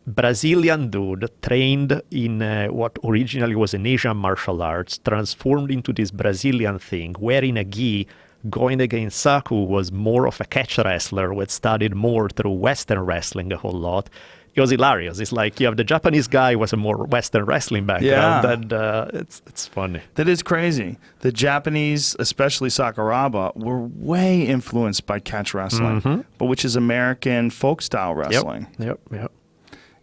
Brazilian dude trained in what originally was an Asian martial arts, transformed into this Brazilian thing, wearing a gi, going against Saku, was more of a catch wrestler, who had studied more through Western wrestling a whole lot. It was hilarious. It's like you have the Japanese guy with a more Western wrestling background, and it's funny. That is crazy. The Japanese, especially Sakuraba, were way influenced by catch wrestling, but which is American folk style wrestling. Yep.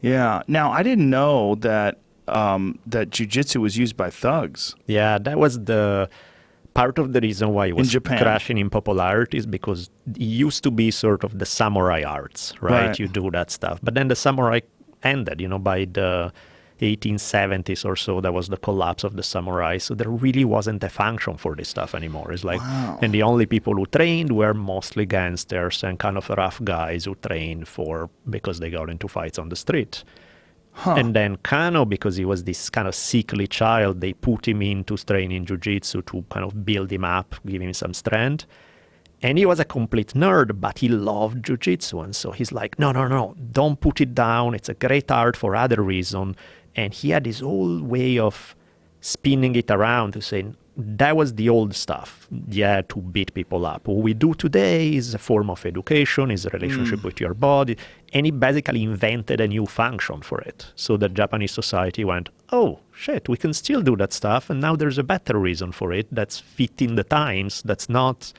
Yeah. Now, I didn't know that that jiu-jitsu was used by thugs. Yeah, that was the part of the reason why it was crashing in popularity is because it used to be sort of the samurai arts, right? You do that stuff. But then the samurai ended. By the 1870s or so, that was the collapse of the samurai. So there really wasn't a function for this stuff anymore. It's like, Wow. and the only people who trained were mostly gangsters and kind of rough guys who trained because they got into fights on the street. And then Kano, because he was this kind of sickly child, they put him into training jiu-jitsu to kind of build him up, give him some strength. And he was a complete nerd, but he loved jiu-jitsu. And so he's like, no, don't put it down. It's a great art for other reason. And he had this whole way of spinning it around to say, that was the old stuff, to beat people up. What we do today is a form of education, is a relationship with your body. And he basically invented a new function for it. So the Japanese society went, oh, shit, we can still do that stuff. And now there's a better reason for it that's fitting the times. That's not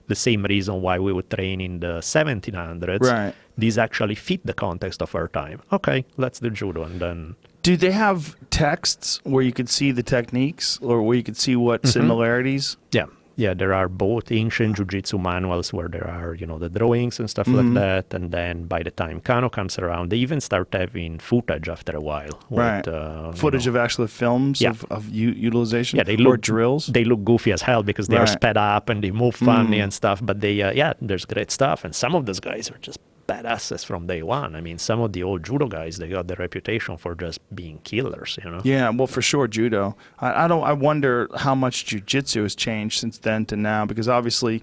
the same reason why we would train in the 1700s. Right. These actually fit the context of our time. Okay, let's do judo. And then... Do they have texts where you could see the techniques or where you could see what similarities? Yeah, there are both ancient jiu-jitsu manuals where there are, the drawings and stuff like that. And then by the time Kano comes around, they even start having footage after a while. Right. Footage of actual films of utilization or drills? They look goofy as hell because they are sped up and they move funny and stuff. But they, there's great stuff. And some of those guys are just badasses from day one. I mean, some of the old judo guys, they got the reputation for just being killers, Yeah, well, for sure, judo. I wonder how much jiu-jitsu has changed since then to now, because obviously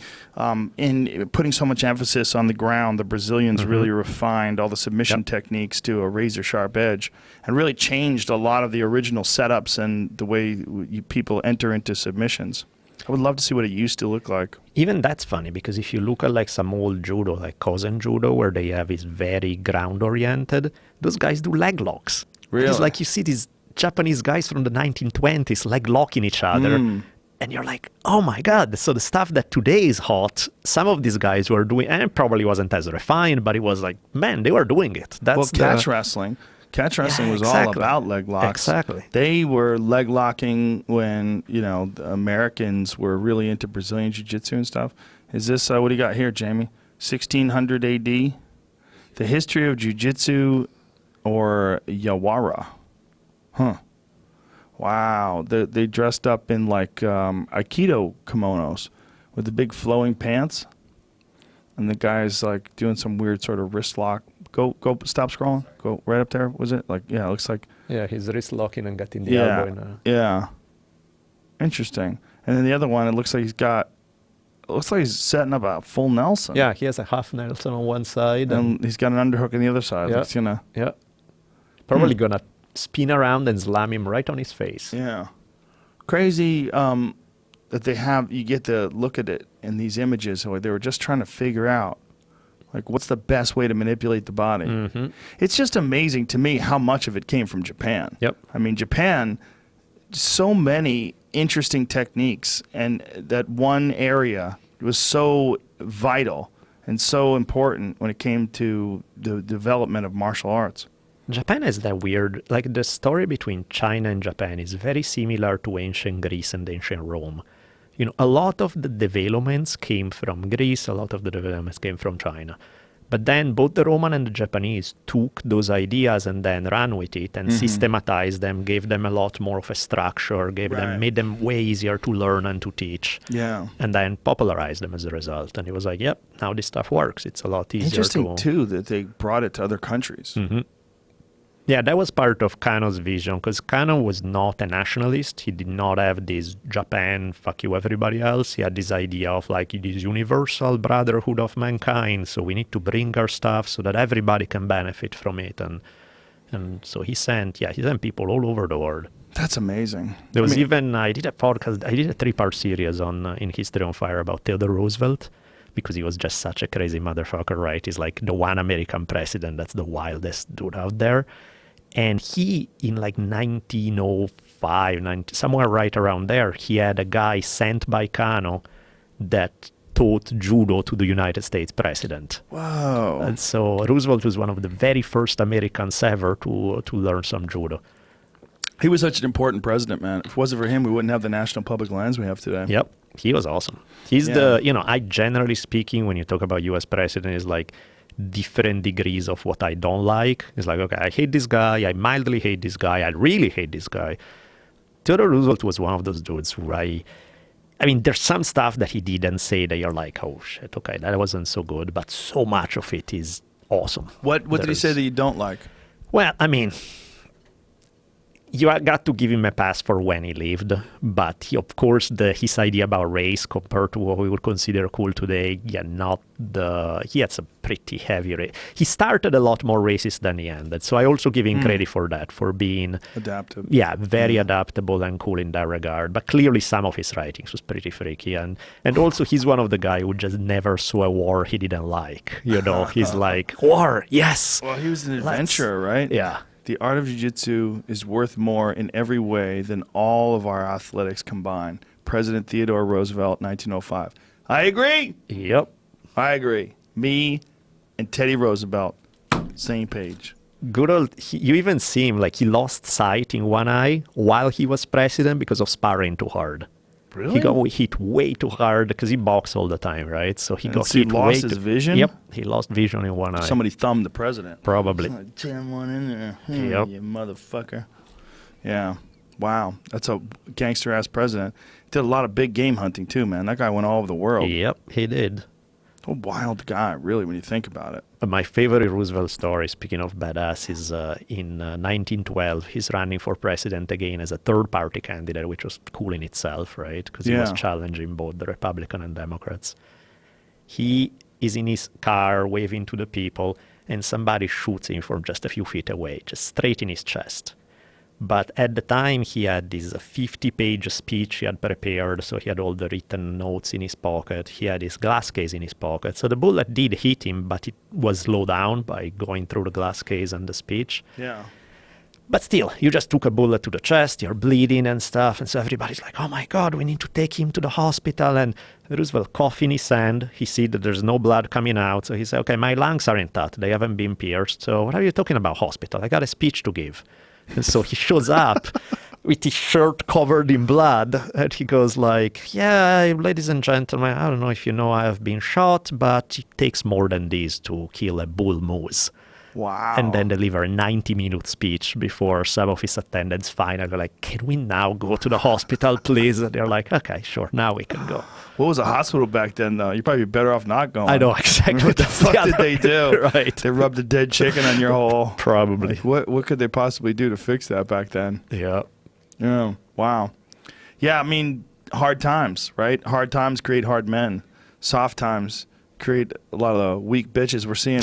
in putting so much emphasis on the ground, the Brazilians really refined all the submission techniques to a razor-sharp edge and really changed a lot of the original setups and the way people enter into submissions. I would love to see what it used to look like. Even that's funny, because if you look at like some old judo, like Kozen judo, where they have is very ground-oriented, those guys do leg locks. Really? It's like you see these Japanese guys from the 1920s leg locking each other, and you're like, oh my God. So the stuff that today is hot, some of these guys were doing, and it probably wasn't as refined, but it was like, man, they were doing it. That's catch wrestling. Catch wrestling was all about leg locks. Exactly. They were leg locking when, the Americans were really into Brazilian jiu-jitsu and stuff. Is this, what do you got here, Jamie? 1600 AD? The history of jiu-jitsu or Yawara. Wow. They dressed up in like Aikido kimonos with the big flowing pants. And the guy's like doing some weird sort of wrist lock. Go, stop scrolling. Go right up there. Was it? Like, it looks like. Yeah, he's wrist locking and getting the elbow in. Yeah. Interesting. And then the other one, it looks like he's setting up a full Nelson. Yeah, he has a half Nelson on one side. And he's got an underhook on the other side. Yeah. Probably going to spin around and slam him right on his face. Yeah. Crazy that they have, you get to look at it in these images. So they were just trying to figure out, like, what's the best way to manipulate the body? It's just amazing to me how much of it came from Japan. Yep. I mean, Japan, so many interesting techniques, and that one area was so vital and so important when it came to the development of martial arts. Japan is that weird, like the story between China and Japan is very similar to ancient Greece and ancient Rome. A lot of the developments came from Greece, a lot of the developments came from China. But then both the Roman and the Japanese took those ideas and then ran with it and systematized them, gave them a lot more of a structure, made them way easier to learn and to teach. Yeah. And then popularized them as a result. And it was like, yep, now this stuff works. It's a lot easier. Interesting, too, that they brought it to other countries. Yeah, that was part of Kano's vision, because Kano was not a nationalist. He did not have this Japan, fuck you everybody else. He had this idea of like this universal brotherhood of mankind. So we need to bring our stuff so that everybody can benefit from it. And so he sent people all over the world. That's amazing. There was I did a podcast, I did a 3-part series in History on Fire about Theodore Roosevelt, because he was just such a crazy motherfucker, right? He's like the one American president that's the wildest dude out there. And he, in like 1905, somewhere right around there, he had a guy sent by Kano that taught judo to the United States president. Wow. And so Roosevelt was one of the very first Americans ever to learn some judo. He was such an important president, man. If it wasn't for him, we wouldn't have the national public lands we have today. Yep. He was awesome. He's generally speaking, when you talk about U.S. president, is like different degrees of what I don't like. It's like, okay, I hate this guy, I mildly hate this guy, I really hate this guy. Theodore Roosevelt was one of those dudes who I mean, there's some stuff that he didn't say that you're like, oh shit, okay, that wasn't so good, but so much of it is awesome. What did he say that you don't like? Well, I mean, you got to give him a pass for when he lived, but he, of course, his idea about race compared to what we would consider cool today, he had some pretty heavy he started a lot more racist than he ended, so I also give him credit for that, for being adaptive. Yeah, very adaptable and cool in that regard, but clearly some of his writings was pretty freaky, and also he's one of the guys who just never saw a war he didn't like, he's like, war, yes! Well, he was an adventurer, right? Yeah. The art of jiu-jitsu is worth more in every way than all of our athletics combined. President Theodore Roosevelt, 1905. I agree. Yep. I agree. Me and Teddy Roosevelt, same page. Good old, you even see him, like he lost sight in one eye while he was president because of sparring too hard. Really? He got hit way too hard because he boxed all the time, right? So he got hit lost way his vision? Yep, he lost vision in one eye. Somebody thumbed the president. Probably. Like, jam one in there. Yep. You motherfucker. Yeah. Wow. That's a gangster-ass president. Did a lot of big game hunting, too, man. That guy went all over the world. Yep, he did. A wild guy, really, when you think about it. My favorite Roosevelt story, speaking of badass, is in 1912, he's running for president again as a third-party candidate, which was cool in itself, right? Because he was challenging both the Republican and Democrats. He is in his car waving to the people, and somebody shoots him from just a few feet away, just straight in his chest. But at the time, he had this 50-page speech he had prepared, so he had all the written notes in his pocket. He had his glass case in his pocket. So the bullet did hit him, but it was slowed down by going through the glass case and the speech. Yeah. But still, you just took a bullet to the chest, you're bleeding and stuff, and so everybody's like, oh my God, we need to take him to the hospital. And Roosevelt coughed in his hand. He see that there's no blood coming out, so he said, okay, my lungs are intact. They haven't been pierced, so what are you talking about, hospital? I got a speech to give. And so he shows up with his shirt covered in blood, and he goes like, yeah, ladies and gentlemen, I don't know if you know I have been shot, but it takes more than this to kill a bull moose. Wow. And then deliver a 90-minute speech before some of his attendants finally are like, can we now go to the hospital, please? And they're like, okay, sure, now we can go. What was a hospital back then, though? You'd probably be better off not going. I know exactly. What the fuck did they do? Right. They rubbed a dead chicken on your hole. Probably. Like, what could they possibly do to fix that back then? Yeah. Yeah. Wow. Yeah, I mean, hard times, right? Hard times create hard men. Soft times create a lot of the weak bitches we're seeing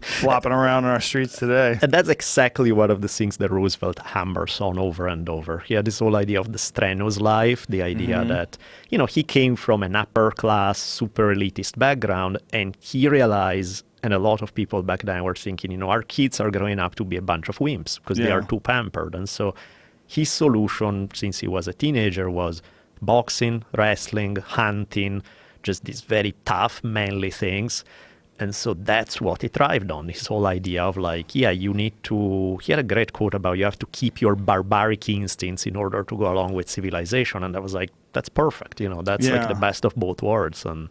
flopping around in our streets today. And that's exactly one of the things that Roosevelt hammers on over and over. He had this whole idea of the strenuous life, the idea that, he came from an upper class, super elitist background, and he realized, and a lot of people back then were thinking, our kids are growing up to be a bunch of wimps because they are too pampered. And so his solution, since he was a teenager, was boxing, wrestling, hunting, just these very tough, manly things. And so that's what he thrived on, his whole idea of like, you need to, he had a great quote about you have to keep your barbaric instincts in order to go along with civilization. And I was like, that's perfect. That's like the best of both worlds. And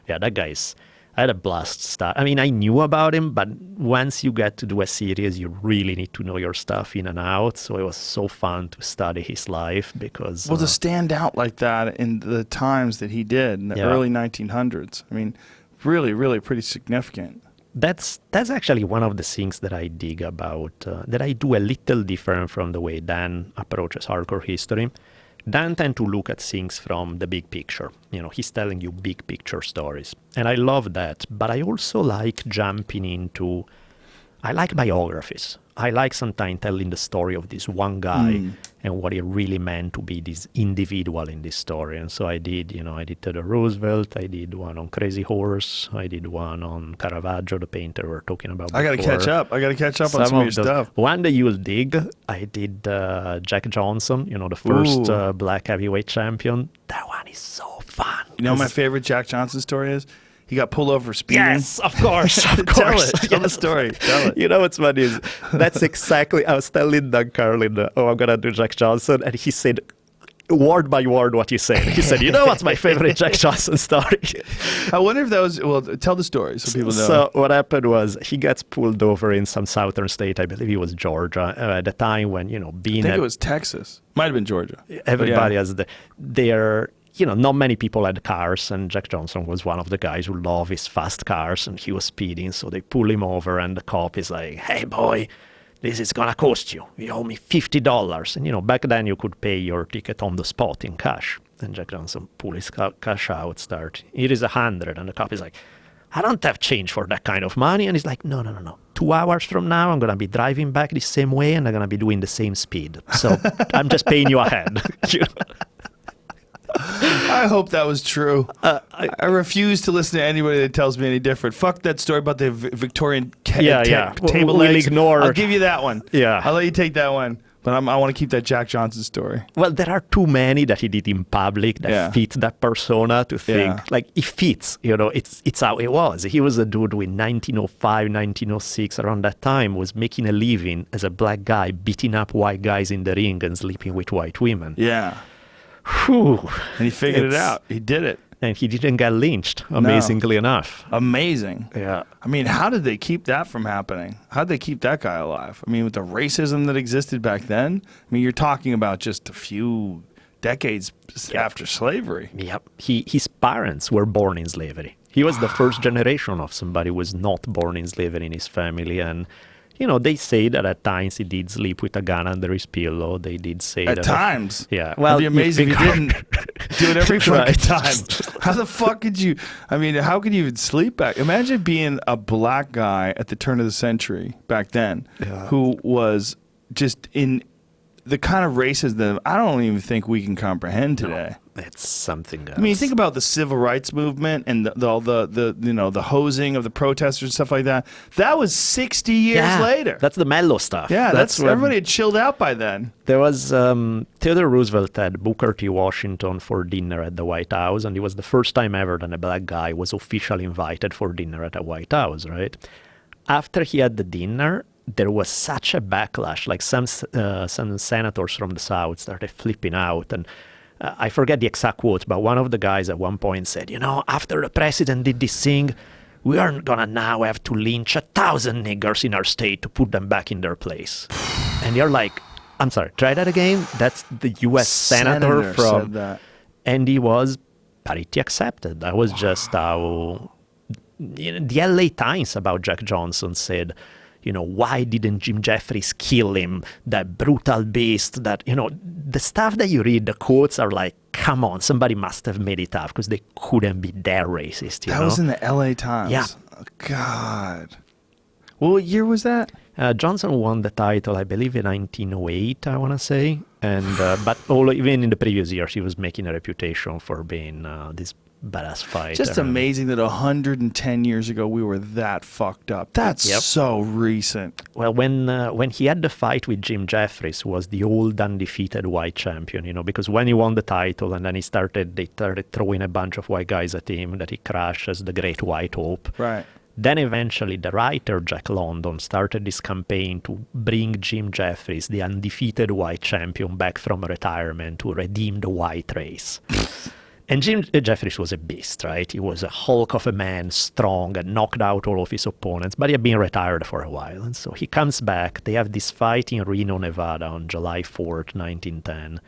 that guy's, I had a blast start. I mean, I knew about him, but once you get to do a series, you really need to know your stuff in and out. So it was so fun to study his life because... Well, to stand out like that in the times that he did in the early 1900s, I mean, really, really pretty significant. That's actually one of the things that I dig about, that I do a little different from the way Dan approaches hardcore history. Dan tends to look at things from the big picture. He's telling you big picture stories. And I love that. But I also like jumping into, I like biographies. I like sometimes telling the story of this one guy and what it really meant to be this individual in this story. And so I did Theodore Roosevelt, I did one on Crazy Horse, I did one on Caravaggio, the painter we were talking about before. I got to catch up on some of your stuff. One that you'll dig, I did Jack Johnson, the first black heavyweight champion. That one is so fun. You know what my favorite Jack Johnson story is? He got pulled over for speeding. Yes, of course. Tell the story. Tell it. You know what's funny is that's exactly, I was telling Doug Carlin, I'm going to do Jack Johnson, and he said word by word what he said. He said, you know what's my favorite Jack Johnson story? I wonder if that was, well, tell the story so people know. So what happened was he gets pulled over in some southern state. I believe it was Georgia at the time when, being I think it was Texas. Might have been Georgia. Everybody has their, not many people had cars, and Jack Johnson was one of the guys who loved his fast cars, and he was speeding. So they pull him over, and the cop is like, hey, boy, this is going to cost you. You owe me $50. And, back then you could pay your ticket on the spot in cash. And Jack Johnson pulled his cash out, here is $100. And the cop is like, I don't have change for that kind of money. And he's like, no. 2 hours from now, I'm going to be driving back the same way, and I'm going to be doing the same speed. So I'm just paying you ahead. I hope that was true. I refuse to listen to anybody that tells me any different. Fuck that story about the Victorian table we'll legs. Ignore. I'll give you that one. Yeah. I'll let you take that one. But I want to keep that Jack Johnson story. Well, there are too many that he did in public that fit that persona to think. Like, it fits, it's how it was. He was a dude in 1905, 1906, around that time, was making a living as a black guy, beating up white guys in the ring and sleeping with white women. Yeah. Whew. And he figured it out. He did it. And he didn't get lynched, amazingly enough. Amazing. Yeah. I mean, how did they keep that from happening? How did they keep that guy alive? I mean, with the racism that existed back then, you're talking about just a few decades after slavery. Yep. His parents were born in slavery. He was the first generation of somebody who was not born in slavery in his family. And, they say that at times he did sleep with a gun under his pillow. They did say that. At times? Yeah. Well, it'd be amazing if he didn't do it every fucking time. How the fuck could you? How could you even sleep back? Imagine being a black guy at the turn of the century back then who was just in the kind of racism I don't even think we can comprehend today. It's something else. You think about the civil rights movement and all the hosing of the protesters and stuff like that. That was 60 years later. That's the mellow stuff. Yeah, that's everybody had chilled out by then. There was Theodore Roosevelt had Booker T. Washington for dinner at the White House, and it was the first time ever that a black guy was officially invited for dinner at the White House, right? After he had the dinner, there was such a backlash. Like some senators from the South started flipping out, and I forget the exact quote, but one of the guys at one point said, after the president did this thing, we are going to now have to lynch 1,000 niggers in our state to put them back in their place. And you're like, I'm sorry, try that again? That's the U.S. senator from... said that. And he was parity accepted. That was just how... the L.A. Times about Jack Johnson said... why didn't Jim Jeffries kill him? That brutal beast, the stuff that you read, the quotes are like, come on, somebody must have made it up because they couldn't be that racist, That was in the L.A. Times? Yeah. Oh, God. What year was that? Johnson won the title, I believe, in 1908, I want to say. And but even in the previous years, he was making a reputation for being this badass fighter. Just amazing that 110 years ago we were that fucked up. That's so recent. Well, when he had the fight with Jim Jeffries, who was the old undefeated white champion, because when he won the title and then they started throwing a bunch of white guys at him that he crushed as the Great White Hope. Right. Then eventually the writer Jack London started this campaign to bring Jim Jeffries, the undefeated white champion, back from retirement to redeem the white race. And Jim Jeffries was a beast, right? He was a hulk of a man, strong, and knocked out all of his opponents, but he had been retired for a while. And so he comes back. They have this fight in Reno, Nevada on July 4th, 1910.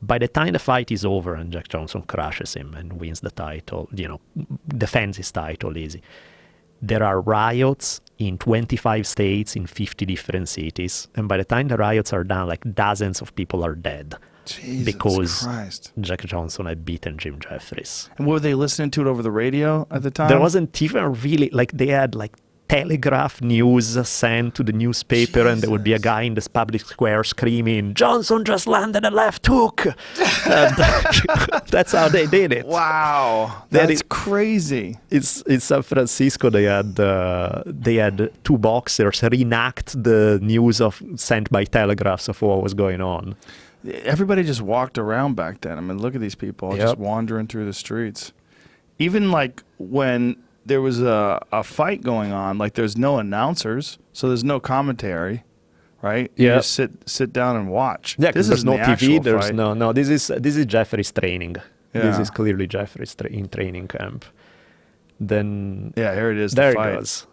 By the time the fight is over and Jack Johnson crushes him and wins the title, defends his title easy, there are riots in 25 states in 50 different cities. And by the time the riots are done, like dozens of people are dead. Jesus because Christ. Jack Johnson had beaten Jim Jeffries. And were they listening to it over the radio at the time? There wasn't even really, they had telegraph news sent to the newspaper, and there would be a guy in this public square screaming, "Johnson just landed a left hook." That's how they did it. Wow, that's crazy. In San Francisco, they had two boxers reenact the news sent by telegraphs of what was going on. Everybody just walked around back then. Look at these people just wandering through the streets. Even when there was a fight going on, there's no announcers, so there's no commentary, right? Yeah. You just sit down and watch. Yeah, because this there's no the TV. actual There's fight. no. This is Jeffrey's training. This Yeah. is clearly Jeffrey's in training camp. Then Yeah, here it is. there the it fight. goes.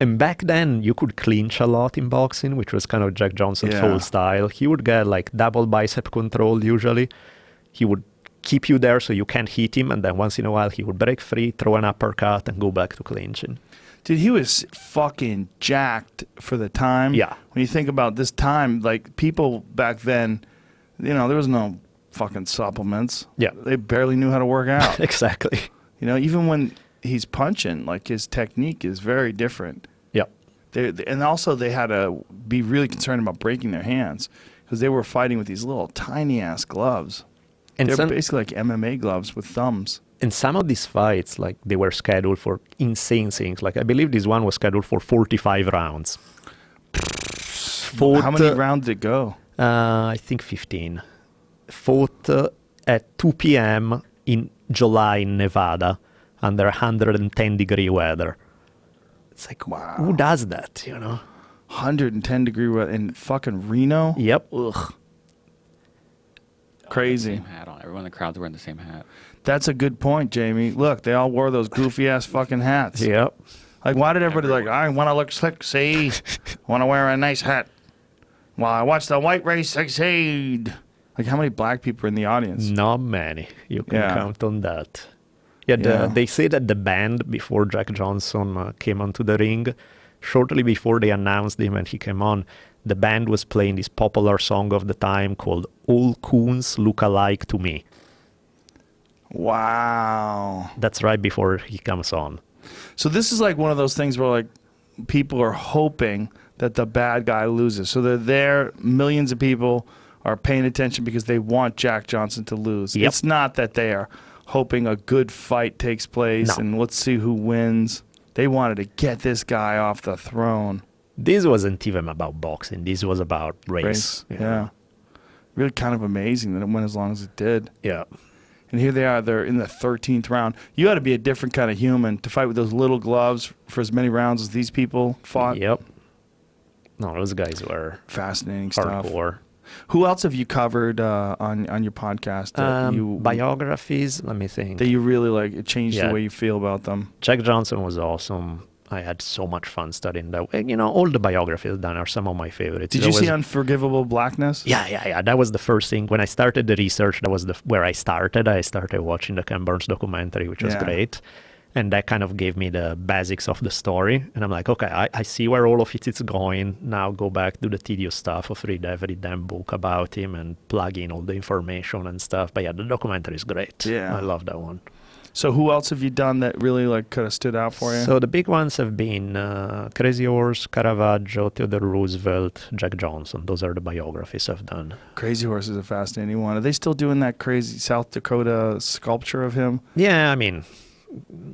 And back then, you could clinch a lot in boxing, which was kind of Jack Johnson's Yeah. whole style. He would get like double bicep control usually. He would keep you there so you can't hit him, and then once in a while he would break free, throw an uppercut, and go back to clinching. Dude, he was fucking jacked for the time. Yeah. When you think about this time, like people back then, you know, there was no fucking supplements. Yeah. They barely knew how to work out. Exactly. You know, even when he's punching, like his technique is very different. Yeah. And also they had to be really concerned about breaking their hands because they were fighting with these little tiny ass gloves. And They're some, basically like MMA gloves with thumbs. and some of these fights, like they were scheduled for insane things. Like I believe this one was scheduled for 45 rounds. How many rounds did it go? I think 15. Fought at 2 p.m. in July in Nevada under 110-degree weather. It's like, Wow. who does that, you know? 110-degree weather in fucking Reno? Yep. Ugh. Crazy. Same hat on. Everyone in the crowd's wearing the same hat. That's a good point, Jamie. Look, they all wore those goofy ass fucking hats. Yep. Like, why did everybody like, I want to look slick, see? Want to wear a nice hat. While I watch the white race succeed. Like, how many black people are in the audience? Not many. You can Yeah. count on that. Yeah, Yeah. they say that the band, before Jack Johnson came onto the ring, shortly before they announced him and he came on, the band was playing this popular song of the time called All Coons Look Alike to Me. Wow. That's right before he comes on. So this is like one of those things where like people are hoping that the bad guy loses. So they're there, millions of people are paying attention because they want Jack Johnson to lose. Yep. It's not that they are hoping a good fight takes place No. and let's see who wins. They wanted to get this guy off the throne. This wasn't even about boxing. This was about race. you know? Yeah. Really kind of amazing that it went as long as it did. Yeah. And here they are, they're in the 13th round. You got to be a different kind of human to fight with those little gloves for as many rounds as these people fought. Yep. No, those guys were Fascinating stuff. hardcore. Who else have you covered on your podcast that Biographies, let me think. that you really like? It changed Yeah. the way you feel about them. Jack Johnson was awesome. I had so much fun studying that. And, you know, all the biographies done are some of my favorites. Did There you see was- Unforgivable Blackness? Yeah. That was the first thing. When I started the research, that was where I started. I started watching the Ken Burns documentary, which was Yeah. great. And that kind of gave me the basics of the story. And I'm like, okay, I see where all of it is going. Now go back, do the tedious stuff of read every damn book about him and plug in all the information and stuff. But yeah, the documentary is great. Yeah. I love that one. So who else have you done that really like could have stood out for you? So the big ones have been Crazy Horse, Caravaggio, Theodore Roosevelt, Jack Johnson. Those are the biographies I've done. Crazy Horse is a fascinating one. Are they still doing that crazy South Dakota sculpture of him? Yeah, I mean,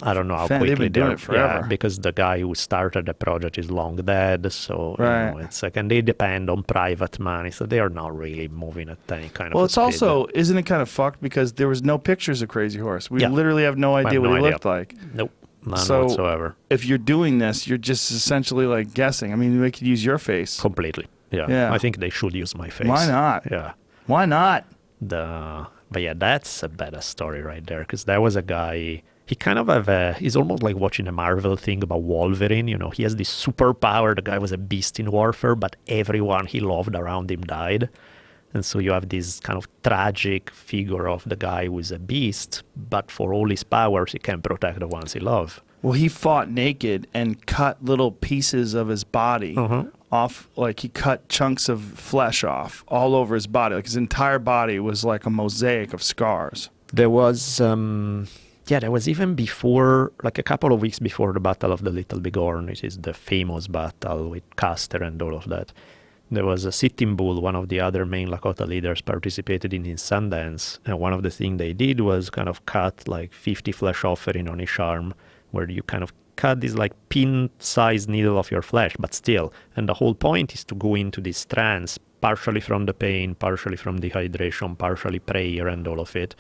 I don't know how They've quickly been doing they're- it forever. Yeah, because the guy who started the project is long dead, so Right. you know, it's like, and they depend on private money, so they are not really moving at any kind Well, of. it's also, isn't it kind of fucked because there was no pictures of Crazy Horse. We Yeah. literally have no idea have what no he idea. looked like. Nope, none So- whatsoever. If you're doing this, you're just essentially like guessing. I mean, they could use your face. Completely. Yeah. Yeah. I think they should use my face. Why not? Yeah. Why not? But yeah, that's a better story right there, because there was a guy. He kind of he's almost like watching a Marvel thing about Wolverine. You know, he has this superpower. The guy was a beast in warfare, but everyone he loved around him died. And so you have this kind of tragic figure of the guy who is a beast, but for all his powers, he can protect the ones he loves. Well, he fought naked and cut little pieces of his body off. Like he cut chunks of flesh off all over his body. Like his entire body was like a mosaic of scars. There was, there was even before, like a couple of weeks before the Battle of the Little Bighorn, which is the famous battle with Custer and all of that. There was a Sitting Bull, one of the other main Lakota leaders, participated in Sundance. And one of the things they did was kind of cut like 50 flesh offering on each arm, where you kind of cut this like pin-sized needle of your flesh, but still. And the whole point is to go into this trance, partially from the pain, partially from dehydration, partially prayer and all of it.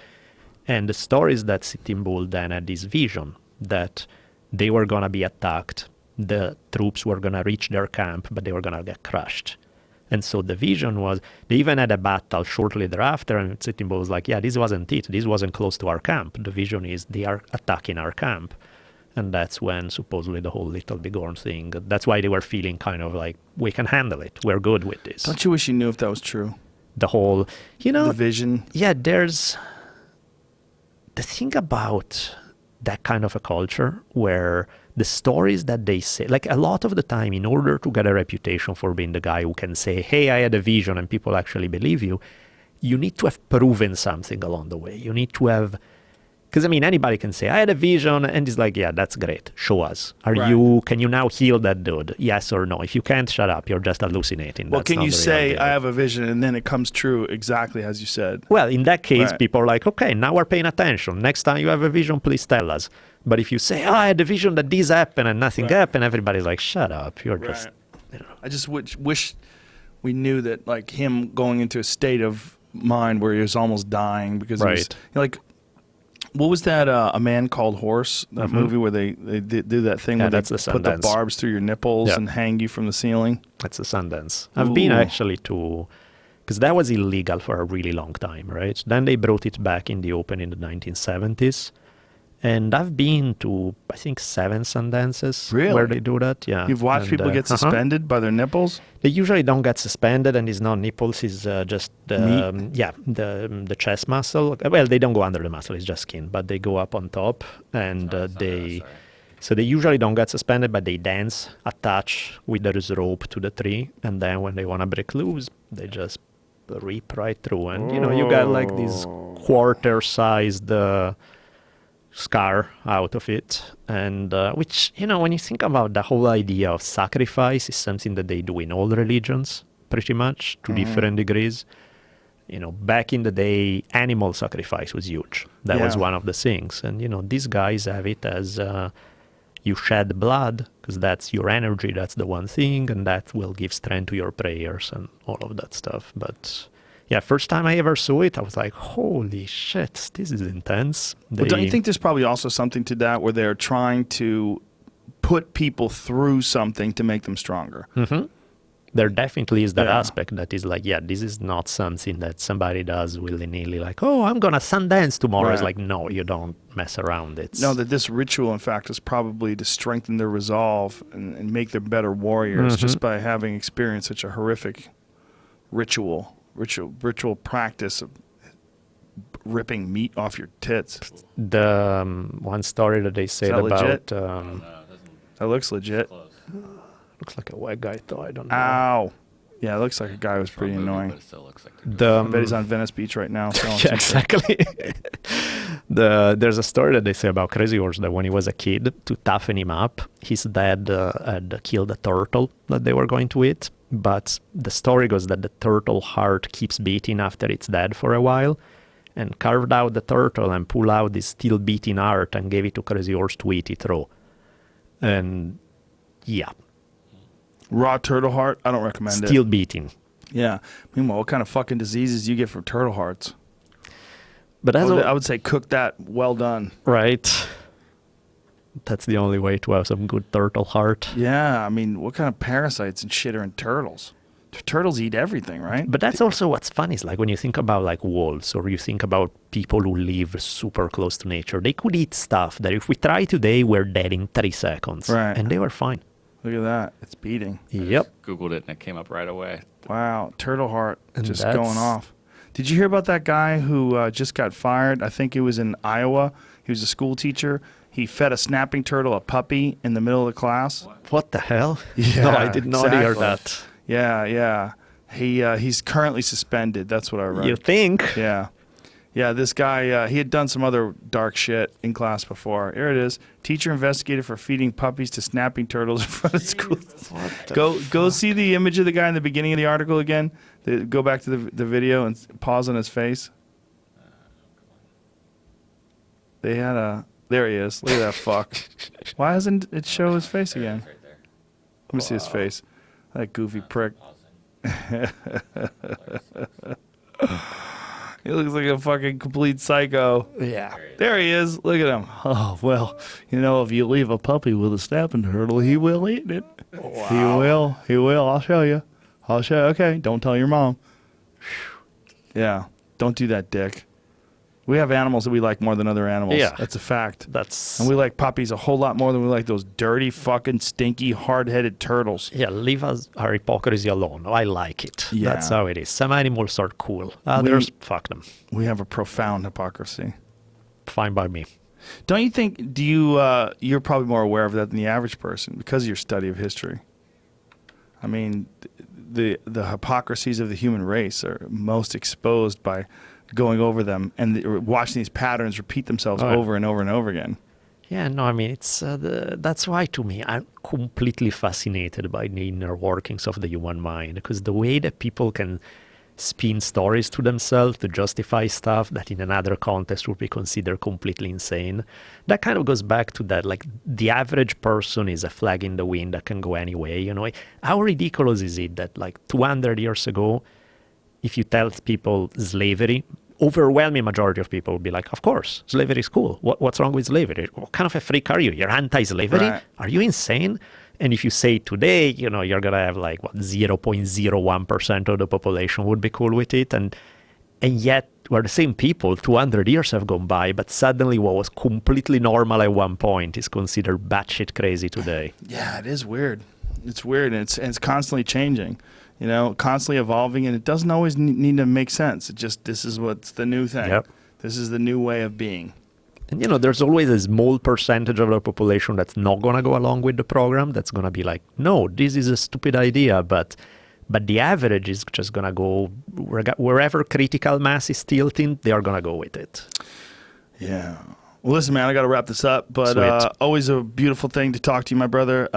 And the story is that Sitting Bull then had this vision that they were going to be attacked. The troops were going to reach their camp, but they were going to get crushed. And so the vision was, they even had a battle shortly thereafter, and Sitting Bull was like, yeah, this wasn't it. This wasn't close to our camp. The vision is they are attacking our camp. And that's when supposedly the whole Little Bighorn thing, that's why they were feeling kind of like, we can handle it. We're good with this. Don't you wish you knew if that was true? The whole, the vision. Yeah, there's the thing about that kind of a culture where the stories that they say, like a lot of the time, in order to get a reputation for being the guy who can say, hey, I had a vision, and people actually believe you, you need to have proven something along the way. You need to have, because I mean, anybody can say, I had a vision, and it's like, yeah, that's great. Show us. Can you now heal that dude? Yes or no? If you can't, shut up. You're just hallucinating. Well, can you say, I have a vision, and then it comes true exactly as you said? Well, in that case, people are like, okay, now we're paying attention. Next time you have a vision, please tell us. But if you say, I had a vision that this happened and nothing happened, everybody's like, shut up. You're just, I just wish we knew that, like, him going into a state of mind where he was almost dying because he was, like, what was that, A Man Called Horse, that movie where they do that thing where they put the barbs through your nipples and hang you from the ceiling? That's a Sundance. I've been actually to, because that was illegal for a really long time, right? Then they brought it back in the open in the 1970s. And I've been to, I think, 7 Sundances where they do that. Yeah, you've watched people get suspended by their nipples. They usually don't get suspended, and it's not nipples. It's just the chest muscle. Well, they don't go under the muscle; it's just skin. But they go up on top, and so they usually don't get suspended, but they dance attached with this rope to the tree, and then when they want to break loose, they just rip right through, and you got like this quarter-sized scar out of it, and which, when you think about the whole idea of sacrifice, is something that they do in all religions pretty much to different degrees. Back in the day, animal sacrifice was huge. That was one of the things, and these guys have it as you shed blood because that's your energy, that's the one thing, and that will give strength to your prayers and all of that stuff. But yeah, first time I ever saw it, I was like, holy shit, this is intense. But don't you think there's probably also something to that where they're trying to put people through something to make them stronger? Mm-hmm. There definitely is that aspect that is like, this is not something that somebody does willy-nilly, like, oh, I'm going to Sundance tomorrow. It's like, no, you don't mess around. No, that this ritual, in fact, is probably to strengthen their resolve and make them better warriors just by having experienced such a horrific ritual practice of ripping meat off your tits. The one story that they said about that looks legit. Looks like a white guy though. I don't know. Ow. Yeah, it looks like a guy who was pretty annoying. But it still looks like I bet he's on Venice Beach right now. Yeah, exactly. There's a story that they say about Crazy Horse that when he was a kid, to toughen him up, his dad had killed a turtle that they were going to eat. But the story goes that the turtle heart keeps beating after it's dead for a while, and carved out the turtle and pulled out this still beating heart and gave it to Crazy Horse to eat it raw. And yeah. Raw turtle heart? I don't recommend it. Still beating. Yeah. Meanwhile, what kind of fucking diseases do you get from turtle hearts? But I would say cook that well done. Right. That's the only way to have some good turtle heart. Yeah, I mean, what kind of parasites and shit are in turtles? Turtles eat everything, right? But that's also what's funny is like when you think about like wolves or you think about people who live super close to nature, they could eat stuff that if we try today, we're dead in 30 seconds. Right. And they were fine. Look at that. It's beating. Yep. Googled it and it came up right away. Wow. Turtle heart just going off. Did you hear about that guy who just got fired? I think it was in Iowa. He was a school teacher. He fed a snapping turtle a puppy in the middle of the class. What the hell? Yeah, no, I did not hear that. Yeah. He's currently suspended. That's what I read. You think? Yeah. Yeah, this guy, he had done some other dark shit in class before. Here it is. Teacher investigated for feeding puppies to snapping turtles in front of school. Go see the image of the guy in the beginning of the article again. Go back to the video and pause on his face. They had there he is. Look at that fuck. Why doesn't it show his face again? Let me see his face. That goofy prick. He looks like a fucking complete psycho. Yeah. There he is. Look at him. Oh, well, if you leave a puppy with a snapping turtle, he will eat it. Wow. He will. I'll show you. I'll show you. Okay, don't tell your mom. Yeah, don't do that, dick. We have animals that we like more than other animals. Yeah. That's a fact. That's And we like puppies a whole lot more than we like those dirty, fucking, stinky, hard-headed turtles. yeah. Leave us our hypocrisy alone. I like it. Yeah. That's how it is. Some animals are cool. Others, fuck them. We have a profound hypocrisy. Fine by me. Don't you think, you're probably more aware of that than the average person because of your study of history. I mean, the hypocrisies of the human race are most exposed by going over them and watching these patterns repeat themselves over and over and over again. Yeah, no, I mean, it's that's why, to me, I'm completely fascinated by the inner workings of the human mind, because the way that people can spin stories to themselves to justify stuff that in another context would be considered completely insane, that kind of goes back to that, like, the average person is a flag in the wind that can go any way, you know? How ridiculous is it that, like, 200 years ago, if you tell people slavery, overwhelming majority of people will be like, of course, slavery is cool. What's wrong with slavery? What kind of a freak are you? You're anti-slavery? Right. Are you insane? And if you say today, you know, you're going to have like, 0.01% of the population would be cool with it. And yet we're the same people. 200 years have gone by, but suddenly what was completely normal at one point is considered batshit crazy today. Yeah, it is weird. It's weird, and it's constantly changing. You know, constantly evolving, and it doesn't always need to make sense. It just, this is what's the new thing. Yep. This is the new way of being. And, you know, there's always a small percentage of the population that's not going to go along with the program, that's going to be like, no, this is a stupid idea. But the average is just going to go, wherever critical mass is tilting, they are going to go with it. Yeah. Well, listen, man, I got to wrap this up, but always a beautiful thing to talk to you, my brother.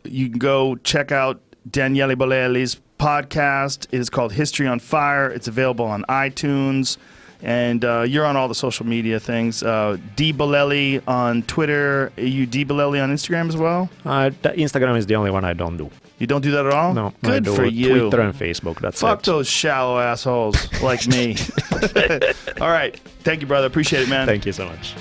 You can go check out Daniele Bolelli's podcast. It is called History on Fire. It's available on iTunes, and you're on all the social media things. D Bolelli on Twitter. Are you D Bolelli on Instagram as well? Instagram is the only one I don't do. You don't do that at all? No. Good I do for you. Twitter and Facebook. That's Fuck it. those shallow assholes like me. All right. Thank you, brother. Appreciate it, man. Thank you so much.